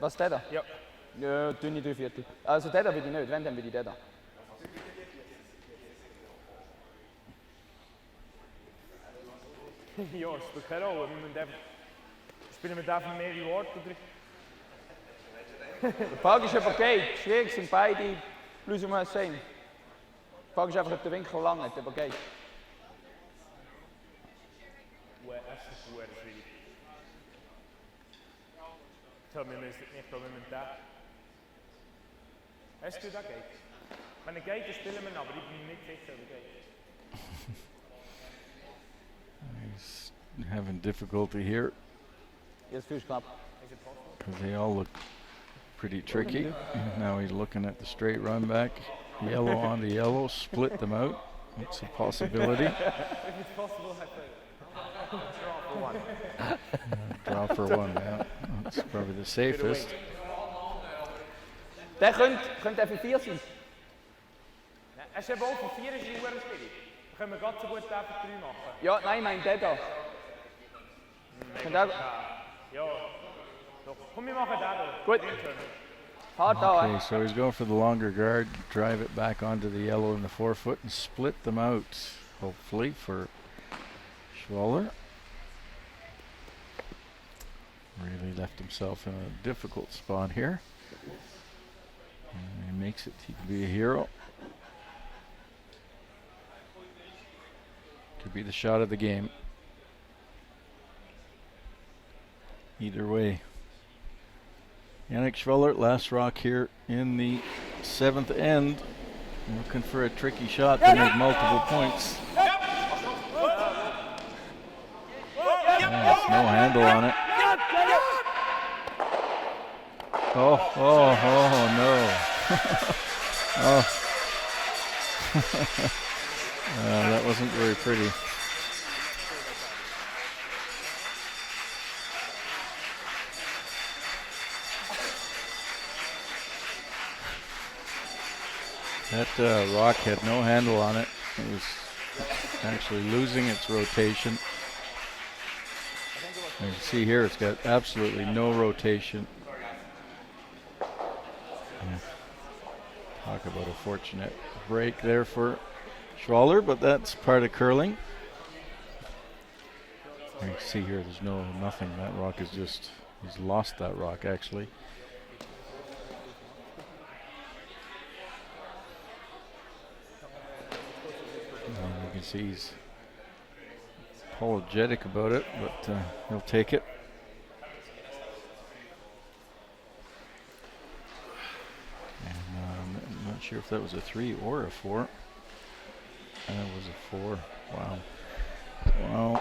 I: Was, der da?
B: Ja.
I: Ja, dünne 3 Viertel. Also der da will ich nicht, wenn, dann will ich der da.
B: Ja, das spielt keine Rolle. Spielen wir einfach mehr Reward oder?
I: Die Frage ist, ob er geht. Schwierig sind beide plus ou moins same. Die Frage ist einfach, ob der Winkel lang hat, ob er geht.
B: Das ist schwierig. So, wir müssen nicht da mit dem. Hast du da geht? Wenn er geht, dann spielen wir ihn, aber ich bin nicht sicher, ob er geht.
A: He's having difficulty here
I: Jetzt fühlst du knapp.
A: because they all look pretty tricky. Now he's looking at the straight run back. Yellow onto yellow, split them out. It's a possibility.
B: If it's possible, I think.
A: Draw for 1, yeah. It's probably the safest.
I: Der könnte er für 4 sein.
E: Er ist eben auch für 4 ist schwierig. Da können wir ganz so gut den für 3 machen.
I: Ja, nein, ich meine der da.
E: Ja, doch. Komm, wir machen den da.
I: Gut. Hart da,
A: Okay, so he's going for the longer guard, drive it back onto the yellow and the forefoot and split them out, hopefully, for Schwaller. Really left himself in a difficult spot here. And he makes it, he can be a hero. Could be the shot of the game. Either way. Yannick Schwaller, last rock here in the 7th end. Looking for a tricky shot to make multiple points. No handle on it. Oh no. That wasn't very pretty. That rock had no handle on it. It was actually losing its rotation. You can see here it's got absolutely no rotation. Yeah. Talk about a fortunate break there for Schwaller, but that's part of curling. You can see here there's nothing. That rock is just, he's lost that rock actually. And you can see he's apologetic about it, but he'll take it. And I'm not sure if that was a 3 or a 4. That was a 4. Wow. Wow.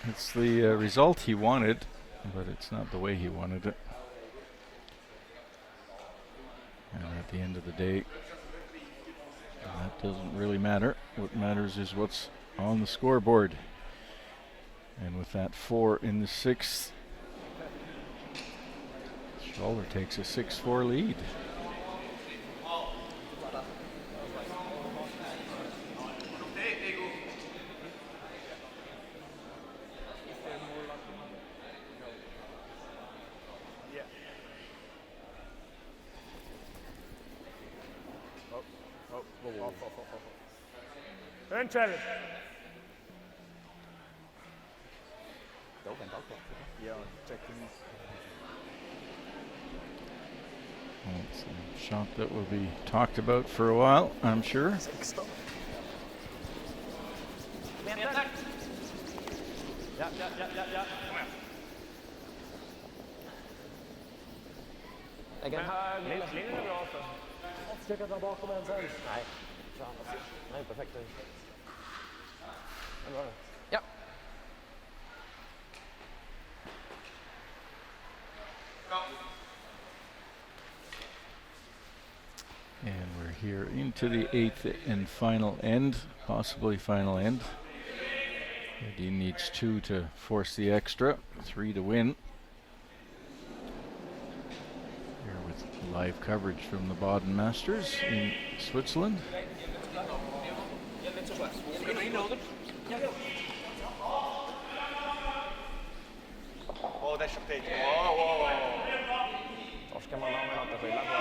A: It's the result he wanted, but it's not the way he wanted it. And at the end of the day, that doesn't really matter. What matters is what's on the scoreboard. And with that 4 in the 6th, Schwaller takes a 6-4 lead.
E: Eventually.
G: Yeah, checking.
A: It's a shot that will be talked about for a while, I'm sure.
E: Linjen är bra så.
C: Försöka dra bakom en sen.
H: Nej. Nej, perfekt. Ja.
A: And we're here into the 8th and final end, possibly final end. Edin needs 2 to force the extra, 3 to win. Here with live coverage from the Baden Masters in Switzerland.
D: Oh, that's your page. Whoa.
H: Torskar man har man inte skillnad på.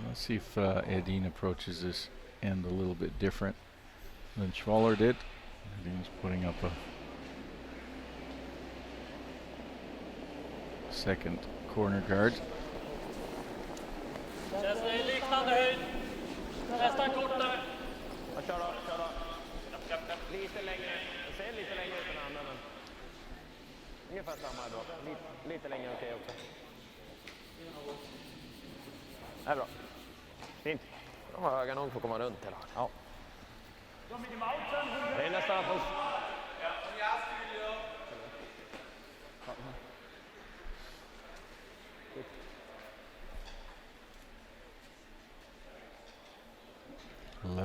A: Let's see if Edin approaches this end a little bit different than Schwaller did. Edin's putting up a second corner guard.
E: Känns det liknande höjd. Nästan kortare.
H: Kör då. Lite längre. Det ser lite längre ut än andra, men ungefär samma är bra. Lite längre okej också. Det är bra. Fint. De har höga nog för att komma runt hela. Ja. Det är nästan att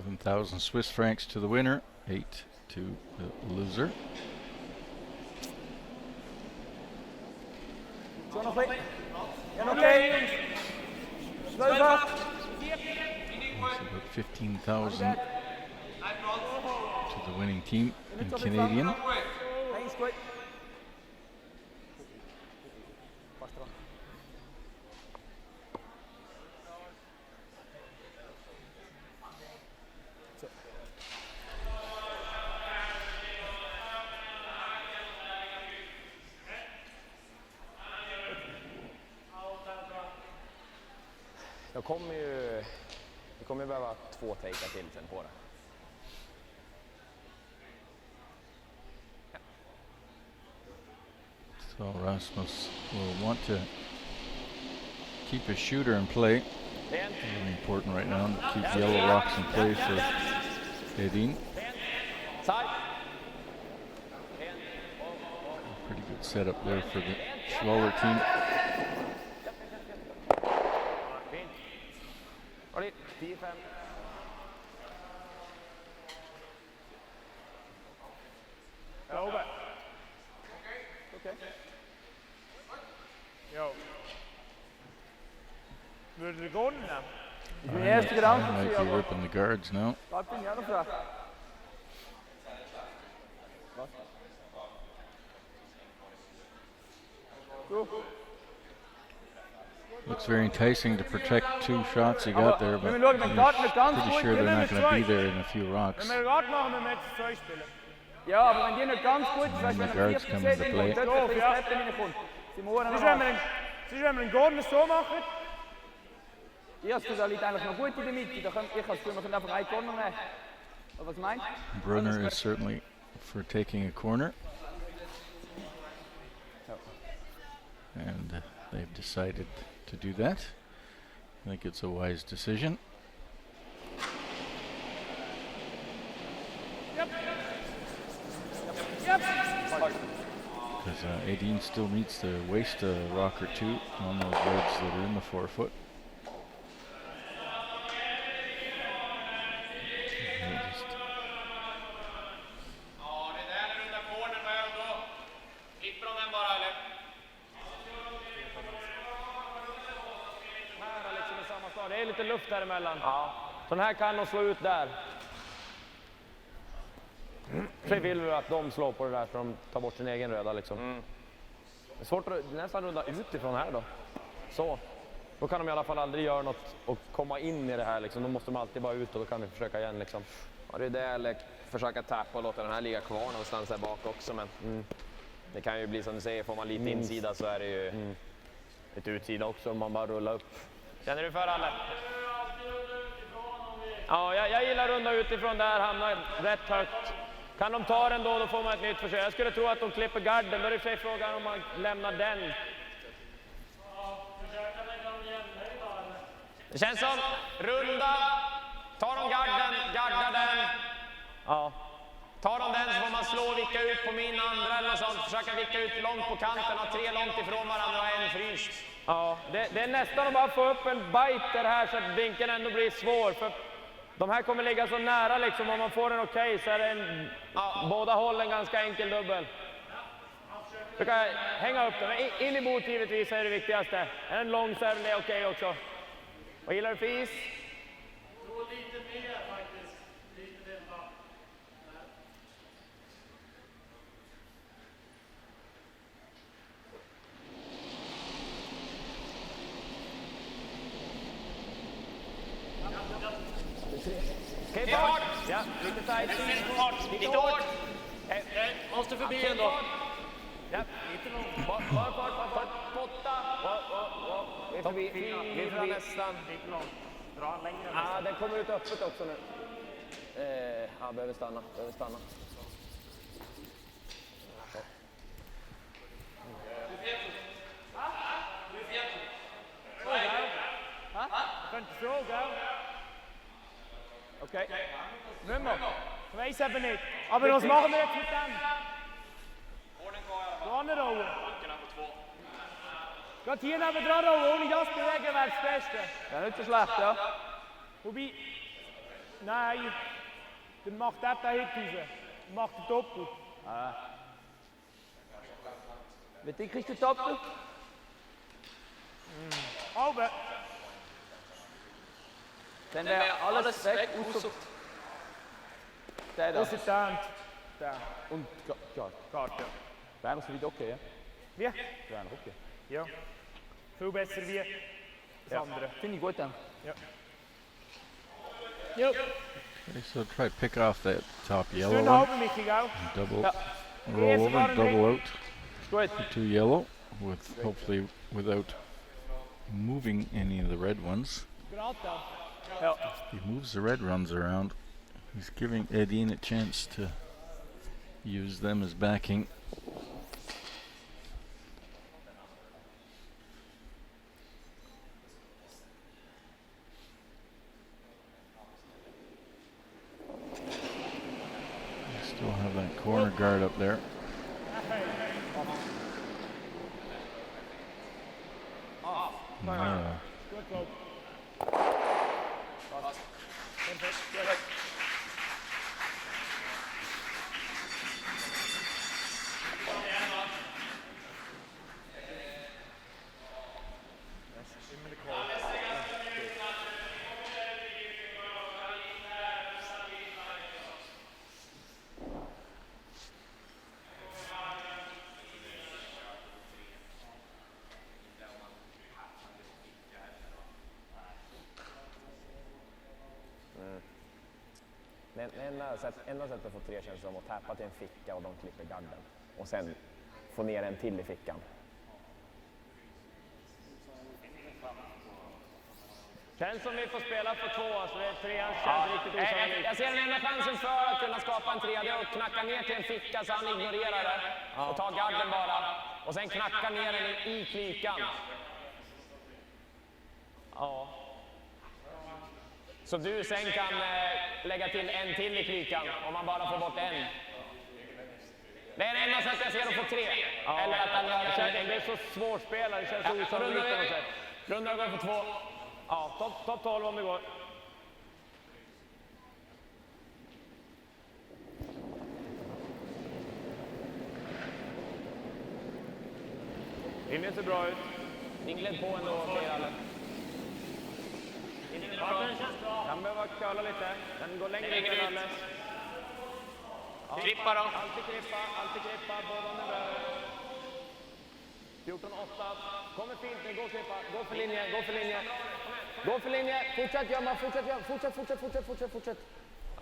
A: 11,000 Swiss francs to the winner, 8 to the loser.
B: Schon noch ein. Ja, okay. 12.
A: That's about 15,000 to the winning team in Canadian.
B: Eins gut.
F: Vi kommer ju behöva 2 takear till sen på det.
A: So Rasmus will want to keep his shooter in play. Really important right now to keep yellow rocks in play for Edin. Pretty good setup there for the Schwaller team.
E: Ready? 10-5. Over.
B: Okay.
E: Jo. Vill du gå den där?
B: Min erste Gedanke
A: I might be ripping the guards now.
B: Was bin ich auch noch frei?
A: Looks very enticing to protect 2 shots he got there, but
B: Wenn wir schauen, wenn Garten nicht ganz
A: pretty
B: gut
A: sure they're not
B: gewinnen,
A: going to be there in a few rocks.
E: Wenn wir Rad machen, wenn wir jetzt 2 spielen.
B: Ja, aber wenn die nicht ganz gut ist, weißt du, wenn
A: the
B: er
A: guards
B: 40
A: come into
B: sind
A: play.
B: und dort ein bisschen Treppen reinkommt, sind wir
E: Siehst du, wenn wir den Gordon so machen?
B: Ja, es liegt eigentlich noch gut in der Mitte. Ich kann es tun, wir können einfach einen Corner nehmen. Oder was meinst du?
A: Brunner is certainly for taking a corner. And they've decided to do that. I think it's a wise decision. Because Edin still needs to waste a rock or 2 on those reds that are in the 4-foot.
E: Det är lite luft här emellan. Ja. Så den här kan de slå ut där. Så vill vi att de slår på det där så de tar bort sin egen röda liksom. Det är svårt att nästan runda utifrån här då. Så. Då kan de i alla fall aldrig göra något och komma in i det här liksom. Då måste de alltid bara ut och då kan vi försöka igen liksom.
H: Ja, det är det, eller försöka tappa och låta den här ligga kvar någonstans där bak också. Men det kan ju bli som du säger, får man lite insida så är det ju ett utsida också om man bara rullar upp.
E: Känner du för alla? Ja, jag gillar runda utifrån där, hamnar rätt högt. Kan de ta den då får man ett nytt försök. Jag skulle tro att de klipper garden, då är det för frågan om man lämnar den.
H: Det känns som runda, tar de garden, gardar den.
E: Ja.
H: Tar de den så får man slå och vicka ut på min andra eller något sånt. Försöka vicka ut långt på kanten, ha 3 långt ifrån varandra och en fryst.
E: Ja, det är nästan att bara få upp en biter här så att vinkeln ändå blir svår. För de här kommer ligga så nära liksom, om man får den okej så är det båda hållen ganska enkel dubbel. Försöka hänga upp den, men in i bot givetvis är det viktigaste. Är den lång så är det okej också. Vad gillar du för is?
J: Lite mer faktiskt, lite dämpa.
E: Okej, fart! Ja, lite tight. Lite hårt!
J: Måste förbi ändå.
E: Ja, lite långt. Fart. Potta! Vi är förbi. Vi är förbi nästan.
J: Dra längre.
E: Ja, den kommer ut öppet också nu. Ja, behöver stanna.
J: Könnte fråga.
E: Okej. Nummer. Ich weiß eben nicht. Aber was machen wir jetzt mit dem? Vorne da oben. Gerade hier neben dran, ohne das bewegen wäre das Beste.
B: Ja, nicht so schlecht, ja.
E: Wobei,
B: Nein, dann macht er den Hit raus. Dann macht er doppelt.
I: Mit dem kriegst du doppelt.
B: Oben.
I: Dann wäre alles weg, außer der da.
B: Außer der Hand. Der.
I: Und Guard.
B: Guard, ja.
I: Wäre noch so weit okay, ja?
B: Wie?
I: Wäre noch okay.
B: Ja. Viel besser wie das andere.
I: Finde ich gut dann.
B: Ja. Ja.
A: Okay, so try to pick off that top yellow
B: Schön
A: one.
B: oben, Michi, gell?
A: Double
I: Ja.
A: roll over, double out
I: Gut.
A: to yellow, with hopefully without moving any of the red ones.
B: Gerade da.
I: Ja.
A: He moves the red ones around. He's giving Edin a chance to use them as backing. Still have that corner guard up there. No.
B: Good club. Perfect. Good.
F: Enda sättet att få 3 känns som att tappa till en ficka och de klipper garden. Och sen få ner en till i fickan.
E: Känns som vi får spela på 2, så det är 3 känns riktigt osannolikt.
F: Jag ser den enda chansen för att kunna skapa en 3, det är att knacka ner till en ficka så han ignorerar det. Och tar garden bara. Och sen knacka ner den i klykan. Ja. Så du sen kan lägga till en till i klykan om man bara får bort en. Det är det enda sättet jag ser att få 3.
E: Ja.
F: Eller att han gör
E: Det är så svårspelare, det känns så osannolikt på något sätt.
F: Rundar går för 2.
E: Ja, topp 12 om det går. Linjen ser bra ut.
F: Ingled på ändå, säger alla.
J: Den känns bra.
E: Kan behöva köla lite. Den går längre ut än alldeles. Ja.
H: Klippa då.
E: Alltid klippa. Båda är bra. 14-8. Kommer fint nu, gå och klippa. Gå för linje.
F: Gå för linje, fortsätt gömma, fortsätt.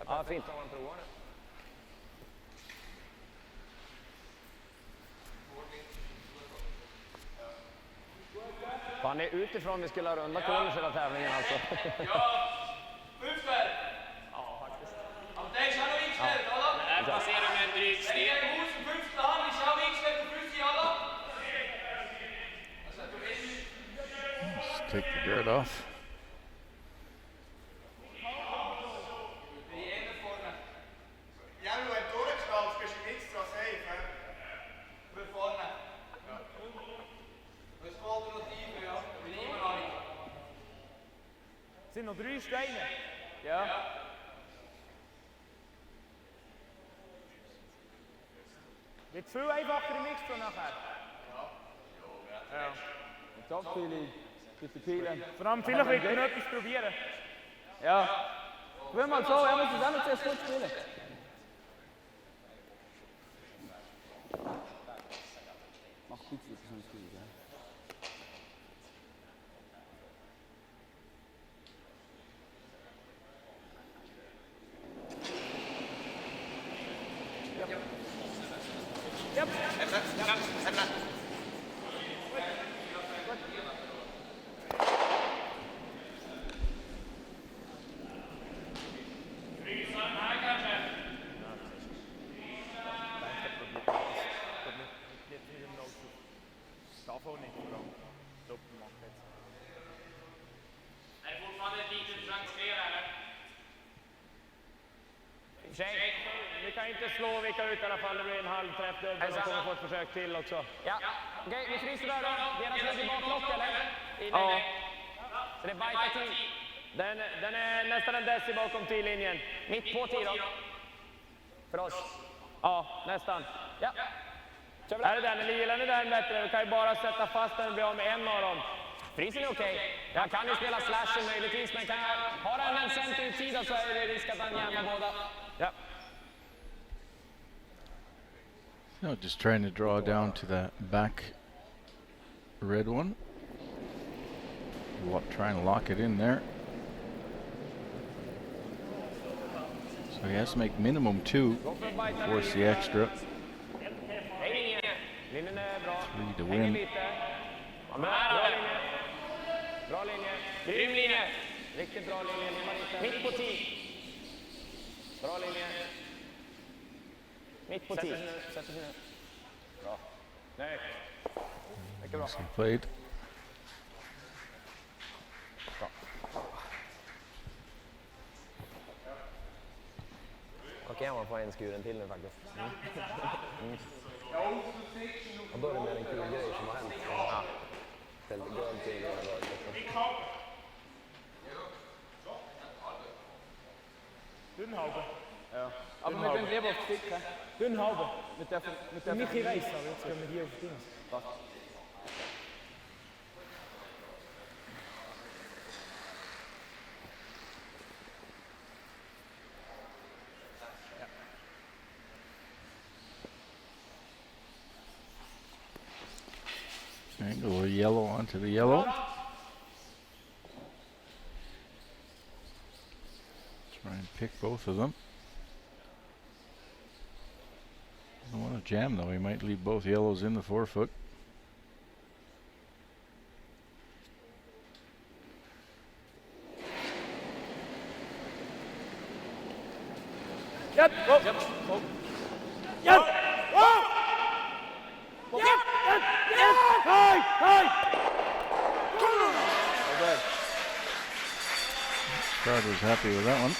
F: Ja, fint.
E: Fan, det är utifrån vi skulle ha runda corners hela tävlingen alltså.
D: Ja, Fünfter!
E: Ja, faktiskt.
D: Aber der ist auch noch eingestellt, oder?
H: Där passerar med en dryg
D: Der
H: steg.
D: Haus im 5. Hand ist auch eingestellt, der Füße, oder? Also, du bist...
A: Just take the guard off.
D: Wie einer vorne. Ja, wenn du durchgestellst, bist du nicht so safe, hä? Für vorne. Ja. Das ist Alternative, ja. Bin ich immer noch nicht.
B: Sind noch 3 Steine?
I: Ja.
B: Wird viel einfacher im Mix nachher. Ja.
I: Und doch viele Pilen.
B: Vor allem vielleicht wird man etwas probieren.
I: Ja. Probier mal so, er muss es auch noch zuerst gut spielen. Mach ein bisschen, das ist nicht gut, ja.
B: Davon nicht, Frau. Doppel machen jetzt.
H: Är det fortfarande ett litet transfer eller?
E: Vi kan inte slå vilka ut i alla fall. Det blir en halv träff dubbel och kommer få ett försök till också.
F: Ja, okej, vi fryser där då. Deras ligger bak lock eller?
E: Ja.
F: Så det är bajta till.
E: Den är nästan en deci bakom T-linjen. Mitt på 10 då. För oss. Ja, nästan. Ja. Är det den? Eller gillar ni den bättre? Vi kan ju bara sätta fast den och bli av med en av dem. Frisen är okej. Jag kan ju spela slashen möjligtvis, men kan jag ha den en cent utsida så är det risk att han jämnar båda. Ja.
A: No, just trying to draw down to that back red one. Trying to lock it in there. So he has to make minimum 2, force the extra. 3 to win.
E: Bra linje. Grym linje. Riktigt bra linje. Mitt på 10. Bra linje. Mitt på 10. Sätter sig nu. Bra. Nej. Mycket bra.
A: Played.
F: Okej, man får en skuren till nu faktiskt. Jag började med en kul grej som har hänt. Ja. Grönt till
I: Dünnhaube. Ja. Aber mit dem Leberstick, hä? Dünnhaube. Mit der
B: Michi Reis, aber jetzt können wir hier auf Dings.
A: And go yellow onto the yellow. Try and pick both of them. Don't want to jam though. He might leave both yellows in the forefoot.
B: Yep. Oh. Yep. Oh. Yep. Oh. Yep. Yep. Yep. Hey. Hey.
A: Crowd was happy with that one.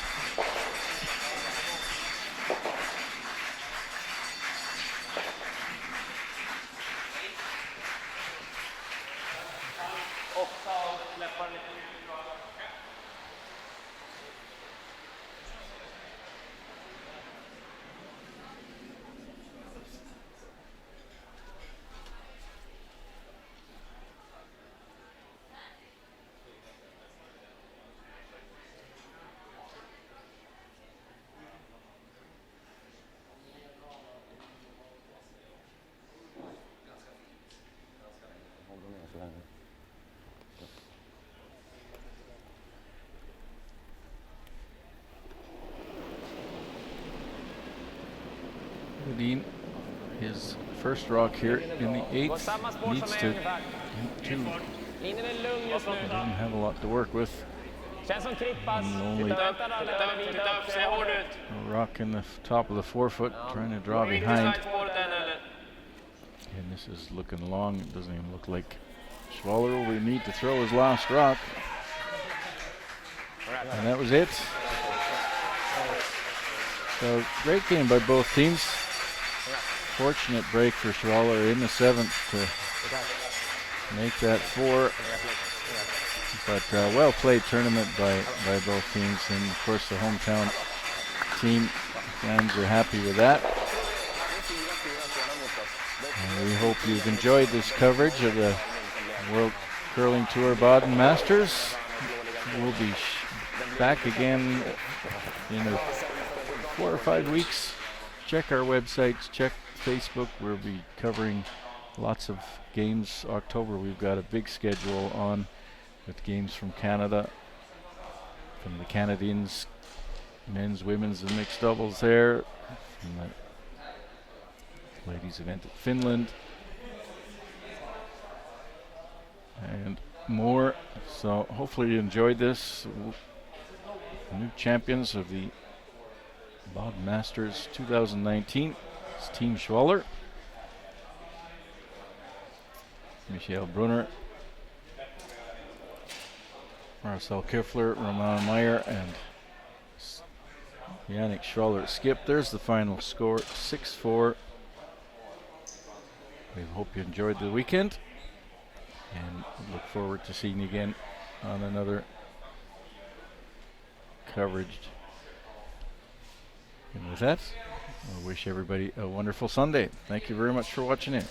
A: Edin, his first rock here in the 8th, needs to get 2. He doesn't have a lot to work with. Only a rock in the top of the forefoot, trying to draw behind. And this is looking long. It doesn't even look like Schwaller will need to throw his last rock. And that was it. So great game by both teams. Fortunate break for Schwaller in the 7th to make that 4. But well played tournament by both teams, and of course the hometown team fans are happy with that. And we hope you've enjoyed this coverage of the World Curling Tour Baden Masters. We'll be back again in 4 or 5 weeks. Check our websites, check Facebook. We'll be covering lots of games. October we've got a big schedule on with games from Canada, from the Canadians, men's, women's, and mixed doubles there, from the ladies event at Finland, and more. So hopefully you enjoyed this. New champions of the Baden Masters 2019. It's Team Schwaller. Michael Brunner, Marcel Kiffler, Roman Meyer, and Yannick Schwaller skip. There's the final score, 6-4. We hope you enjoyed the weekend and look forward to seeing you again on another coverage. And with that, I wish everybody a wonderful Sunday. Thank you very much for watching in.